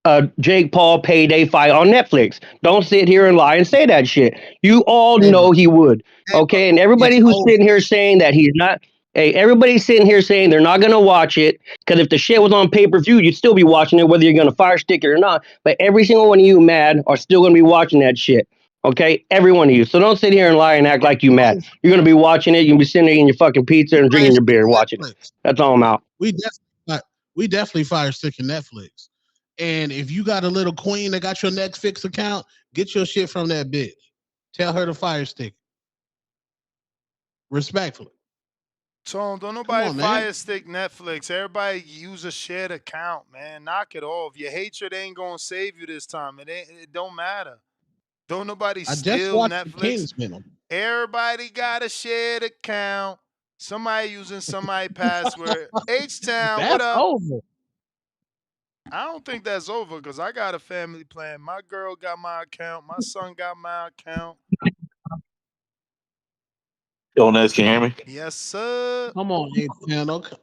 a Jake Paul payday fight on Netflix. Don't sit here and lie and say that shit. You all know he would. Okay, and everybody it's who's over. sitting here saying that he's not. Hey, everybody's sitting here saying they're not gonna watch it because if the shit was on pay per view, you'd still be watching it whether you're gonna fire stick it or not. But every single one of you mad are still gonna be watching that shit. Okay, every one of you. So don't sit here and lie and act like you mad. You're gonna be watching it. You're gonna be sitting there eating your fucking pizza and drinking your beer and watching it. Netflix. That's all I'm out. We definitely fire sticking Netflix. And if you got a little queen that got your Netflix account, get your shit from that bitch. Tell her to fire stick. Respectfully. Tone, don't nobody on, fire man. stick Netflix. Everybody use a shared account, man. Knock it off. Your hatred ain't gonna save you this time. It don't matter. Don't nobody I just steal watched the Netflix. Kingsman. Everybody got a shared account. Somebody using somebody password. H-Town, what That's up? over. I don't think that's over because I got a family plan. My girl got my account. My son got my account. Yo, Ness, can you hear me? Yes, sir. Come on, H-Town. Okay.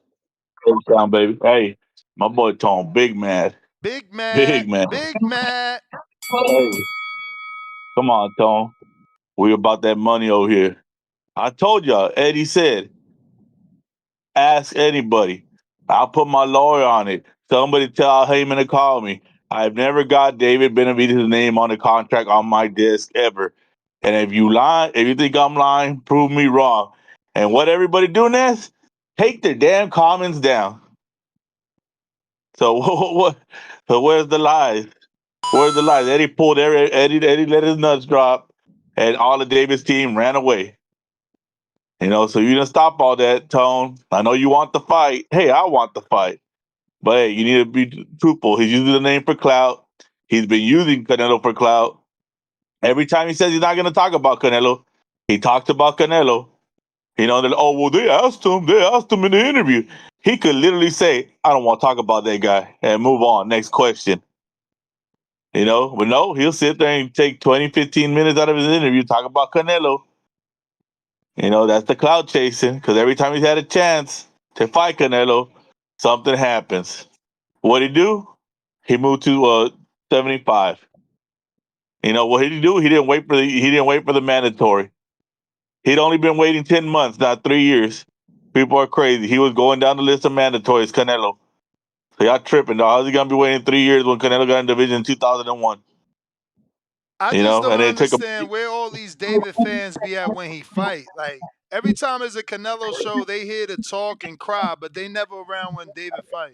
H-Town, baby. Hey, my boy Tone, big mad. Big Matt. Big mad. Big Matt. Hey, come on, Tone. We about that money over here. I told y'all, Eddie said, ask anybody. I'll put my lawyer on it. Somebody tell Heyman to call me. I've never got David Benavidez' name on the contract on my desk ever. And if you think I'm lying, prove me wrong. And what everybody doing is take their damn comments down. So what? So where's the lies? Where's the lies? Eddie let his nuts drop, and all of David's team ran away. You know, so you didn't stop all that, Tone. I know you want the fight. Hey, I want the fight. But hey, you need to be truthful. He's using the name for clout. He's been using Canelo for clout. Every time he says he's not going to talk about Canelo, he talks about Canelo. You know, they asked him in the interview. He could literally say, I don't want to talk about that guy and move on. Next question. You know, but no, he'll sit there and take 20, 15 minutes out of his interview, talk about Canelo. You know, that's the cloud chasing because every time he's had a chance to fight Canelo, something happens. What'd he do? He moved to 75. You know, what did he do? He didn't wait for the mandatory. He'd only been waiting 10 months, not 3 years. People are crazy. He was going down the list of mandatories, Canelo. So y'all tripping, dog. How's he gonna be waiting 3 years when Canelo got in division in 2001? I You just know, don't and then it took him. understand where all these David fans be at when he fight. Like every time there's a Canelo show, they here to talk and cry, but they never around when David fight.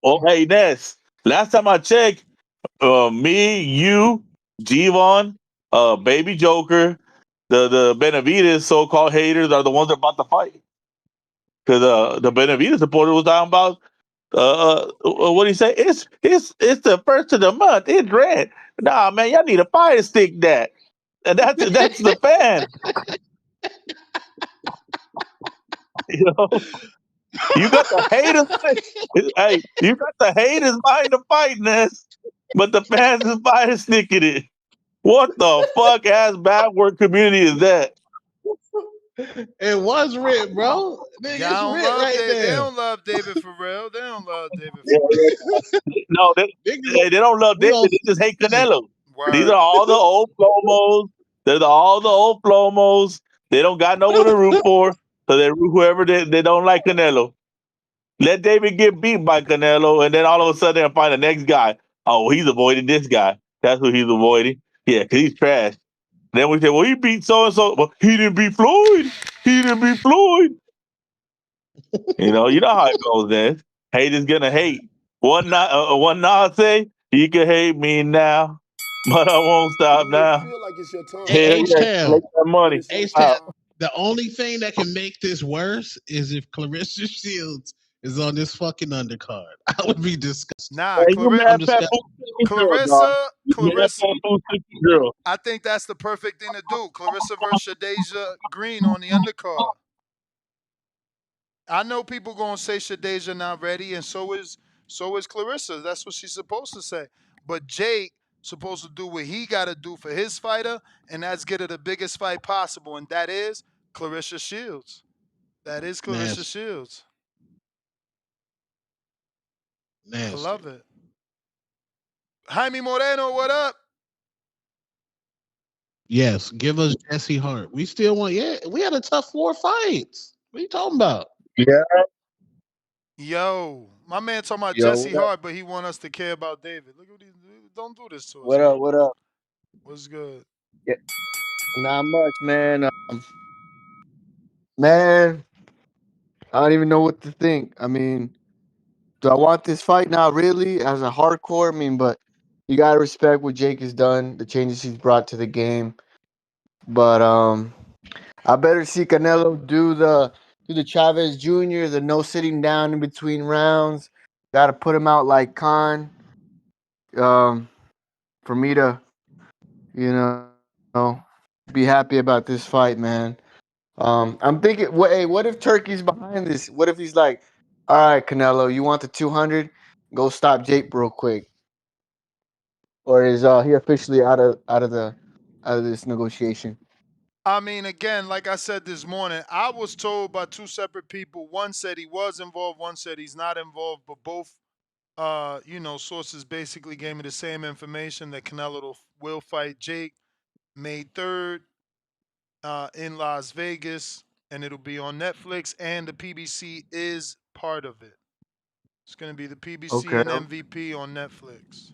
Oh, hey, Ness. Last time I checked, me, you, G-Von, Baby Joker, the Benavidez so-called haters are the ones that about to fight. Because the Benavidez supporter was talking about what do you say? It's the first of the month. It's red. Nah, man, y'all need a fire stick that. And that's the fan. You know? You got the haters. Hey, you got the haters behind the fight, Ness, but the fans is buying sticking it. What the fuck ass backward community is that? It was writ, bro. Nigga, it's Y'all don't writ love right David. They there. don't love David for real. They don't love David Yeah, for real. no, Niggas, they don't love we David. don't They just hate say, Canelo. These are Word. all the old promos. They're all the old promos. They don't got no one to root for, so they root whoever they don't like Canelo. Let David get beat by Canelo, and then all of a sudden they'll find the next guy. Oh, he's avoiding this guy. That's who he's avoiding. Yeah, because he's trash. Then we say, well, he beat so and so. Well, he didn't beat Floyd. He didn't beat Floyd. You know how it goes. Then hate is gonna hate. One not say you can hate me now, but I won't stop You may now. feel like it's your hey, time, Hell H yeah, Town. make that but money. it's your H Town. Out. time. The only thing that can make this worse is if Clarissa Shields is on this fucking undercard. I would be disgusted. Nah, Hey, you I'm mad fat disgusted. food sticky girl, dog. Clarissa, You mad Clarissa. fat food sticky girl. I think that's the perfect thing to do. Clarissa versus Shadeja Green on the undercard. I know people gonna say Shadeja not ready, and so is Clarissa. That's what she's supposed to say. But Jake supposed to do what he got to do for his fighter, and that's get her the biggest fight possible, and that is Clarissa Shields. That is Clarissa Nasty. Shields. I Nasty. love it. Jaime Moreno, what up? Yes, give us Jesse Hart. We still want, yeah, we had a tough 4 fights. What are you talking about? Yeah, Yo, my man talking about Yo, Jesse what up? Hart, but he want us to care about David. Look at these. Don't do this to us, What up? man. What up? What's good? Yeah, not much, man. Man, I don't even know what to think. I mean, do I want this fight? Not really, as a hardcore. I mean, but you gotta respect what Jake has done, the changes he's brought to the game. But I better see Canelo do the Chavez Jr., the no sitting down in between rounds. Got to put him out like Khan. Um, for me to be happy about this fight, man. I'm thinking, what if Turkey's behind this? What if he's like, all right, Canelo, you want the 200? Go stop Jake real quick, or is he officially out of this negotiation? I mean, again, like I said this morning, I was told by two separate people. One said he was involved, one said he's not involved, but both, sources basically gave me the same information that Canelo will fight Jake May 3rd in Las Vegas, and it'll be on Netflix, and the PBC is part of it. It's going to be the PBC Okay. and MVP on Netflix.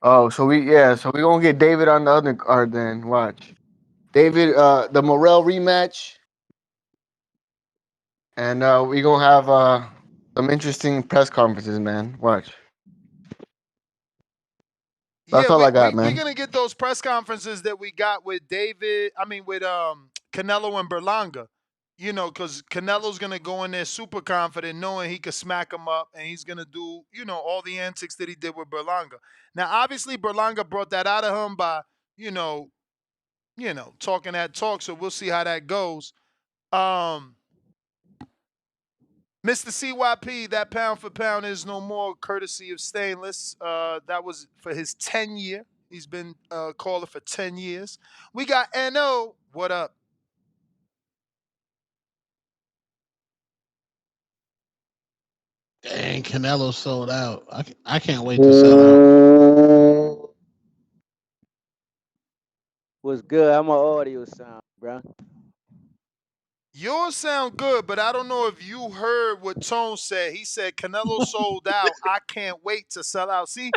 Oh, so we gonna get David on the other card then. Watch, David, the Morel rematch, and we gonna have some interesting press conferences, man. Watch. That's Yeah, all we I got, we we man. gonna get those press conferences that we got with David. I mean, with Canelo and Berlanga. Because Canelo's gonna go in there super confident, knowing he could smack him up, and he's gonna do all the antics that he did with Berlanga. Now, obviously, Berlanga brought that out of him by you know talking that talk. So we'll see how that goes. Um, Mr. CYP, that pound for pound is no more, courtesy of Stainless. That was for his 10-year. He's been caller for 10 years. We got NO. What up? Dang, Canelo sold out. I can't wait to sell out. What's good? How my audio sound, bro? Yours sound good, but I don't know if you heard what Tone said. He said Canelo sold out. I can't wait to sell out. See,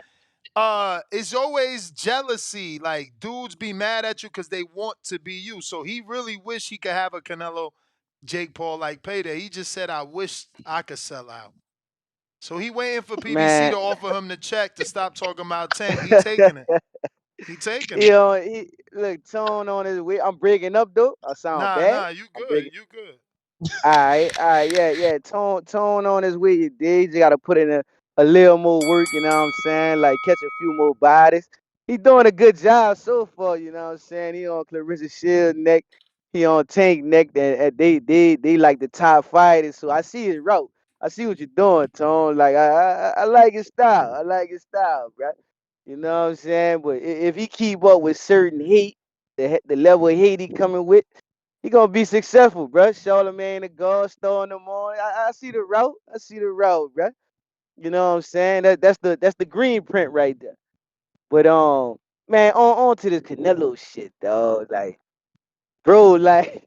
it's always jealousy. Like dudes be mad at you because they want to be you. So he really wish he could have a Canelo Jake Paul like payday. He just said, I wish I could sell out. So he waiting for PBC Man, to offer him the check to stop talking about Tank. He taking it. He taking it. he look tone on his way. I'm breaking up though. I sound bad. Nah, you I'm good. breaking. You good. All right, yeah, yeah. Tone on his way. You dig? You gotta put in a little more work. You know what I'm saying? Like catch a few more bodies. He doing a good job so far. You know what I'm saying? He on Clarissa Shield neck. He on Tank neck, and they like the top fighters. So I see his route. I see what you're doing, Tone. Like I like his style. I like his style, bro. You know what I'm saying? But if he keep up with certain heat, the level of hate he coming with, he gonna be successful, bro. Charlamagne the God throwing them on. I see the route. I see the route, bro. You know what I'm saying? That's the green print right there. But man, on to this Canelo shit, dog. Like, bro, like,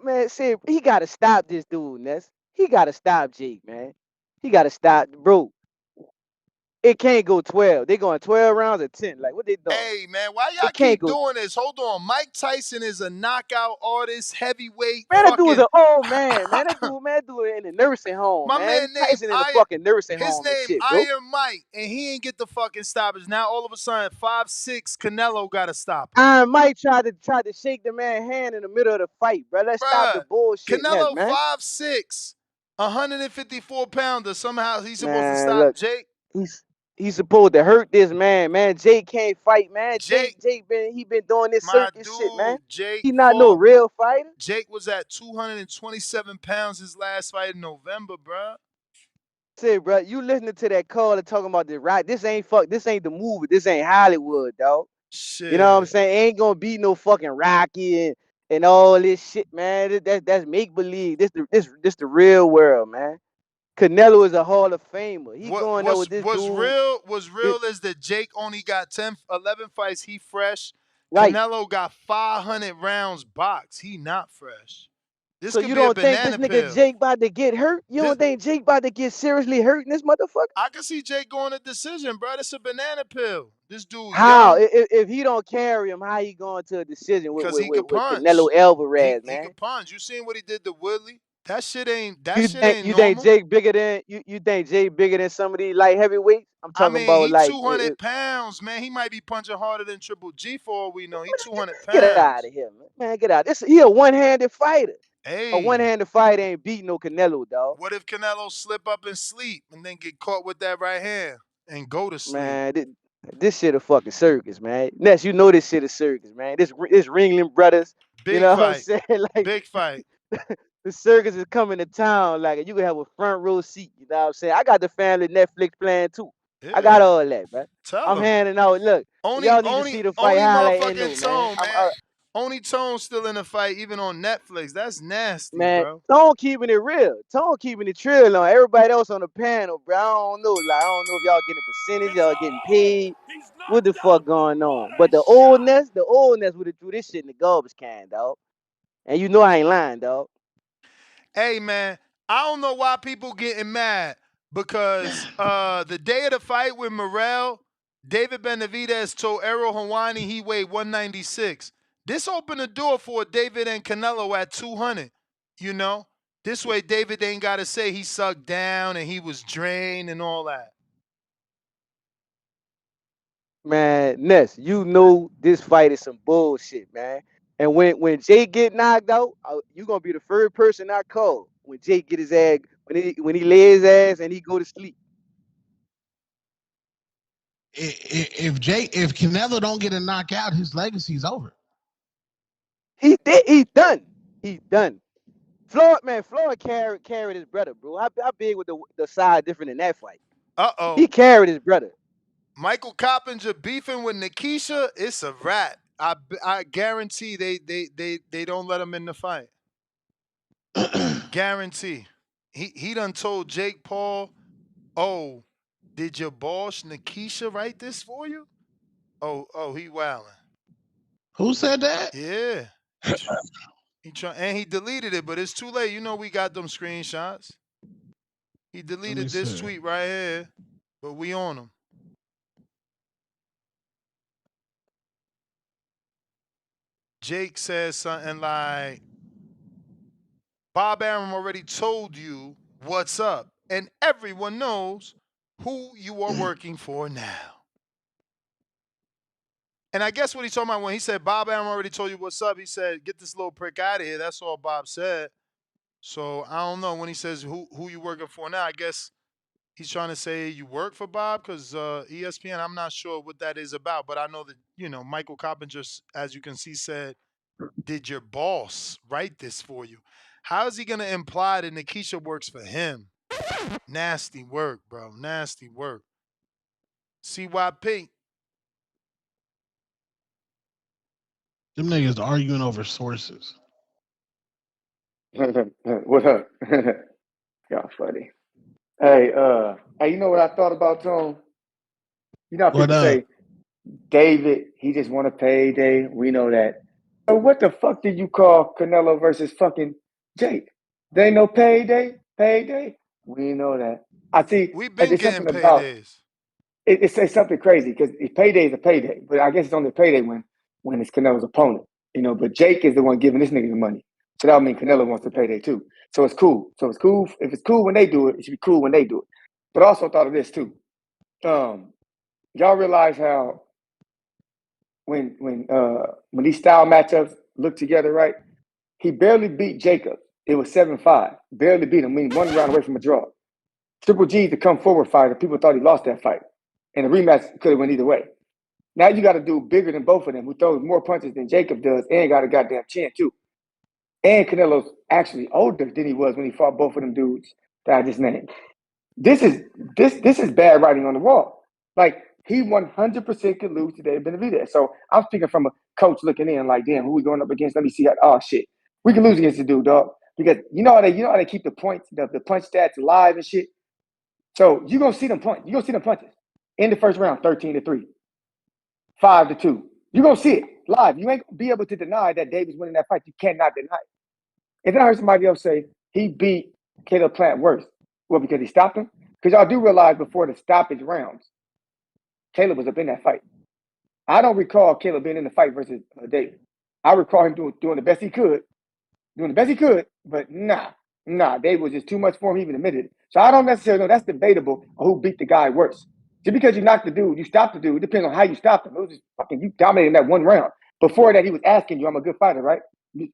man, say he gotta stop this dude, Ness. He gotta stop Jake, man. He gotta stop, bro. It can't go 12. They going 12 rounds or 10. Like, what they doing? Hey, man, why y'all It can't keep go. doing this? Hold on. Mike Tyson is a knockout artist, heavyweight, Man, that dude is fucking. an old man, man. That dude in the nursing home, My man. man named Tyson in the Iron. fucking nursing His home and name shit, bro. Iron Mike, and he ain't get the fucking stoppage. Now all of a sudden, 5'6" Canelo got to stop him. Iron Mike tried to shake the man's hand in the middle of the fight, bro. Let's stop the Bruh, bullshit, Ness, Canelo man. 5'6", 154 pounder. Somehow he's supposed to Man, stop look, Jake. he's supposed to hurt this man, man. Jake can't fight, man. Jake, Jake been doing this my circus shit, man. dude, Jake He not no fought. real fighter. Jake was at 227 pounds his last fight in November, bruh. Say, bro, you listening to that call and talking about the right? This ain't This ain't the movie. This ain't Hollywood, dog. You know what I'm Shit. saying? Ain't gonna be no fucking Rocky and all this shit, man. That's make believe. This the real world, man. Canelo is a Hall of Famer. He What going there was with this was dude. real was This, real is that Jake only got 10, 11 fights. He fresh. right. Canelo got 500 rounds boxed. He not fresh. This So could you be a don't think this banana nigga pill. Jake about to get hurt? You This don't think Jake about to get seriously hurt in this motherfucker? I can see Jake going to decision, bro. It's a banana pill. This dude How? young If he don't carry him, how he going to a decision with because with, he with, could with punch. Canelo Alvarez, He man? could punch. You seen what he did to Woodley? That You shit think ain't you think normal. Jake bigger than you think Jake bigger than some of these light heavyweights? I'm I talking mean, about he like 200 pounds, man. He might be punching harder than Triple G for all we know. He 200 get out pounds. of here, man. Man, get out. He a one-handed fighter. A Hey, one-handed fighter ain't beating no Canelo, dog. what if Canelo slip up and sleep and then get caught with that right hand and go to sleep? Man, this shit a fucking circus, man. Ness, you know this shit a circus, man. This Ringling Brothers, you Big know what I'm fight. saying? Like Big fight. the circus is coming to town, like you can have a front row seat. You know what I'm saying? I got the family Netflix plan too. I got Yeah. all that, man. Tell I'm him. handing out. Look, Only, y'all need to only, see the fight only highlight and no, motherfucking man. Tone, man. Only Tone still in the fight, even on Netflix. That's nasty, Man, bro. Tone keeping it real. Tone keeping it trill on everybody else on the panel, bro. I don't know. Like, I don't know if y'all getting a percentage, y'all getting paid. What the fuck going on? But the oldness would have threw this shit in the garbage can, dog. And you know I ain't lying, dog. Hey, man, I don't know why people getting mad because the day of the fight with Morrell, David Benavidez told Errol Hawani he weighed 196. This opened the door for David and Canelo at 200, you know? This way David ain't got to say he sucked down and he was drained and all that. Man, Ness, you know this fight is some bullshit, man. And when Jake get knocked out, you gonna be the first person I call when Jake get his ass when he lay his ass and he go to sleep. If Canelo don't get a knockout, his legacy's over. He did. He done. He done. Floyd carried his brother, bro. How big was the side different in that fight? Uh-oh. He carried his brother. Michael Coppinger beefing with Nikisha, it's a rat. I guarantee they don't let him in the fight. Guarantee. He done told Jake Paul, oh, did your boss Nikisha write this for you? Oh, he wildin'. Who said that? Yeah. And he deleted it, but it's too late. You know we got them screenshots. He Let me deleted this see. tweet right here, but we on him. Jake says something like, Bob Arum already told you what's up, and everyone knows who you are working for now. And I guess what he's talking about when he said, Bob Arum already told you what's up, he said, get this little prick out of here. That's all Bob said. So I don't know. When he says who you working for now, I guess he's trying to say you work for Bob because ESPN, I'm not sure what that is about. But I know that, Michael Coppinger, as you can see, said did your boss write this for you? How is he going to imply that Nikisha works for him? Nasty work, bro. Nasty work. CYP. Them niggas arguing over sources. What up? Y'all funny. Hey, you know what I thought about Tone? You know how What people up? say, David, he just want a payday. We know that. So what the fuck did you call Canelo versus fucking Jake? There ain't no payday. We know that. I see. We've been There's getting something about paydays. it's something crazy because payday is a payday, but I guess it's only a payday when it's Canelo's opponent, you know. But Jake is the one giving this nigga the money, so that would mean Canelo wants the payday too. So it's cool. If it's cool when they do it, it should be cool when they do it. But I also thought of this too. Y'all realize how when these style matchups look together, right? He barely beat Jacob. It was 7-5. Barely beat him. I mean, 1 round away from a draw. Triple G, the come forward fighter, people thought he lost that fight. And the rematch could have went either way. Now you got to do bigger than both of them, who throws more punches than Jacob does and got a goddamn chin, too. And Canelo's actually older than he was when he fought both of them dudes that I just named. This is bad writing on the wall. Like, he 100% could lose today at Benavidez. So I'm speaking from a coach looking in, like, damn, who we going up against? Let me see how. Oh shit, we can lose against the dude, dog. Because you know how they keep the points, the punch stats alive and shit. So you're gonna see them punch. You're gonna see them punches in the first round, 13-3, 5-2. You're gonna see it live. You ain't gonna be able to deny that Davis winning that fight. You cannot deny it. And then I heard somebody else say he beat Caleb Plant worse. Well, because he stopped him. Because y'all do realize before the stoppage rounds, Caleb was up in that fight. I don't recall Caleb being in the fight versus David. I recall him doing the best he could, but David was just too much for him, even admitted it. So I don't necessarily know. That's debatable on who beat the guy worse. Just because you knocked the dude, you stopped the dude, it depends on how you stopped him. It was just fucking, you dominated that 1 round. Before that, he was asking you, I'm a good fighter, right?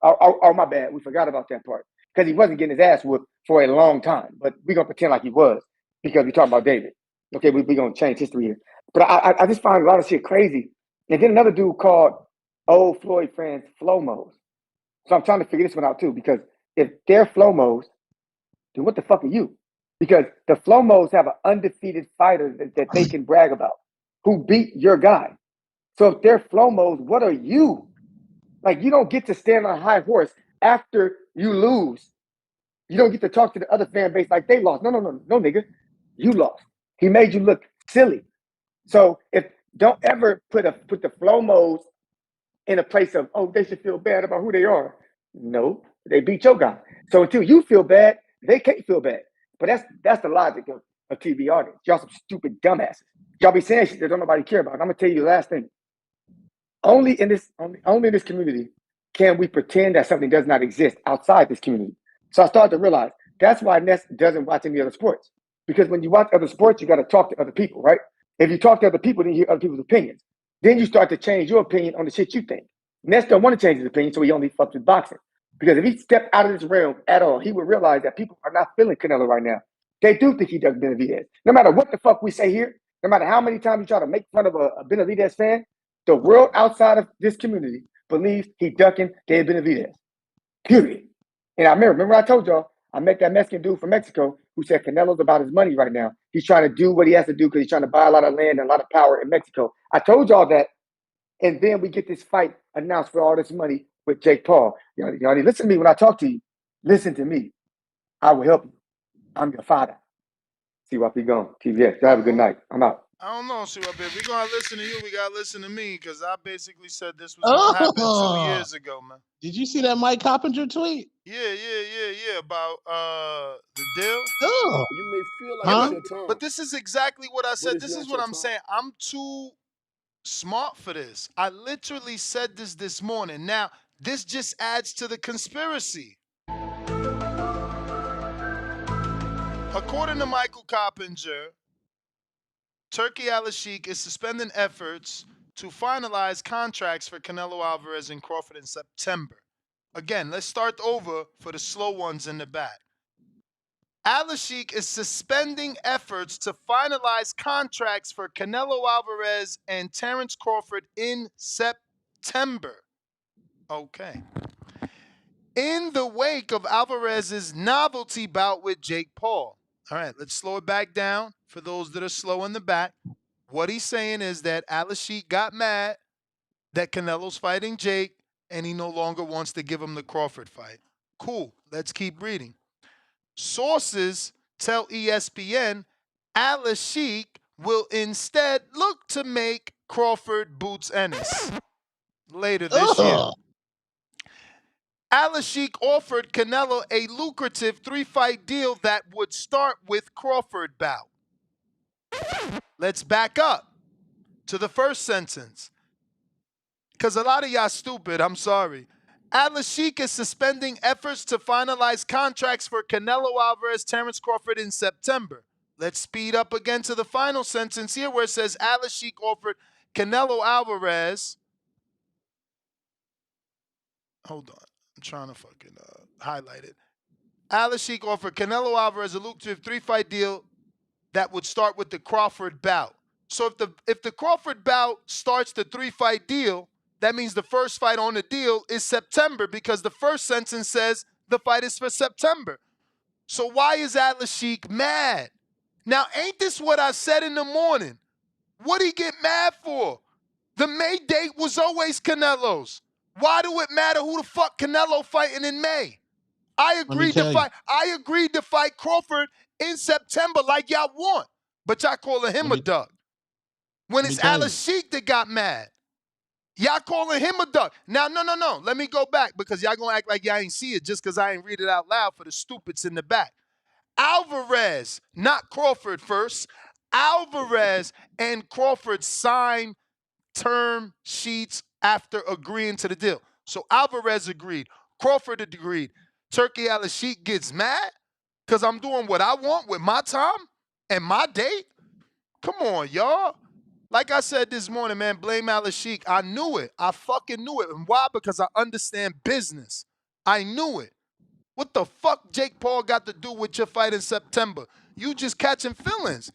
Oh, my bad. We forgot about that part. Because he wasn't getting his ass whooped for a long time. But we're going to pretend like he was because we talking about David. Okay, we're going to change history here. But I just find a lot of shit crazy. And then another dude called old Floyd fans Flomos. So I'm trying to figure this one out too, because if they're Flomos, then what the fuck are you? Because the Flomos have an undefeated fighter that they can brag about who beat your guy. So if they're Flomos, what are you? Like, you don't get to stand on a high horse after you lose. You don't get to talk to the other fan base like they lost. No, nigga. You lost. He made you look silly. So don't ever put the Flomos in a place of, oh, they should feel bad about who they are. No, they beat your guy. So until you feel bad, they can't feel bad. But that's the logic of TV audience. Y'all some stupid dumbasses. Y'all be saying shit that don't nobody care about. I'm gonna tell you the last thing. Only in this community can we pretend that something does not exist outside this community. So I started to realize that's why Ness doesn't watch any other sports. Because when you watch other sports, you got to talk to other people, right? If you talk to other people, then you hear other people's opinions. Then you start to change your opinion on the shit you think. Ness don't want to change his opinion, so he only fucks with boxing. Because if he stepped out of this realm at all, he would realize that people are not feeling Canelo right now. They do think he does Benavidez. No matter what the fuck we say here, no matter how many times you try to make fun of a Benavidez fan, the world outside of this community believes he ducking Dave Benavidez. Period. And I remember I told y'all, I met that Mexican dude from Mexico who said Canelo's about his money right now. He's trying to do what he has to do because he's trying to buy a lot of land and a lot of power in Mexico. I told y'all that. And then we get this fight announced for all this money with Jake Paul. Y'all listen to me when I talk to you. Listen to me. I will help you. I'm your father. See what we going. TVS. Y'all have a good night. I'm out. I don't know, CYP. If we're going to listen to you, we got to listen to me because I basically said this was going to happen 2 years ago, man. Did you see that Mike Coppinger tweet? Yeah, about the deal. Oh. You may feel like Yeah, it's your time. but this is exactly what I said. This is what I'm saying. I'm too smart for this. I literally said this morning. Now, this just adds to the conspiracy. According to Michael Coppinger, Turkey Al-Sheikh is suspending efforts to finalize contracts for Canelo Alvarez and Crawford in September. Again, let's start over for the slow ones in the back. Al-Sheikh is suspending efforts to finalize contracts for Canelo Alvarez and Terence Crawford in September. Okay. In the wake of Alvarez's novelty bout with Jake Paul. All right, let's slow it back down for those that are slow in the back. What he's saying is that Sheik got mad that Canelo's fighting Jake and he no longer wants to give him the Crawford fight. Cool. Let's keep reading. Sources tell ESPN Sheik will instead look to make Crawford boots Ennis later this year. Sheik offered Canelo a lucrative 3-fight deal that would start with Crawford bout. Let's back up to the first sentence. Because a lot of y'all stupid, I'm sorry. Sheik is suspending efforts to finalize contracts for Canelo Alvarez, Terence Crawford in September. Let's speed up again to the final sentence here where it says Sheik offered Canelo Alvarez. Hold on. I'm trying to fucking highlight it. Sheik offered Canelo Alvarez a lucrative 3-fight deal that would start with the Crawford bout. So if the Crawford bout starts the 3-fight deal, that means the first fight on the deal is September because the first sentence says the fight is for September. So why is Sheik mad? Now, ain't this what I said in the morning? What'd he get mad for? The May date was always Canelo's. Why do it matter who the fuck Canelo fighting in May? I agreed to fight Crawford in September like y'all want, but y'all calling him a duck. When it's Sheik that got mad. Y'all calling him a duck. Now, no. Let me go back because y'all gonna act like y'all ain't see it just because I ain't read it out loud for the stupids in the back. Alvarez, not Crawford first. Alvarez and Crawford signed term sheets after agreeing to the deal. So Alvarez agreed. Crawford agreed. Turkey Sheik gets mad because I'm doing what I want with my time and my date? Come on, y'all. Like I said this morning, man, blame Sheik. I knew it. I fucking knew it. And why? Because I understand business. I knew it. What the fuck Jake Paul got to do with your fight in September? You just catching feelings.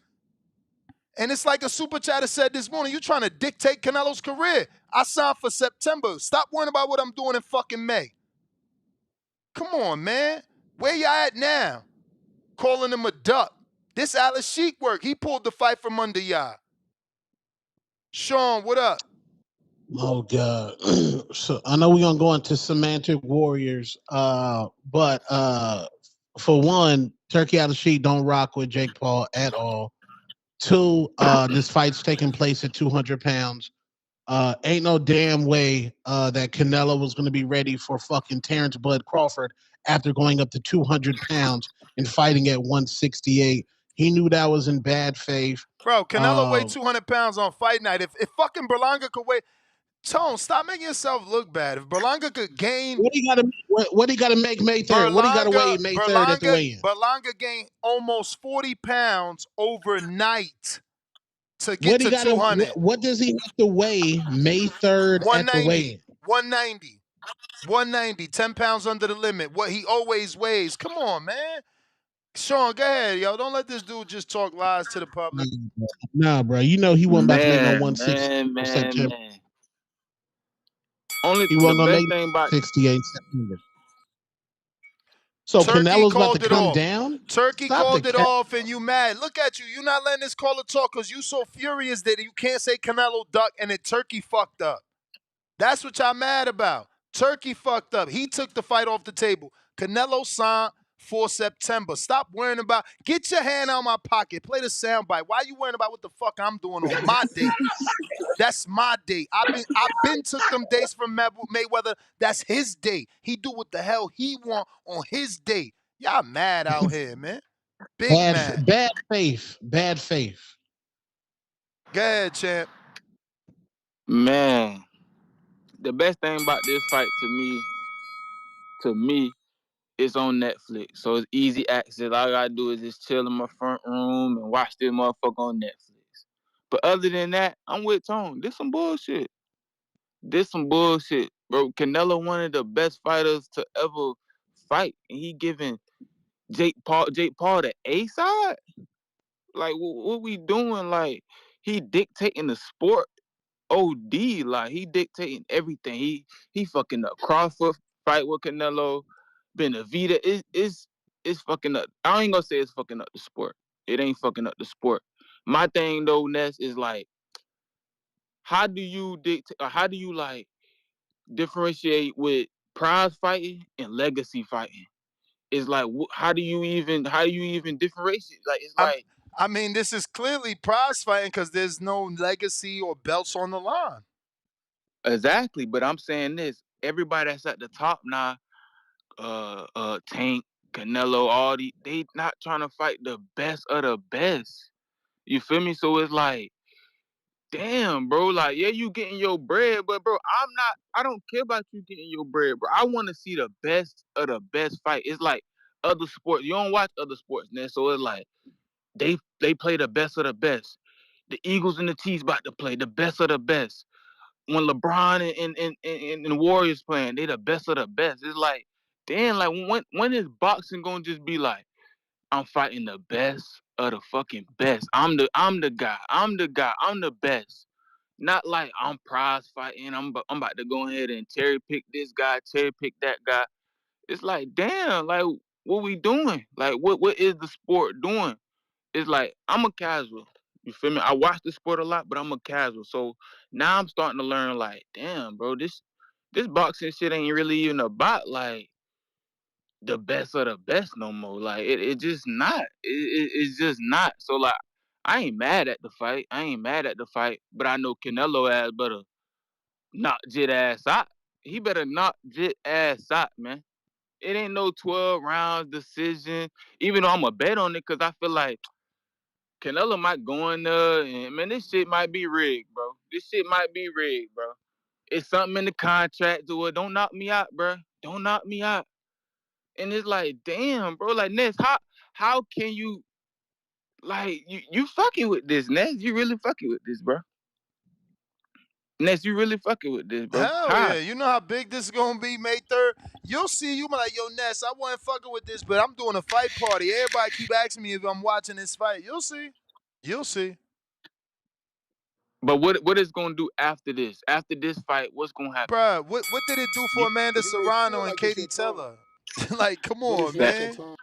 And it's like a super chatter said this morning, you trying to dictate Canelo's career. I signed for September. Stop worrying about what I'm doing in fucking May. Come on, man. Where y'all at now? Calling him a duck. This Sheik work. He pulled the fight from under y'all. Sean, what up? Oh God. So I know we're gonna go into semantic warriors, but for one, Turkey Sheik don't rock with Jake Paul at all. Two, this fight's taking place at 200 pounds. Ain't no damn way that Canelo was going to be ready for fucking Terrence Bud Crawford after going up to 200 pounds and fighting at 168. He knew that was in bad faith. Bro, Canelo weighed 200 pounds on fight night. If fucking Berlanga could weigh... Tone, stop making yourself look bad. If Berlanga could gain... What he got to make May 3rd? What he got to weigh May 3rd at the weigh-in? Berlanga gained almost 40 pounds overnight to get to 200. What does he have to weigh May 3rd at the weigh-in? 190, 10 pounds under the limit. What he always weighs. Come on, man. Sean, go ahead, yo. Don't let this dude just talk lies to the public. Nah, bro. You know he wasn't about to make no 160 September. He wasn't gonna make 68 September. So Turkey Canelo's about to come down? Turkey called it off and you mad. Look at you. You not letting this caller talk because you so furious that you can't say Canelo duck and then Turkey fucked up. That's what y'all mad about. Turkey fucked up. He took the fight off the table. Canelo signed for September. Stop worrying about. Get your hand out of my pocket. Play the soundbite. Why you worrying about what the fuck I'm doing on my date? That's my date. I've been took them dates from Mayweather. That's his date. He do what the hell he want on his date. Y'all mad out here, man. Mad. Bad faith. Bad faith. Go ahead, champ. Man, the best thing about this fight to me, it's on Netflix. So it's easy access. All I gotta do is just chill in my front room and watch this motherfucker on Netflix. But other than that, I'm with Tone. This some bullshit. Bro. Canelo one of the best fighters to ever fight. And he giving Jake Paul the A side? Like, what we doing? Like, he dictating the sport OD. Like he dictating everything. He fucking up Crawford fight with Canelo. Benavidez is fucking up. I ain't gonna say it's fucking up the sport. It ain't fucking up the sport. My thing though, Ness, is like, how do you dictate? How do you like differentiate with prize fighting and legacy fighting? It's like, how do you even differentiate? Like, it's like, I mean, this is clearly prize fighting because there's no legacy or belts on the line. exactly. But I'm saying this: everybody that's at the top now, Tank, Canelo, all they not trying to fight the best of the best. You feel me? So it's like, damn, bro. Like, yeah, you getting your bread, but bro, I don't care about you getting your bread, bro. I want to see the best of the best fight. It's like other sports. You don't watch other sports, man. So it's like they play the best of the best. The Eagles and the Chiefs about to play the best of the best. When LeBron and the Warriors playing, they the best of the best. It's like, damn, like when is boxing gonna just be like, I'm fighting the best of the fucking best. I'm the guy. I'm the best. Not like I'm prize fighting. I'm about to go ahead and cherry pick this guy, cherry pick that guy. It's like, damn, like what we doing? Like what is the sport doing? It's like, I'm a casual. You feel me? I watch the sport a lot, but I'm a casual. So now I'm starting to learn, like, damn, bro, this boxing shit ain't really even about like the best of the best no more. Like it just not. It's just not. So like, I ain't mad at the fight. But I know Canelo ass better knock Jit ass out. He better knock Jit ass out, man. It ain't no 12 rounds decision. Even though I'm a bet on it, because I feel like Canelo might go in there and, man, this shit might be rigged, bro. This shit might be rigged, bro. It's something in the contract to it. Don't knock me out, bro. Don't knock me out. And it's like, damn, bro. Like, Ness, how can you, like, you fucking with this, Ness? You really fucking with this, bro? Ness, you really fucking with this, bro? Hell How? yeah. You know how big this is going to be May 3rd? You'll see. You be like, yo, Ness, I wasn't fucking with this, but I'm doing a fight party. Everybody keep asking me if I'm watching this fight. You'll see. You'll see. But what is gonna do after this? After this fight, what's gonna happen? Bruh, what did it do for Amanda You may Serrano feel and like it's Katie your time, Taylor? Like, come but it's on, not That your man. time.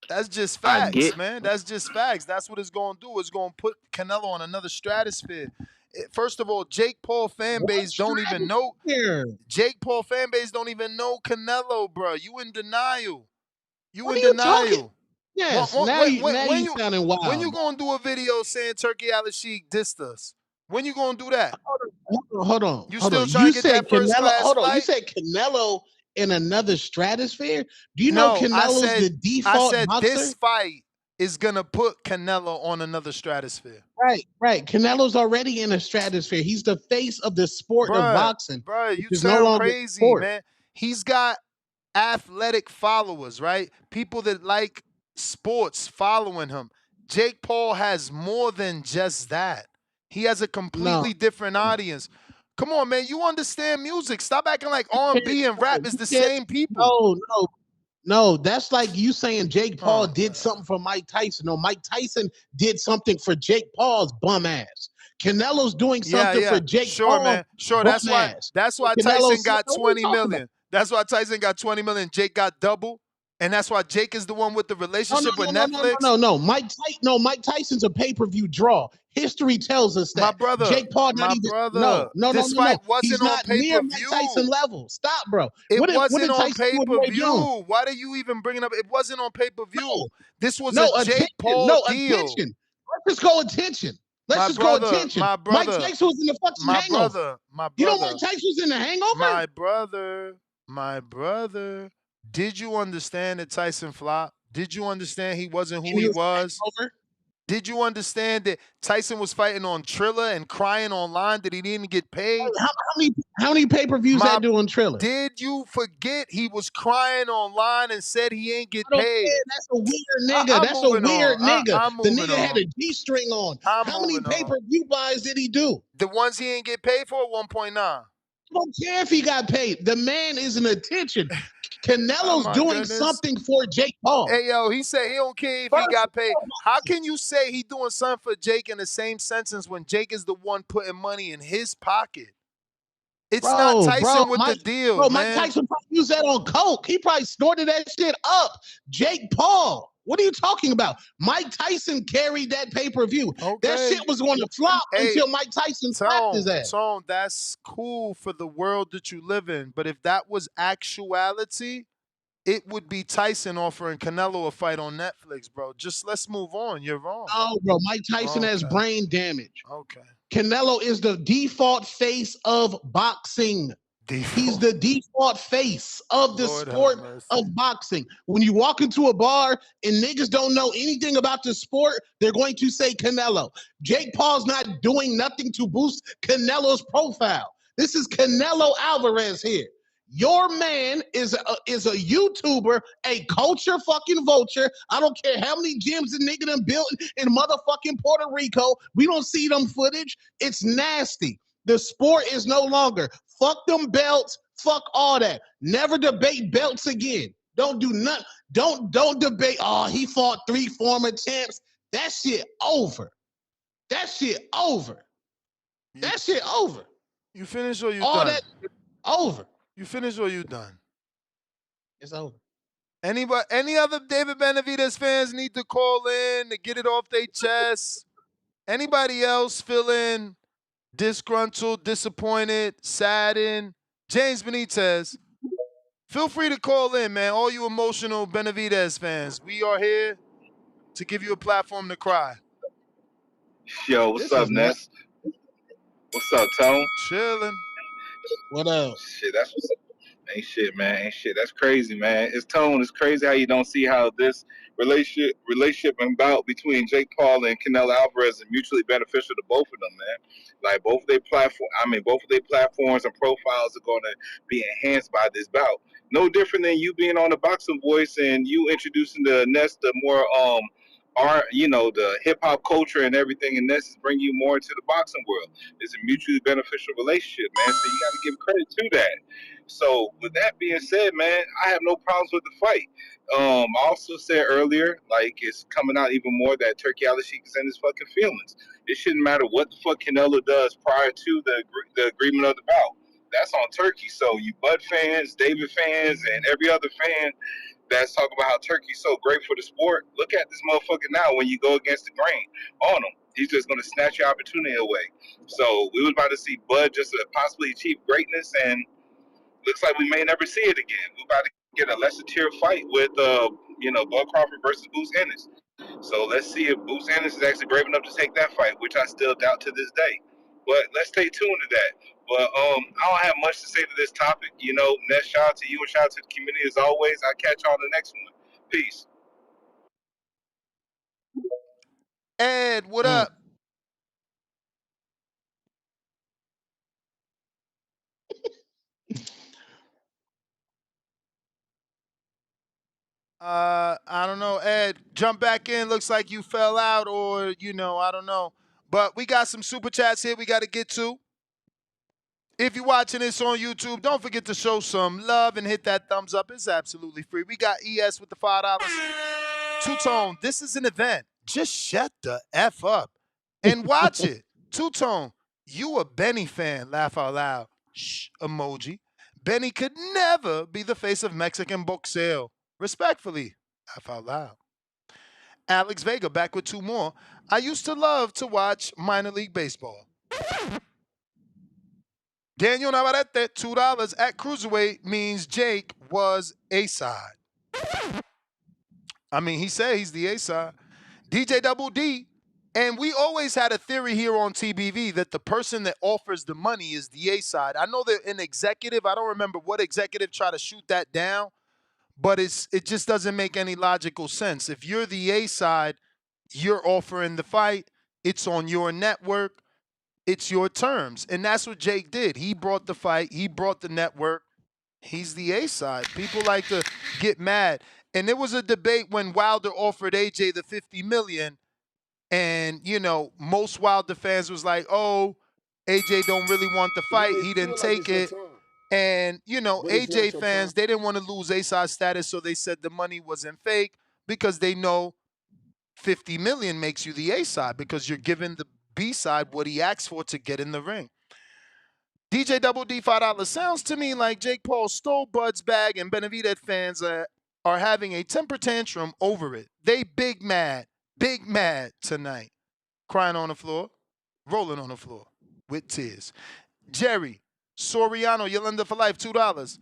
That's just I facts, get. man. That's just facts. That's what it's going to do. It's going to put Canelo on another stratosphere. First of all, Jake Paul fan What base don't even know. stratosphere? Jake Paul fan base don't even know Canelo, bro. You in denial. You What in are you talking? denial. Yes, now you sounding When wild, you bro. gonna do a video saying Turkey Al Sheik dissed us? When you gonna do that? You Hold on. still trying You to get said that first Canelo. class Hold on. You flight? said Canelo in another stratosphere. Do you know No, Canelo's the I default said this boxer? fight is gonna put Canelo on another stratosphere. Right. Canelo's already in a stratosphere. He's the face of the sport of boxing, Bruh, which you is no sound longer a crazy, sport. man. He's got athletic followers, right? People that like sports following him. Jake Paul has more than just that. He has a No, completely different audience. Come on, man. You understand music. Stop acting like you R&B and rap is you the can't. same people. No. That's like you saying Jake Paul Oh, did something for Mike Tyson. No, Mike Tyson did something for Jake Paul's bum ass. Canelo's doing something for yeah. Jake Sure, Paul's man. Sure. bum That's ass. So why Tyson Canelo's. got What are you 20 talking about? million. That's why Tyson got 20 million. Jake got double. And that's why Jake is the one with the No, no, relationship with no, no, no, no, Netflix. no, no. Mike Tyson's a pay-per-view draw. History tells us My that. brother, Jake Paul not my even. No, brother, no, no, this no, no. fight wasn't He's on not near Mike Tyson pay-per-view. level. Stop, bro. It What wasn't did on Tyson do with Roy Jones? pay-per-view. Why are you even bringing up? It wasn't on pay-per-view. No, This was a no Jake attention. Paul No deal. attention. Let's just go attention. Let's My just go brother, attention. my Mike brother, Tyson was in the fucking my Hangover. brother, my You know Mike brother, Tyson was in the Hangover? my brother, my brother. Did you understand that Tyson flopped? Did you understand he wasn't who And he he was in the was? Hangover. Did you understand that Tyson was fighting on Triller and crying online that he didn't get paid? How many pay-per-views that do on Triller? Did you forget he was crying online and said he ain't get I don't paid? care. That's a weird nigga. I'm That's a moving weird on. nigga. I'm The moving nigga had on. a G-string on. I'm How many moving on. pay-per-view buys did he do? The ones he ain't get paid for, 1.9. I don't care if he got paid. The man is an attention. Oh Canelo's my doing goodness. something for Jake Paul. Hey yo, he said he don't care if he got paid. How can you say he doing something for Jake in the same sentence when Jake is the one putting money in his pocket? It's not Tyson with the deal, Mike man. Tyson probably used that on coke. He probably snorted that shit up. Jake Paul, what are you talking about? Mike Tyson carried that pay-per-view. Okay. That shit was going to flop until Mike Tyson slapped his ass. Tone, that's cool for the world that you live in. But if that was actuality, it would be Tyson offering Canelo a fight on Netflix, bro. Just let's move on. You're wrong. Oh, bro, Mike Tyson has brain damage. Okay. Canelo is the default face of boxing. He's the default face of the sport of boxing. When you walk into a bar and niggas don't know anything about the sport, they're going to say Canelo. Jake Paul's not doing nothing to boost Canelo's profile. This is Canelo Alvarez here. Your man is a YouTuber, a culture fucking vulture. I don't care how many gyms the nigga done built in motherfucking Puerto Rico. We don't see them footage. It's nasty. The sport is no longer. Fuck them belts. Fuck all that. Never debate belts again. Don't do nothing. Don't debate. Oh, he fought 3 former champs. That shit over. That shit over. That shit over. You finished or you all done? That over. You finished or you done? It's over. Any other David Benavidez fans need to call in to get it off their chest? Anybody else feeling disgruntled, disappointed, saddened? James Benitez, feel free to call in, man. All you emotional Benavidez fans, we are here to give you a platform to cry. Yo, what's up, Ness? What's up, Tone? Chilling. What up? Shit, that's what's up. Ain't shit, man. Ain't shit. That's crazy, man. It's Tone. It's crazy how you don't see how this relationship and bout between Jake Paul and Canelo Alvarez is mutually beneficial to both of them, man. Like both of their platforms and profiles are going to be enhanced by this bout. No different than you being on the Boxing Voice and you introducing the Nest the more the hip hop culture and everything, and this is bringing you more into the boxing world. It's a mutually beneficial relationship, man. So you got to give credit to that. So with that being said, man, I have no problems with the fight. I also said earlier, like it's coming out even more that Turkey Al-Sheikh is in his fucking feelings. It shouldn't matter what the fuck Canelo does prior to the agreement of the bout. That's on Turkey. So you Bud fans, David fans, and every other fan that's talking about how Turkey's so great for the sport. Look at this motherfucker now when you go against the grain on him. He's just going to snatch your opportunity away. So we was about to see Bud just possibly achieve greatness, and looks like we may never see it again. We're about to get a lesser tier fight with, Bud Crawford versus Boots Ennis. So let's see if Boots Ennis is actually brave enough to take that fight, which I still doubt to this day. But let's stay tuned to that. But I don't have much to say to this topic. Next shout out to you and shout out to the community as always. I'll catch y'all on the next one. Peace. Ed, what up? I don't know, Ed. Jump back in. Looks like you fell out, or I don't know. But we got some super chats here we got to get to. If you're watching this on YouTube, don't forget to show some love and hit that thumbs up. It's absolutely free. We got ES with the $5. Two-Tone, this is an event. Just shut the F up and watch it. Two-Tone, you a Benny fan. Laugh out loud. Shh, emoji. Benny could never be the face of Mexican boxeo. Respectfully, laugh out loud. Alex Vega back with 2 more. I used to love to watch minor league baseball. Daniel Navarrete, $2 at cruiserweight means Jake was A-side. I mean, he said he's the A-side. DJ Double D, and we always had a theory here on TBV that the person that offers the money is the A-side. I know that an executive, I don't remember what executive tried to shoot that down, but it just doesn't make any logical sense. If you're the A-side, you're offering the fight. It's on your network. It's your terms. And that's what Jake did. He brought the fight. He brought the network. He's the A-side. People like to get mad. And there was a debate when Wilder offered AJ the $50 million. And, most Wilder fans was like, oh, AJ don't really want the fight. He didn't take it. And, But it's not AJ your fans, time. they didn't want to lose A-side status, so they said the money wasn't fake because they know 50 million makes you the A-side because you're giving the B-side what he asked for to get in the ring. DJ Double D $5 sounds to me like Jake Paul stole Bud's bag and Benavidez fans are having a temper tantrum over it. They big mad tonight. Crying on the floor, rolling on the floor with tears. Jerry, Soriano, Yolanda for life, $2.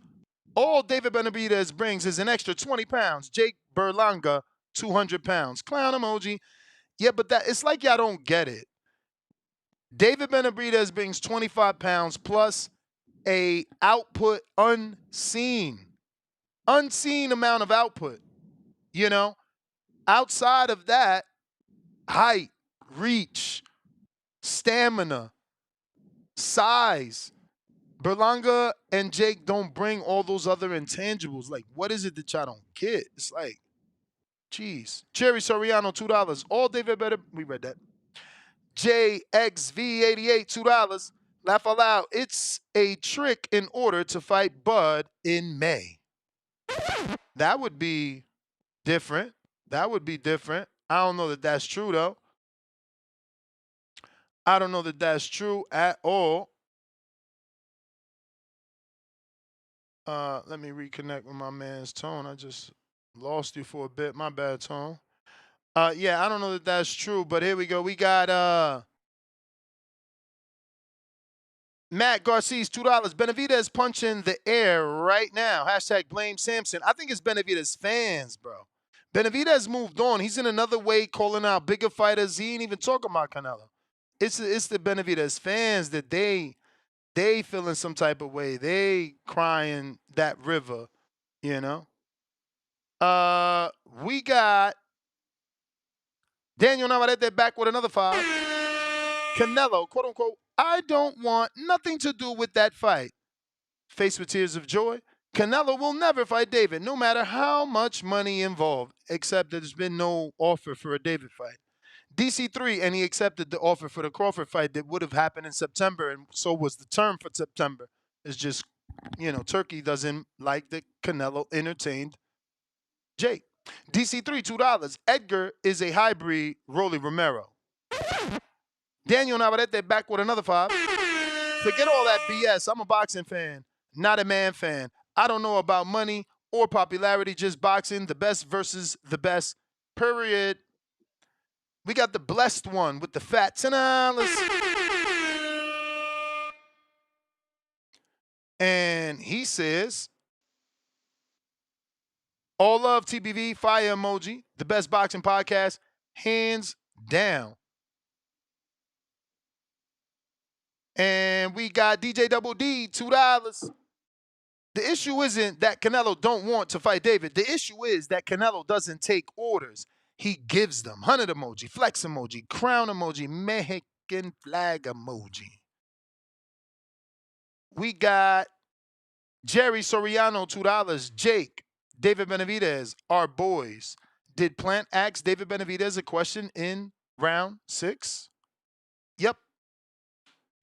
All David Benavidez brings is an extra 20 pounds. Jake Berlanga, 200 pounds. Clown emoji. Yeah, but it's like y'all don't get it. David Benavidez brings 25 pounds plus a output unseen amount of output. Outside of that, height, reach, stamina, size. Berlanga and Jake don't bring all those other intangibles. Like, what is it that y'all don't get? It's like, geez. Jerry Soriano, $2. All David Better. We read that. JXV88, $2. Laugh out loud. It's a trick in order to fight Bud in May. That would be different. I don't know that that's true, though. I don't know that that's true at all. Let me reconnect with my man's Tone. I just lost you for a bit. My bad, Tone. Yeah, I don't know that that's true, but here we go. We got Matt Garcia's $2. Benavidez punching the air right now. Hashtag blame Samson. I think it's Benavidez fans, bro. Benavidez moved on. He's in another way calling out bigger fighters. He ain't even talking about Canelo. It's the Benavidez fans that they feeling some type of way. They crying that river, you know. We got Daniel Navarrete back with another 5. Canelo, quote unquote, I don't want nothing to do with that fight. Faced with tears of joy, Canelo will never fight David, no matter how much money involved, except that there's been no offer for a David fight. DC3, and he accepted the offer for the Crawford fight that would have happened in September, and so was the term for September. It's just, Turkey doesn't like that Canelo entertained Jake. DC3, $2. Edgar is a hybrid Rolly Romero. Daniel Navarrete back with another 5. Forget all that BS. I'm a boxing fan, not a man fan. I don't know about money or popularity, just boxing, the best versus the best, period. We got the blessed one with the fat $10. And he says, all love TBV, fire emoji, the best boxing podcast, hands down. And we got DJ Double D, $2. The issue isn't that Canelo don't want to fight David. The issue is that Canelo doesn't take orders. He gives them. 100 emoji, flex emoji, crown emoji, Mexican flag emoji. We got Jerry Soriano, $2. Jake, David Benavidez, our boys. Did Plant ask David Benavidez a question in round 6? Yep.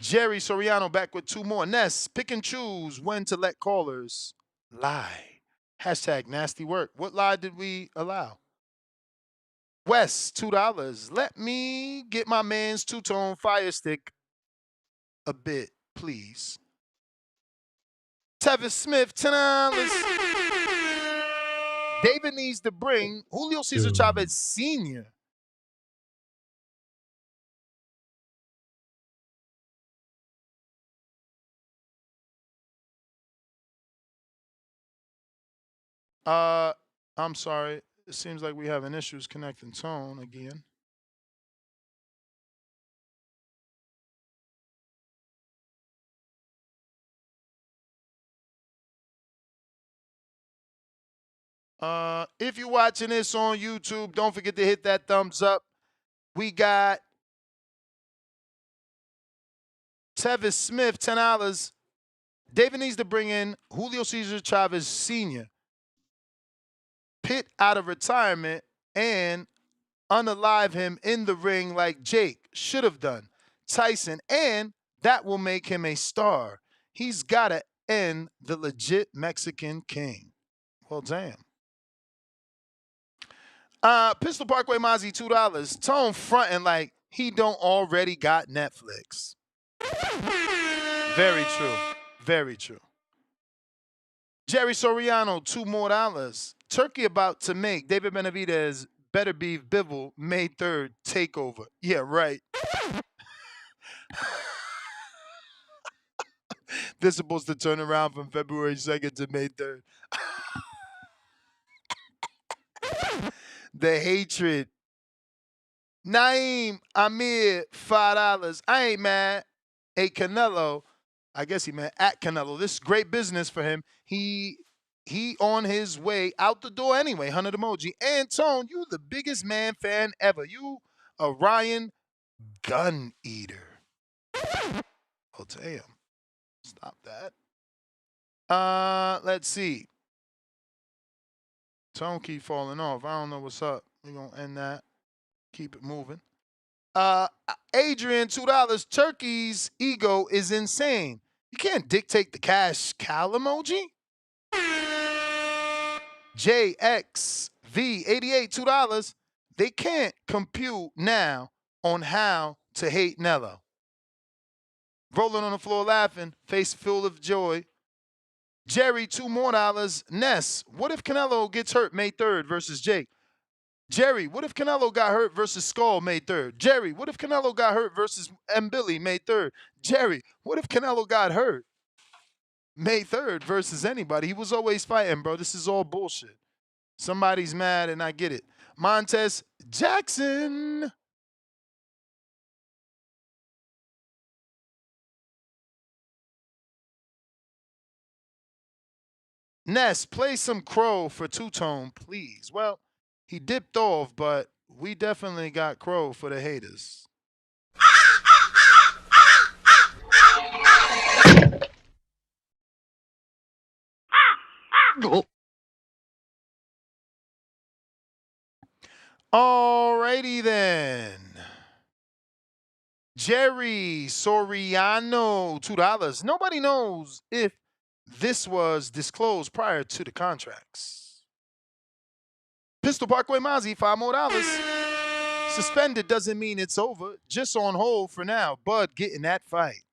Jerry Soriano back with 2 more. Ness, pick and choose when to let callers lie. Hashtag nasty work. What lie did we allow? Wes, $2. Let me get my man's two-tone fire stick a bit, please. Tevis Smith, $10. David needs to bring Julio Cesar Chavez Sr. I'm sorry. It seems like we having issues connecting Tone again. If you're watching this on YouTube, don't forget to hit that thumbs up. We got Tevis Smith, $10. David needs to bring in Julio Cesar Chavez Sr., pit out of retirement, and unalive him in the ring like Jake should have done. Tyson, and that will make him a star. He's got to and the legit Mexican king. Well, damn. Pistol Parkway Mozzie, $2. Tone fronting like he don't already got Netflix. Very true. Very true. Jerry Soriano, $2 more. Turkey about to make David Benavidez Better Beef Bivol May 3rd takeover. Yeah, right. They're supposed to turn around from February 2nd to May 3rd. The hatred. Naeem Amir, $5. I ain't mad. Hey, Canelo. I guess he meant at Canelo. This is great business for him. He on his way out the door anyway. 100 emoji. And Tone, you the biggest man fan ever. You a Ryan gun eater. Oh damn. Stop that. Let's see. Tone keep falling off. I don't know what's up. We're gonna end that. Keep it moving. Adrian, $2. Turkey's ego is insane. You can't dictate the cash cow emoji. JXV88, $2. They can't compute now on how to hate Nello. Rolling on the floor laughing, face full of joy. Jerry, $2 more. Ness, what if Canelo gets hurt May 3rd versus Jake? Jerry, what if Canelo got hurt versus Skull May 3rd? Jerry, what if Canelo got hurt versus Billy May 3rd? Jerry, what if Canelo got hurt May 3rd versus anybody? He was always fighting, bro. This is all bullshit. Somebody's mad, and I get it. Montez Jackson. Ness, play some Crow for two-tone, please. Well, he dipped off, but we definitely got Crow for the haters. Alrighty then. Jerry Soriano, $2. Nobody knows if this was disclosed prior to the contracts. Pistol Parkway Mozzie, $5 more. Suspended doesn't mean it's over. Just on hold for now. Bud getting that fight.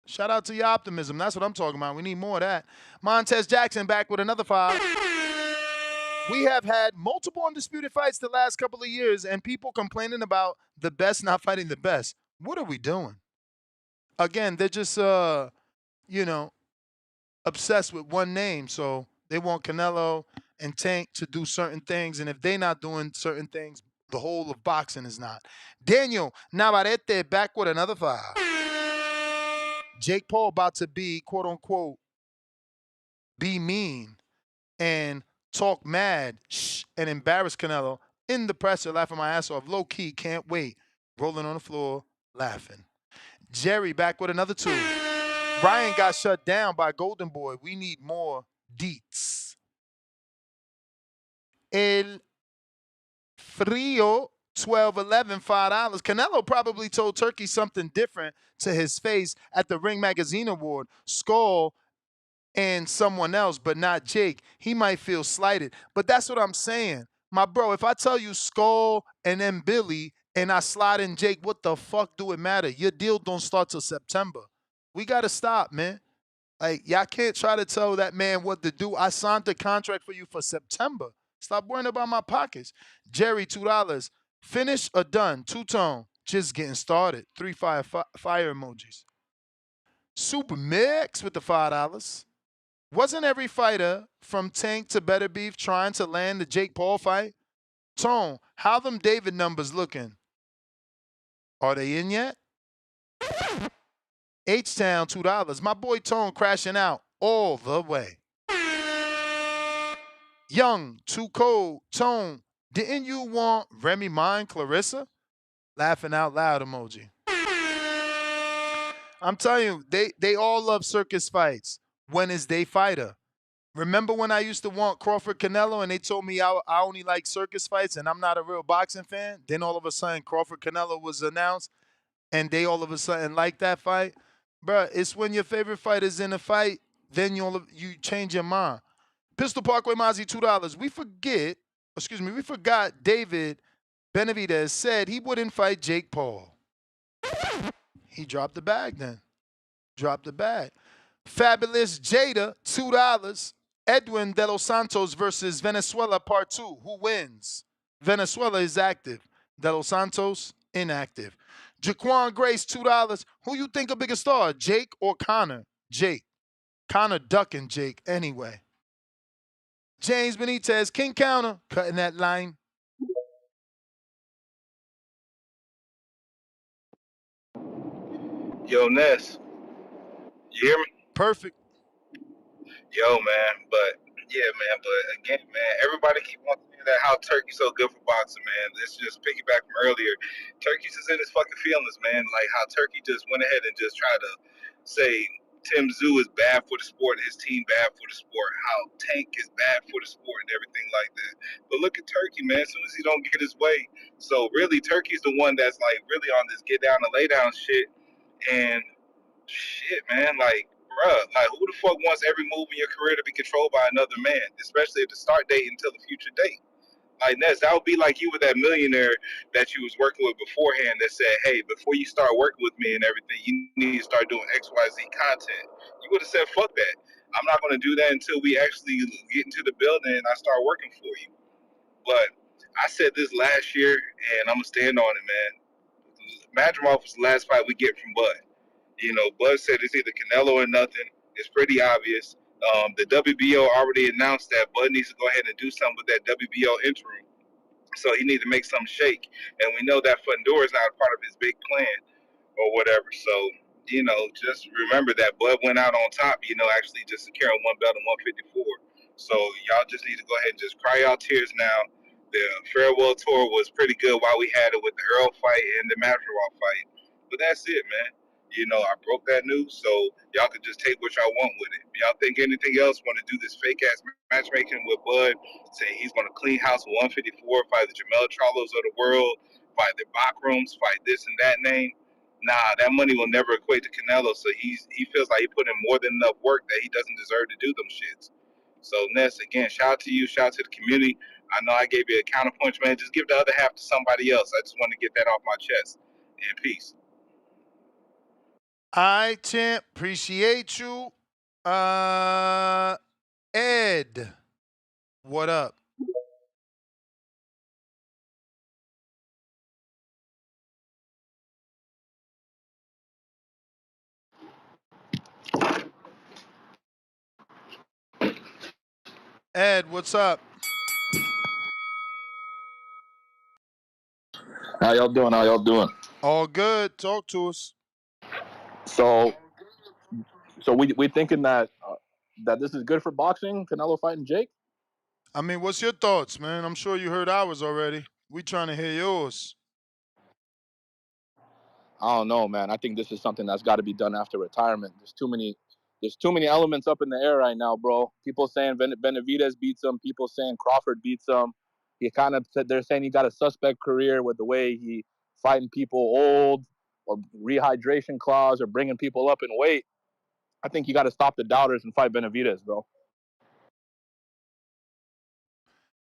Shout out to your optimism. That's what I'm talking about. We need more of that. Montez Jackson back with another 5. We have had multiple undisputed fights the last couple of years, and people complaining about the best not fighting the best. What are we doing? Again, they're just, obsessed with one name. So they want Canelo and Tank to do certain things, and if they're not doing certain things, the whole of boxing is not. Daniel Navarrete back with another 5. Jake Paul about to be, quote unquote, be mean and talk mad and embarrass Canelo in the presser, laughing my ass off. Low key, can't wait. Rolling on the floor, laughing. Jerry back with another 2. Ryan got shut down by Golden Boy. We need more deets. El Frio, 12-11, $5. Canelo probably told Turkey something different to his face at the Ring Magazine Award. Skull and someone else, but not Jake. He might feel slighted. But that's what I'm saying. My bro, if I tell you Skull and then Billy and I slide in Jake, what the fuck do it matter? Your deal don't start till September. We got to stop, man. Like, y'all can't try to tell that man what to do. I signed the contract for you for September. Stop worrying about my pockets. Jerry, $2. Finish or done? Two-tone. Just getting started. 3 fire emojis. Super Mix with the $5. Wasn't every fighter from Tank to Better Beef trying to land the Jake Paul fight? Tone, how them David numbers looking? Are they in yet? H-Town, $2. My boy Tone crashing out all the way. Young, too cold. Tone, didn't you want Remy Mine Clarissa? Laughing out loud emoji. I'm telling you, they all love circus fights. When is they fighter? Remember when I used to want Crawford Canelo and they told me I only like circus fights and I'm not a real boxing fan? Then all of a sudden Crawford Canelo was announced and they all of a sudden like that fight? Bruh, it's when your favorite fighter's in a fight then you change your mind. Pistol Parkway Mozzie, $2. We forgot David Benavidez said he wouldn't fight Jake Paul. He dropped the bag then. Dropped the bag. Fabulous Jada, $2. Edwin De Los Santos versus Venezuela, part 2. Who wins? Venezuela is active. De Los Santos, inactive. Jaquan Grace, $2. Who you think a bigger star, Jake or Connor? Jake. Connor ducking Jake anyway. James Benitez, King Counter, cutting that line. Yo, Ness, you hear me? Perfect. Yo, man, but again, man, everybody keep on saying that how Turkey's so good for boxing, man. Let's just piggyback from earlier. Turkey's just in his fucking feelings, man. Like how Turkey just went ahead and just tried to say Tim Zoo is bad for the sport, his team bad for the sport, how Tank is bad for the sport and everything like that. But look at Turkey, man. As soon as he don't get his way, so really Turkey's the one that's like really on this get down and lay down shit. And shit, man, like, bruh, like, who the fuck wants every move in your career to be controlled by another man, especially at the start date until the future date? Like, Ness, that would be like you with that millionaire that you was working with beforehand that said, hey, before you start working with me and everything, you need to start doing XYZ content. You would have said, fuck that. I'm not going to do that until we actually get into the building and I start working for you. But I said this last year, and I'm going to stand on it, man. Madrimov was the last fight we get from Bud. You know, Bud said it's either Canelo or nothing. It's pretty obvious. The WBO already announced that Bud needs to go ahead and do something with that WBO interim. So he needs to make some shake. And we know that Fundora is not a part of his big plan or whatever. So, you know, just remember that Bud went out on top, you know, actually just securing one belt in 154. So y'all just need to go ahead and just cry out tears now. The farewell tour was pretty good while we had it with the Earl fight and the Masvidal fight. But that's it, man. You know, I broke that news, so y'all can just take what y'all want with it. If y'all think anything else, want to do this fake ass matchmaking with Bud, saying he's going to clean house with 154, fight the Jamel Charlos of the world, fight the Backrooms, fight this and that name. Nah, that money will never equate to Canelo. So he feels like he put in more than enough work that he doesn't deserve to do them shits. So Ness, again, shout out to you, shout out to the community. I know I gave you a counterpunch, man. Just give the other half to somebody else. I just want to get that off my chest. And peace. All right, champ. Appreciate you. Ed, what up? Ed, what's up? How y'all doing? How y'all doing? All good. Talk to us. So, so we thinking that that this is good for boxing. Canelo fighting Jake. I mean, what's your thoughts, man? I'm sure you heard ours already. We trying to hear yours. I don't know, man. I think this is something that's got to be done after retirement. There's too many elements up in the air right now, bro. People saying Benavidez beats him. People saying Crawford beats him. He kind of said they're saying he got a suspect career with the way he fighting people old or rehydration clause or bringing people up in weight. I think you got to stop the doubters and fight Benavidez, bro.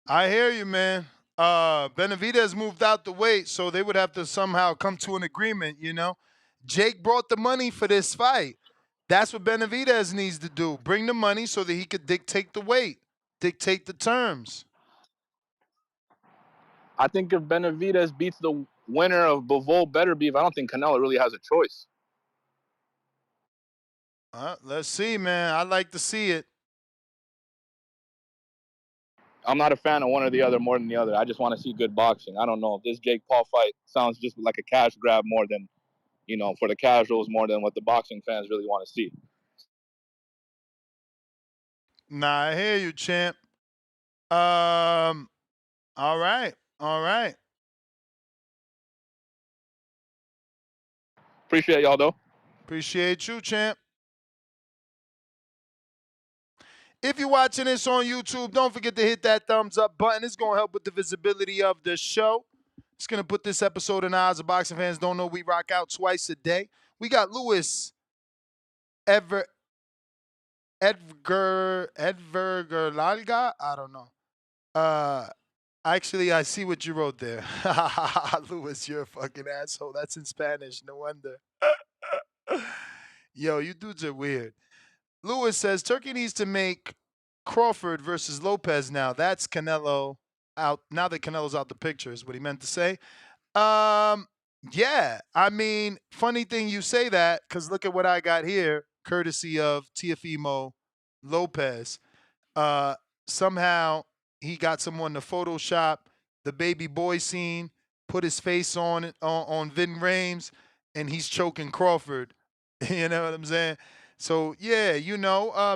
I hear you, man. Benavidez moved out the weight, so they would have to somehow come to an agreement, you know? Jake brought the money for this fight. That's what Benavidez needs to do. Bring the money so that he could dictate the weight, dictate the terms. I think if Benavidez beats the winner of Bivol Beterbiev, I don't think Canelo really has a choice. Let's see, man. I'd like to see it. I'm not a fan of one or the other more than the other. I just want to see good boxing. I don't know. This Jake Paul fight sounds just like a cash grab more than, you know, for the casuals more than what the boxing fans really want to see. Nah, I hear you, champ. All right. All right. Appreciate y'all, though. Appreciate you, champ. If you're watching this on YouTube, don't forget to hit that thumbs up button. It's going to help with the visibility of the show. It's going to put this episode in the eyes of boxing fans. Don't know we rock out twice a day. We got Louis Edgar Lalga. I don't know. Actually, I see what you wrote there. Louis, you're a fucking asshole. That's in Spanish. No wonder. Yo, you dudes are weird. Lewis says Turkey needs to make Crawford versus Lopez now. That's Canelo out. Now that Canelo's out the picture is what he meant to say. Yeah. I mean, funny thing you say that because look at what I got here, courtesy of Teofimo Lopez. Somehow he got someone to Photoshop the baby boy scene, put his face on Vin Rames, and he's choking Crawford. You know what I'm saying? So yeah,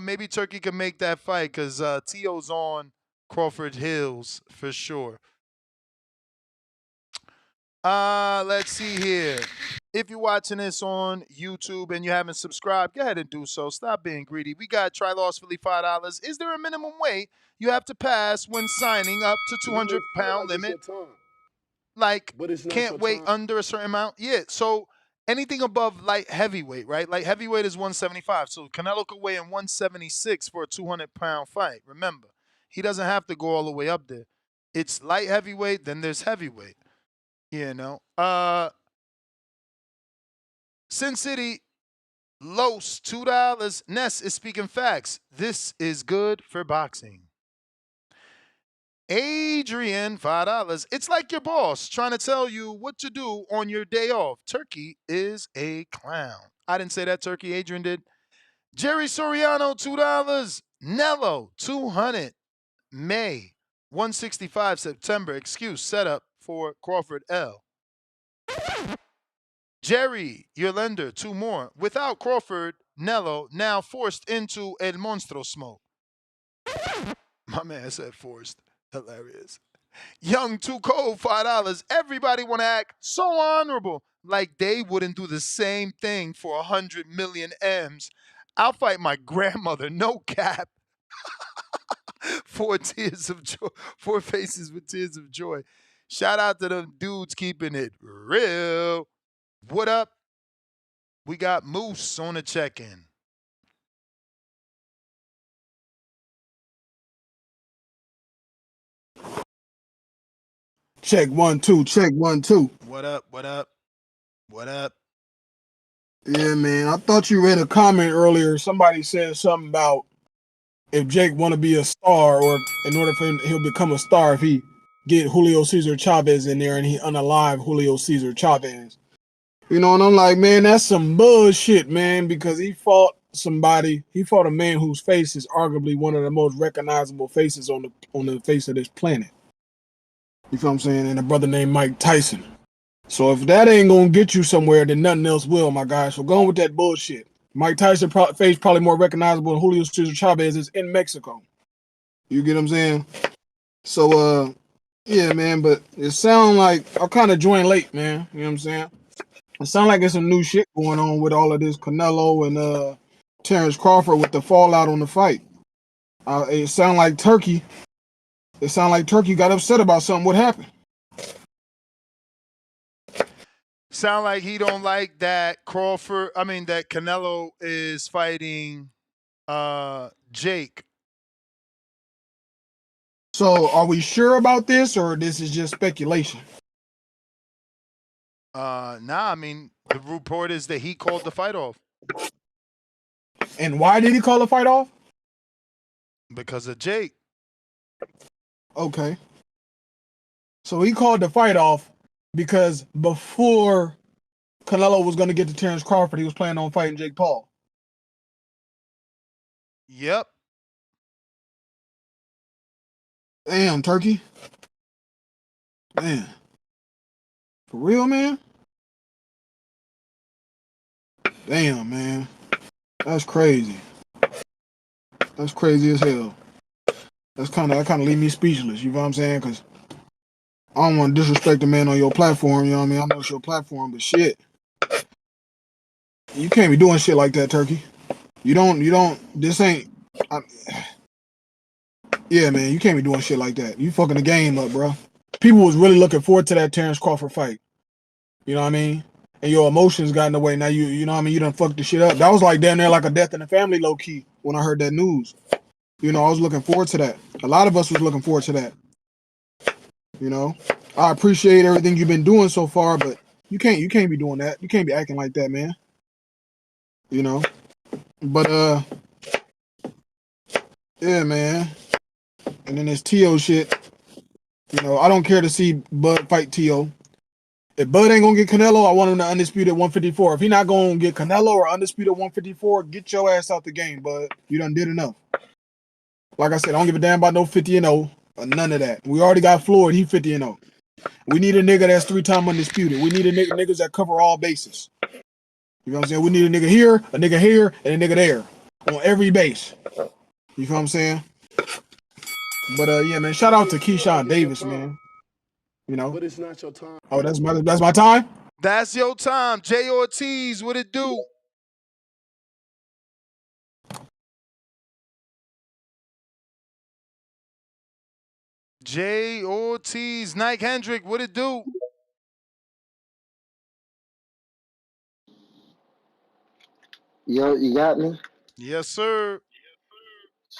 maybe Turkey can make that fight because Tio's on Crawford Hills for sure. Let's see here. If you're watching this on YouTube and you haven't subscribed, go ahead and do so. Stop being greedy. We got try loss Philly $5. Is there a minimum weight you have to pass when signing up to You may feel 200-pound like it's limit? your time, Like, but it's not can't your weigh time. under a certain amount? Yeah. So anything above light heavyweight, right? Like heavyweight is 175. So Canelo could weigh in 176 for a 200-pound fight. Remember, he doesn't have to go all the way up there. It's light heavyweight, then there's heavyweight. Sin City, Los, $2. Ness is speaking facts. This is good for boxing. Adrian, $5. It's like your boss trying to tell you what to do on your day off. Turkey is a clown. I didn't say that, Turkey. Adrian did. Jerry Soriano, $2. Nello, 200. May, 165 September. Excuse setup for Crawford L. Jerry, your lender, 2 more. Without Crawford, Nello now forced into El Monstro smoke. My man said forced. Hilarious. Young, too cold, $5. Everybody want to act so honorable, like they wouldn't do the same thing for 100 million M's. I'll fight my grandmother, no cap. 4 tears of joy, 4 faces with tears of joy. Shout out to them dudes keeping it real. What up? We got Moose on the check-in. Check 1 2. Check 1 2. What up? What up? What up? Yeah, man. I thought you read a comment earlier. Somebody said something about if Jake want to be a star, or in order for him, he'll become a star if he get Julio Cesar Chavez in there and he unalive Julio Cesar Chavez. And I'm like, man, that's some bullshit, man, because he fought a man whose face is arguably one of the most recognizable faces on the face of this planet. You feel what I'm saying? And a brother named Mike Tyson. So if that ain't gonna get you somewhere, then nothing else will, my guy. So go on with that bullshit. Mike Tyson face probably more recognizable than Julio Cesar Chavez is in Mexico. You get what I'm saying? So yeah, man. But it sound like I kind of joined late, man. You know what I'm saying? It sound like there's some new shit going on with all of this Canelo and Terrence Crawford with the fallout on the fight. It sound like Turkey got upset about something. What happened? Sound like he don't like that that Canelo is fighting Jake. So are we sure about this, or this is just speculation? Nah, I mean, the report is that he called the fight off. And why did he call the fight off? Because of Jake. Okay. So he called the fight off because before Canelo was going to get to Terrence Crawford, he was planning on fighting Jake Paul. Yep. Damn, Turkey. Man. For real, man? Damn, man. That's crazy. That's crazy as hell. That kind of leave me speechless, you know what I'm saying? Because I don't want to disrespect the man on your platform, you know what I mean? I know it's your platform, but shit. You can't be doing shit like that, Turkey. This ain't... yeah, man, you can't be doing shit like that. You fucking the game up, bro. People was really looking forward to that Terrence Crawford fight. You know what I mean? and your emotions got in the way. Now you know what I mean, you done fucked the shit up. That was like damn near like a death in the family, low key. When I heard that news, you know, I was looking forward to that. A lot of us was looking forward to that. You know, I appreciate everything you've been doing so far, but you can't be doing that. You can't be acting like that, man. You know, but yeah, man. And then this T.O. shit. You know, I don't care to see Bud fight T.O. If Bud ain't gonna get Canelo, I want him to undisputed 154. If he not gonna get Canelo or undisputed 154, get your ass out the game, Bud. You done did enough. Like I said, I don't give a damn about no 50-0 or none of that. We already got Floyd. He 50-0. We need a nigga that's 3-time undisputed. We need a niggas that cover all bases. You know what I'm saying? We need a nigga here, and a nigga there on every base. You feel what I'm saying? But yeah, man. Shout out to Keyshawn Davis, man. You know. But it's not your time. Oh, that's my time. That's your time. Jay Ortiz, what it do? Jay Ortiz, Nike Hendrick, what it do? Yo, you got me? Yes, sir.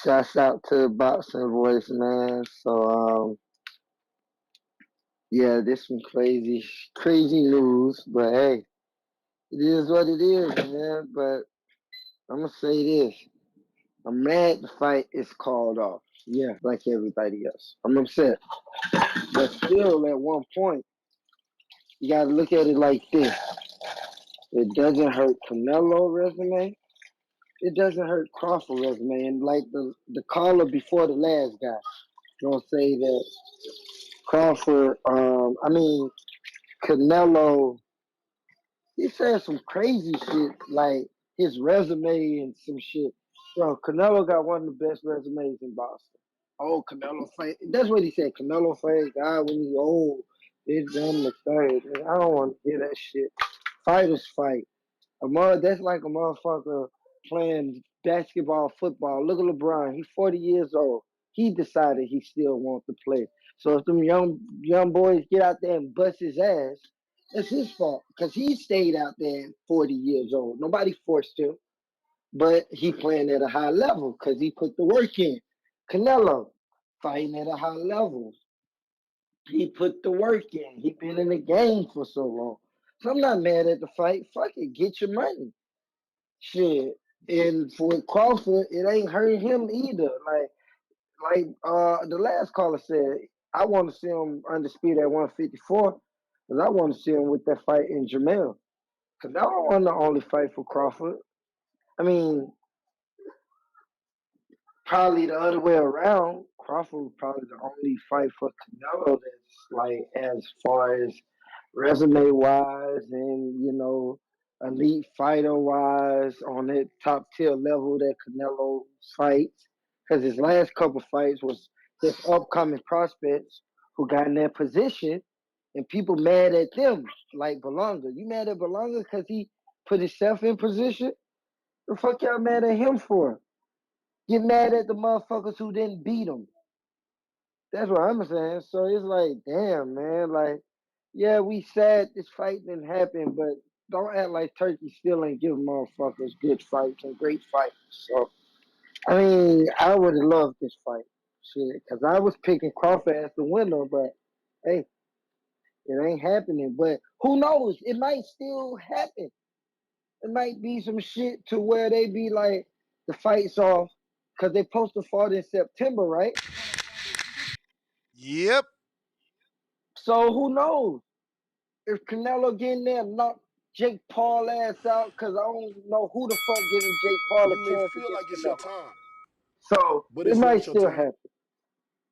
Shouts out to Boxing Voice, man. So, yeah, this some crazy news, but hey, it is what it is, man. But I'm gonna say this: I'm mad the fight is called off. Yeah, like everybody else. I'm upset, but still, at one point, you gotta look at it like this: it doesn't hurt Canelo resume. It doesn't hurt Crawford resume, and like the caller before the last guy, gonna say that Crawford, Canelo, he said some crazy shit, like his resume and some shit. Bro, Canelo got one of the best resumes in boxing. Oh, Canelo fight. That's what he said. Canelo fight guy when he old. It's done the third. Man, I don't want to hear that shit. Fighters fight. That's like a motherfucker playing basketball, football. Look at LeBron. He's 40 years old. He decided he still wants to play. So if them young boys get out there and bust his ass, it's his fault because he stayed out there 40 years old. Nobody forced him, but he playing at a high level because he put the work in. Canelo fighting at a high level. He put the work in. He been in the game for so long. So I'm not mad at the fight. Fuck it, get your money. Shit. And for Crawford, it ain't hurt him either. Like the last caller said, I want to see him undisputed at 154 because I want to see him with that fight in Jamel. Because that wasn't the only fight for Crawford. I mean, probably the other way around. Crawford was probably the only fight for Canelo that's like as far as resume wise and elite fighter wise on that top tier level that Canelo fights. Because his last couple fights was his upcoming prospects who got in that position, and people mad at them like Belonga. You mad at Belonga because he put himself in position? The fuck y'all mad at him for? Get mad at the motherfuckers who didn't beat him. That's what I'm saying. So it's like, damn, man. Like, yeah, we sad this fight didn't happen, but don't act like Turkey still ain't giving motherfuckers good fights and great fights. So, I mean, I would have loved this fight. Shit, because I was picking Crawford as the winner, but hey, it ain't happening. But who knows? It might still happen. It might be some shit to where they be like, the fight's off because they supposed to fight in September, right? Yep. So who knows? If Canelo get in there and knock Jake Paul ass out, because I don't know who the fuck giving Jake Paul a You may chance feel against like it's your Canelo. time, So but it it's might not your still time. happen.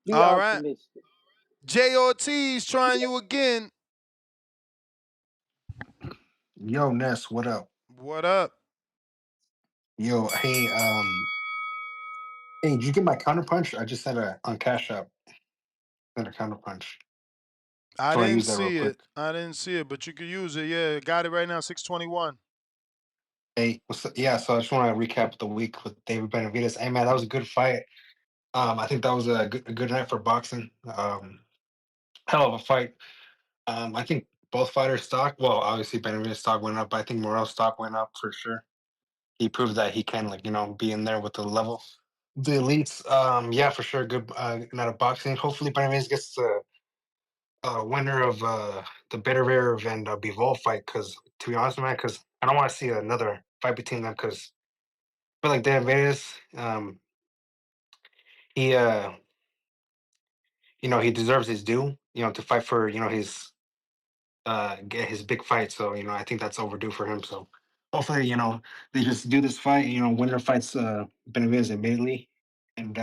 Be All right. optimistic. Jay Ortiz trying you again. Yo, Ness, what up? What up? Yo, hey, did you get my counterpunch? I just had a on Cash App, had a counterpunch. I So I didn't use that real see quick. it. I didn't see it, but you could use it. Yeah, got it right now, 621. Hey, yeah, so I just want to recap the week with David Benavidez. Hey, man, that was a good fight. I think that was a good night for boxing. Hell of a fight. I think both fighters' stock. Well, obviously Benavidez' stock went up, but I think Morel's stock went up for sure. He proved that he can, like, be in there with the level, the elites. Yeah, for sure. Good night of boxing. Hopefully Benavidez gets the winner of the Beterbiev and Bivol fight. Because to be honest, man, because I don't want to see another fight between them. Because I feel like Benavidez, he he deserves his due. To fight for his get his big fight. So I think that's overdue for him. So hopefully they just do this fight. Winner fights Benavidez immediately, and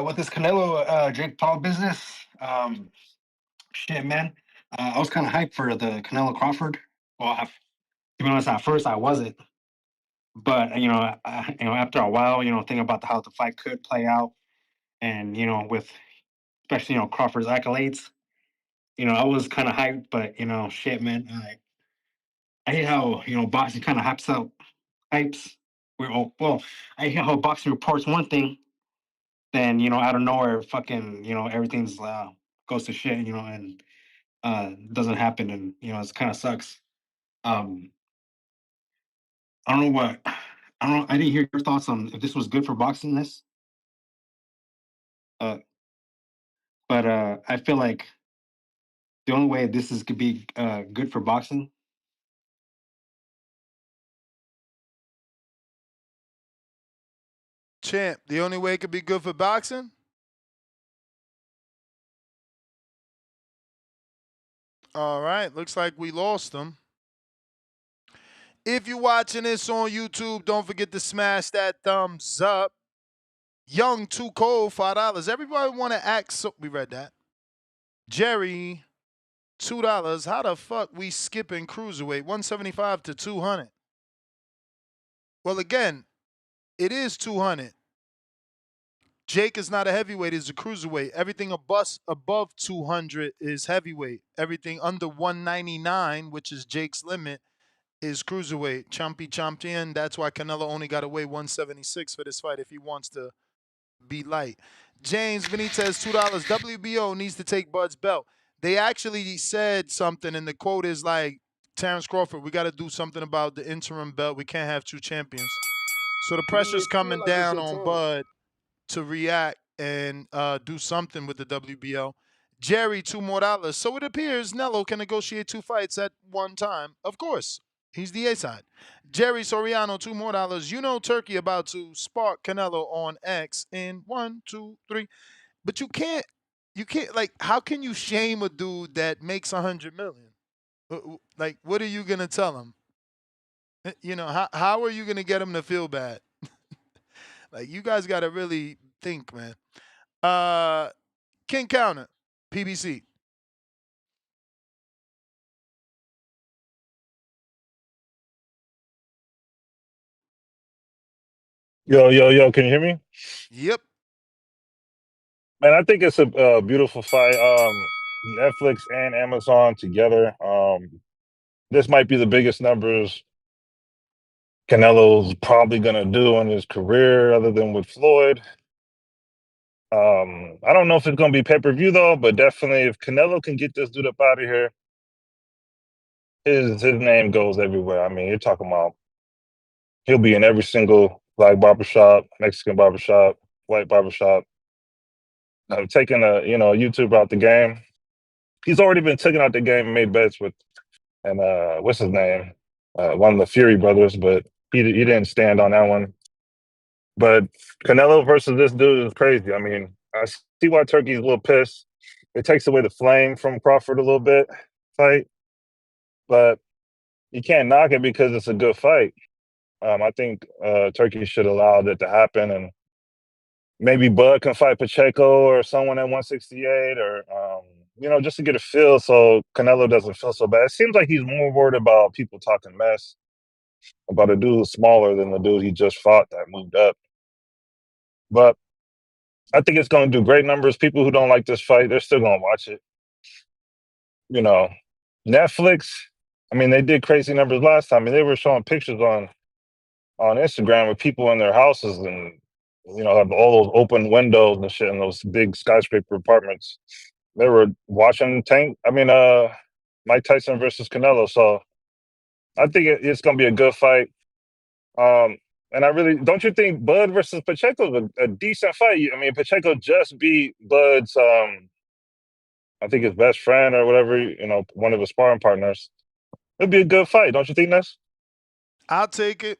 with this Canelo Jake Paul business, shit, man. I was kind of hyped for the Canelo Crawford. Well, to be honest, at first I wasn't, but after a while, thinking about how the fight could play out, and with especially Crawford's accolades, I was kind of hyped. But shit, man, I hate how boxing kind of hypes. Well, I hate how boxing reports one thing, then out of nowhere, fucking everything's goes to shit, and doesn't happen, and it kind of sucks. Um, I don't know what I don't. I didn't hear your thoughts on if this was good for boxing. Uh, but I feel like the only way this is could be good for boxing. Champ, the only way it could be good for boxing? All right, looks like we lost them. If you're watching this on YouTube, don't forget to smash that thumbs up. Young Too Cold, $5. Everybody want to act so. We read that. Jerry, $2. How the fuck we skipping cruiserweight? 175 to 200. Well, again, it is 200. Jake is not a heavyweight, he's a cruiserweight. Everything above 200 is heavyweight. Everything under 199, which is Jake's limit, is cruiserweight. Champion. That's why Canelo only got to weigh 176 for this fight if he wants to be light. James Benitez, $2. WBO needs to take Bud's belt. They actually said something, and the quote is like, Terrence Crawford, we got to do something about the interim belt. We can't have two champions. So the pressure's coming down on Bud to react and do something with the WBO. Jerry, $2 more. So it appears Nello can negotiate two fights at one time. Of course, he's the A side. Jerry Soriano, $2 more. Turkey about to spark Canelo on X in 1, 2, 3. But you can't, like, how can you shame a dude that makes 100 million? Like, what are you gonna tell him? How are you gonna get him to feel bad? Like, you guys gotta really think, man. King Counter, PBC. Yo, can you hear me? Yep. Man, I think it's a beautiful fight. Netflix and Amazon together. This might be the biggest numbers Canelo's probably gonna do in his career, other than with Floyd. I don't know if it's gonna be pay-per-view though, but definitely if Canelo can get this dude up out of here, his name goes everywhere. I mean, you're talking about he'll be in every single black barbershop, Mexican barbershop, white barbershop. Taking a YouTuber out the game. He's already been taken out the game and made bets with, and what's his name, one of the Fury brothers, but he didn't stand on that one. But Canelo versus this dude is crazy. I mean, I see why Turkey's a little pissed. It takes away the flame from Crawford a little bit, fight, but you can't knock it because it's a good fight. I think Turkey should allow that to happen, and maybe Bud can fight Pacheco or someone at 168, or just to get a feel so Canelo doesn't feel so bad. It seems like he's more worried about people talking mess about a dude smaller than the dude he just fought that moved up. But I think it's going to do great numbers. People who don't like this fight, they're still going to watch it. Netflix, I mean, they did crazy numbers last time. I mean, they were showing pictures on Instagram with people in their houses and have all those open windows and shit in those big skyscraper apartments. They were watching Tank. I mean, Mike Tyson versus Canelo. So I think it's going to be a good fight. And I really don't you think Bud versus Pacheco is a decent fight? I mean, Pacheco just beat Bud's, I think his best friend or whatever, one of his sparring partners. It'd be a good fight, don't you think, Ness? I'll take it.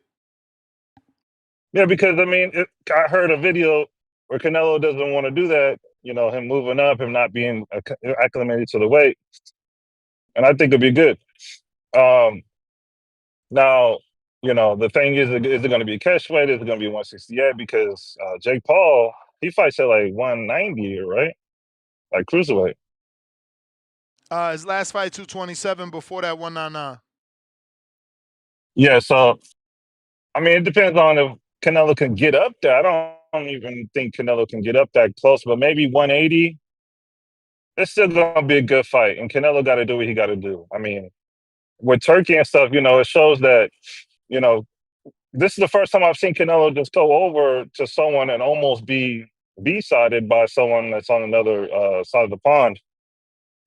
Yeah, because I mean, I heard a video where Canelo doesn't want to do that. Him moving up, him not being acclimated to the weight, and I think it'd be good. Um, Now, the thing is it going to be catch weight? Is it going to be 168? Because Jake Paul, he fights at like 190, right? Like cruiserweight. His last fight 227. Before that 199. Yeah, so I mean, it depends on if Canelo can get up there. I don't even think Canelo can get up that close, but maybe 180. It's still going to be a good fight, and Canelo got to do what he got to do. I mean, with Turkey and stuff, it shows that you know this is the first time I've seen Canelo just go over to someone and almost be B-sided by someone that's on another side of the pond.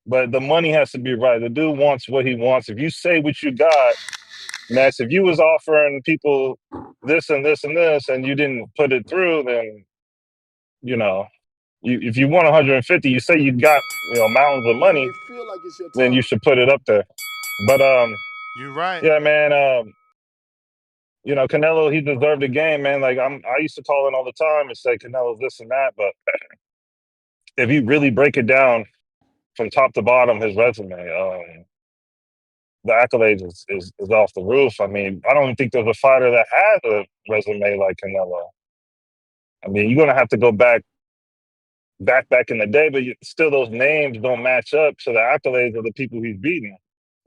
But the money has to be right. The dude wants what he wants. If you say what you got, Max, if you was offering people this and this and this and you didn't put it through, then, if you want 150, you say you got, mountains of It may money, feel like it's your then you time. should put it up there. But, You're right. yeah, man, Canelo, he deserved the game, man. Like I used to call in all the time and say Canelo's this and that, but if you really break it down from top to bottom, his resume, the accolades is off the roof. I mean, I don't even think there's a fighter that has a resume like Canelo. I mean, you're gonna have to go back in the day, but still those names don't match up to the accolades of the people he's beating.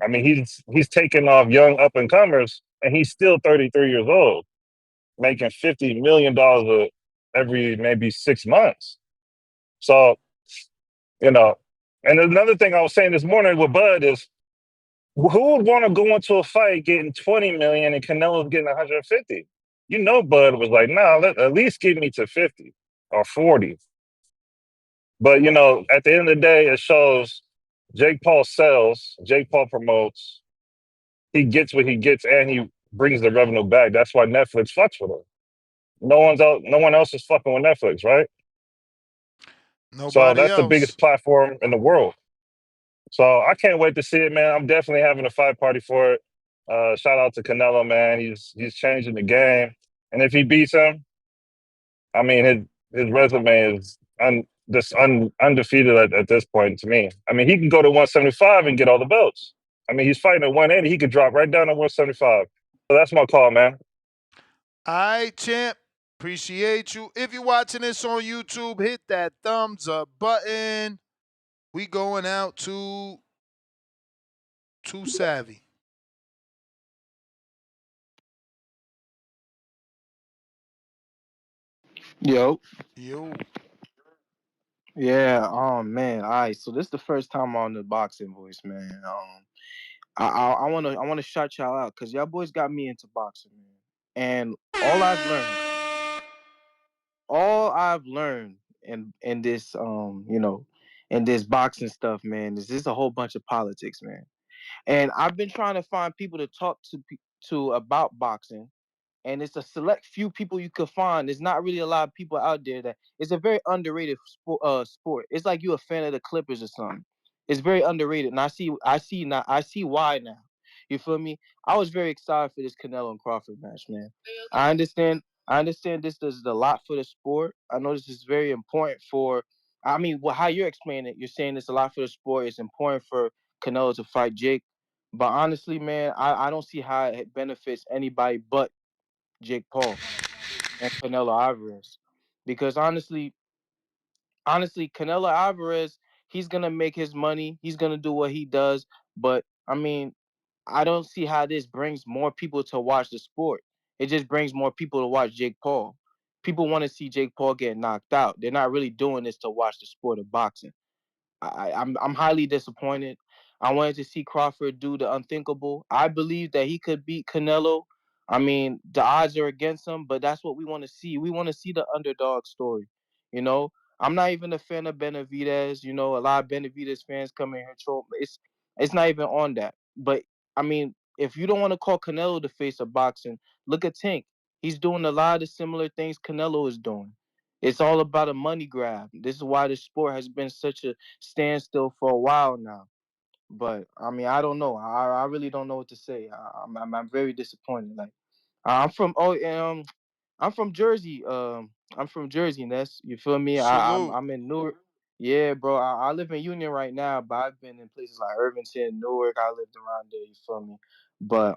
I mean, he's taking off young up and comers, and he's still 33 years old, making $50 million every maybe 6 months. So, you know, and another thing I was saying this morning with Bud is who would want to go into a fight getting 20 million and Canelo's getting 150? Bud was like, nah, at least get me to 50 or 40. But at the end of the day, it shows Jake Paul sells, Jake Paul promotes, he gets what he gets, and he brings the revenue back. That's why Netflix fucks with him. No one else is fucking with Netflix, right? So Nobody that's the else. biggest platform in the world. So I can't wait to see it, man. I'm definitely having a fight party for it. Shout out to Canelo, man. He's changing the game, and if he beats him, I mean his resume is undefeated at this point to me. I mean he can go to 175 and get all the belts. I mean he's fighting at 180. He could drop right down to 175. So that's my call, man. All right, champ. Appreciate you. If you're watching this on YouTube, hit that thumbs up button. We going out to Too Savvy. Yo. Yo. Yeah. Man. All right. So this is the first time on the boxing voice, man. I wanna shout y'all out because y'all boys got me into boxing, man. And all I've learned in this in this boxing stuff, man, is this a whole bunch of politics, man. And I've been trying to find people to talk to about boxing, and it's a select few people you could find. There's not really a lot of people out there that it's a very underrated sport. It's like you a fan of the Clippers or something. It's very underrated, and I see why now. You feel me? I was very excited for this Canelo and Crawford match, man. I understand. I understand this is a lot for the sport. I know this is very important for. I mean, how you're explaining it, you're saying it's a lot for the sport. It's important for Canelo to fight Jake. But honestly, man, I don't see how it benefits anybody but Jake Paul and Canelo Alvarez. Because honestly, Canelo Alvarez, he's gonna make his money. He's gonna do what he does. But I mean, I don't see how this brings more people to watch the sport. It just brings more people to watch Jake Paul. People want to see Jake Paul get knocked out. They're not really doing this to watch the sport of boxing. I'm highly disappointed. I wanted to see Crawford do the unthinkable. I believe that he could beat Canelo. I mean, the odds are against him, but that's what we want to see. We want to see the underdog story. You know, I'm not even a fan of Benavidez. You know, a lot of Benavidez fans come in here troll. It's not even on that. But I mean, if you don't want to call Canelo the face of boxing, look at Tank. He's doing a lot of the similar things Canelo is doing. It's all about a money grab. This is why the sport has been such a standstill for a while now. But I mean, I don't know. I really don't know what to say. I'm very disappointed. Like I'm from I'm from Jersey. I'm from Jersey, Ness. You feel me? Salute. I'm in Newark. Yeah, bro. I live in Union right now, but I've been in places like Irvington, Newark. I lived around there. You feel me? But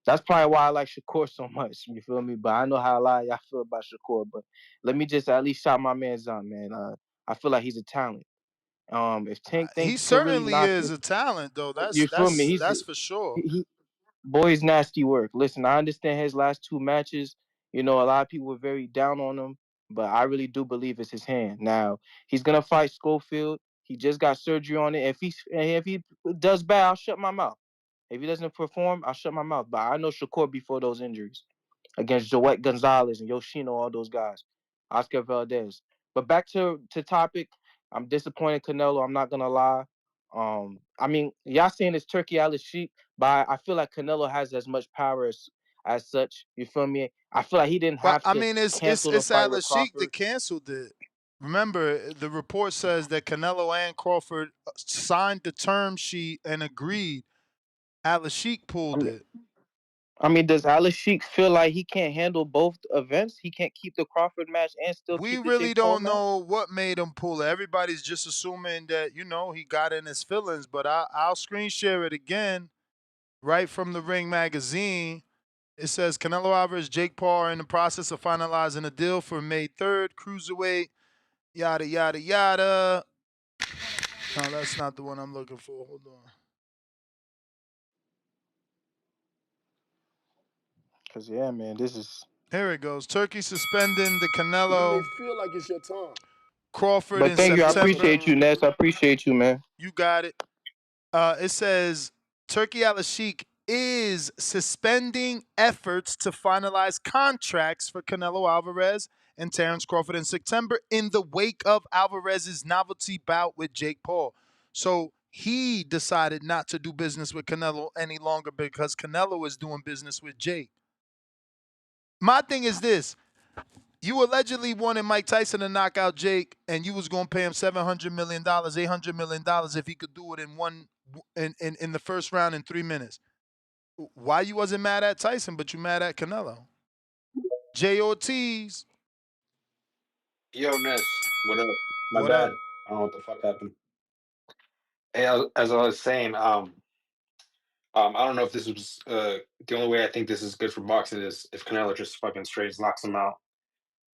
that's probably why I like Shakur so much. You feel me? But I know how a lot of y'all feel about Shakur. But let me just at least shout my man's out, man. I feel like he's a talent. If Tank He think could really certainly knock is it, a talent, though. That's you feel me? that's that's for sure. He boy's nasty work. Listen, I understand his last two matches. You know, a lot of people were very down on him, but I really do believe it's his hand. Now he's gonna fight Schofield. He just got surgery on it. If he does bad, I'll shut my mouth. If he doesn't perform, I'll shut my mouth. But I know Shakur before those injuries against Joet Gonzalez and Yoshino, all those guys, Oscar Valdez. But back to topic, I'm disappointed Canelo. I'm not gonna lie. I mean, y'all saying it's Turkey Alice Sheik, but I feel like Canelo has as much power as such. You feel me? I feel like he didn't But have I to mean, it's cancel the it's fight with Atlas Sheik that Crawford. canceled it. Remember, the report says that Canelo and Crawford signed the term sheet and agreed. Atlas Sheik I pulled mean, it. does Alice Sheik feel like he can't handle both events? He can't keep the Crawford match and still We keep the really Jake Paul don't match? know what made him pull it. Everybody's just assuming that he got in his feelings. But I'll screen share it again, right from the Ring magazine. It says Canelo Alvarez, Jake Paul are in the process of finalizing a deal for May 3rd, cruiserweight, yada yada yada. No, that's not the one I'm looking for. Hold on. Cause yeah, man, this is. Here it goes. Turkey suspending the When they Canelo feel like it's your time. Crawford But in thank you. I September. appreciate you, Ness. I appreciate you, man. You got it. It says Turkey Al Sheikh is suspending efforts to finalize contracts for Canelo Alvarez and Terence Crawford in September in the wake of Alvarez's novelty bout with Jake Paul. So he decided not to do business with Canelo any longer because Canelo is doing business with Jake. My thing is this. You allegedly wanted Mike Tyson to knock out Jake, and you was gonna pay him $700 million, $800 million if he could do it in the first round in 3 minutes. Why you wasn't mad at Tyson, but you mad at Canelo? JOT's. Yo, Ness, what up? My What up? bad. I don't know what the fuck happened. Hey, as I was saying, I don't know if this was the only way I think this is good for boxing is if Canelo just fucking straight knocks him out,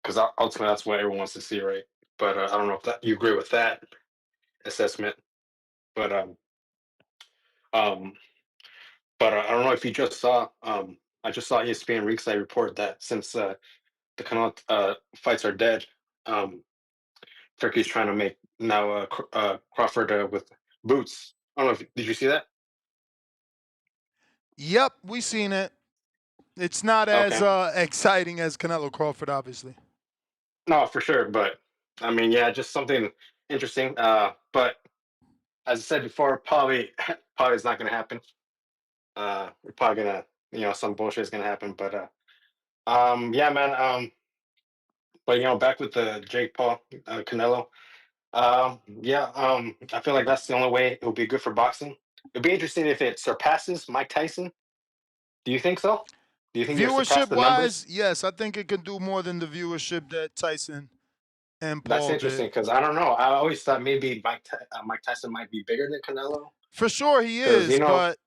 because ultimately that's what everyone wants to see, right? But I don't know if that you agree with that assessment. But um, I don't know if you just saw. I just saw ESPN Ringside report that since the Canelo fights are dead, Turkey's trying to make now Crawford with boots. I don't know if did you see that? Yep, we seen it. It's not as Okay. exciting as Canelo Crawford, obviously. No, for sure. But I mean, yeah, just something interesting. But as I said before, probably is not going to happen. We're probably gonna, some bullshit is going to happen. But yeah, man. But back with the Jake Paul, Canelo. Yeah. I feel like that's the only way it will be good for boxing. It'd be interesting if it surpasses Mike Tyson. Do you think so? Do you think it surpassed Viewership the numbers? wise, yes, I think it can do more than the viewership that Tyson and That's Paul did. interesting because I don't know. I always thought maybe Mike Tyson might be bigger than Canelo For sure he because is, but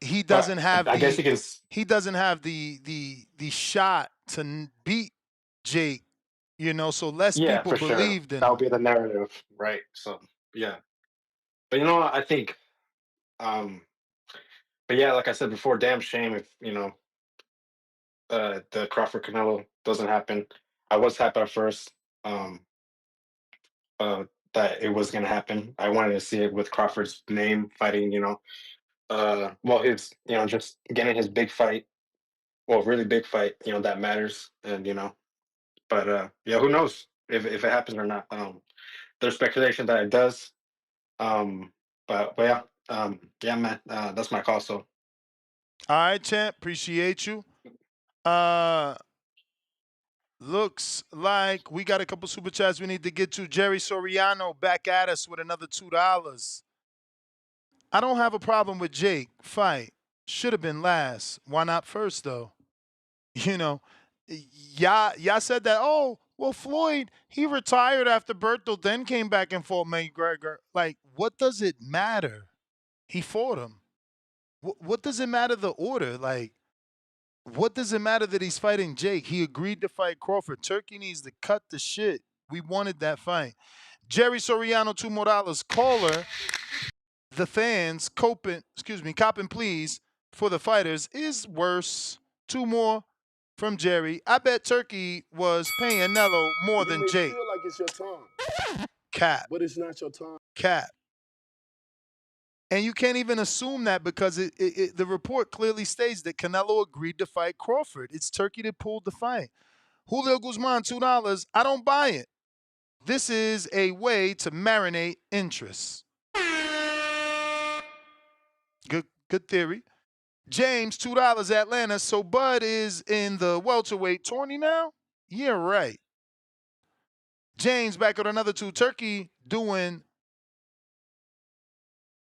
he doesn't but have I guess the you can. the shot to beat Jake, so less Yeah, people for sure. believed in That'll him. be the narrative, right? So yeah, but you know what? I think, um, but yeah, like I said before, damn shame if the Crawford Canelo doesn't happen. I was happy at first, um, uh, that it was gonna happen. I wanted to see it with Crawford's name fighting. Well, it's just getting his big fight, well, really big fight. That matters, and but yeah, who knows if it happens or not? There's speculation that it does. Yeah, man, that's my call. So, All right, champ. Appreciate you. Looks like we got a couple super chats we need to get to. Jerry Soriano back at us with another $2. I don't have a problem with Jake. Fight. Should have been last. Why not first, though? You know, y'all said that, oh, well, Floyd, he retired after Berto, then came back and fought McGregor. Like, what does it matter? He fought him. What does it matter the order? Like, what does it matter that he's fighting Jake? He agreed to fight Crawford. Turkey needs to cut the shit. We wanted that fight. Jerry Soriano, $2 more. Caller, the fans, copping please for the fighters is worse. 2 more from Jerry. I bet Turkey was paying Nello more You than may Jake. feel like it's your time, Cap. but it's not your time. Cap. And you can't even assume that because the report clearly states that Canelo agreed to fight Crawford. It's Turkey that pulled the fight. Julio Guzman, $2. I don't buy it. This is a way to marinate interest. Good theory. James, $2, Atlanta. So Bud is in the welterweight tourney now? Yeah, right. James back with another 2. Turkey doing,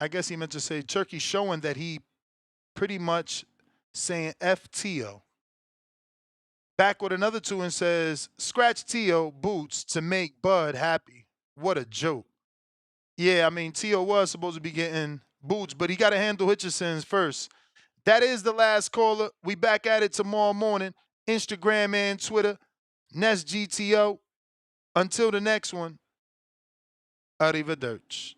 I guess he meant to say Turkey showing that he pretty much saying F Tio. Back with another 2 and says, scratch Tio boots to make Bud happy. What a joke. Yeah, I mean, Tio was supposed to be getting boots, but he got to handle Hitchison's first. That is the last caller. We back at it tomorrow morning. Instagram and Twitter. Nest GTO. Until the next one, arrivederci.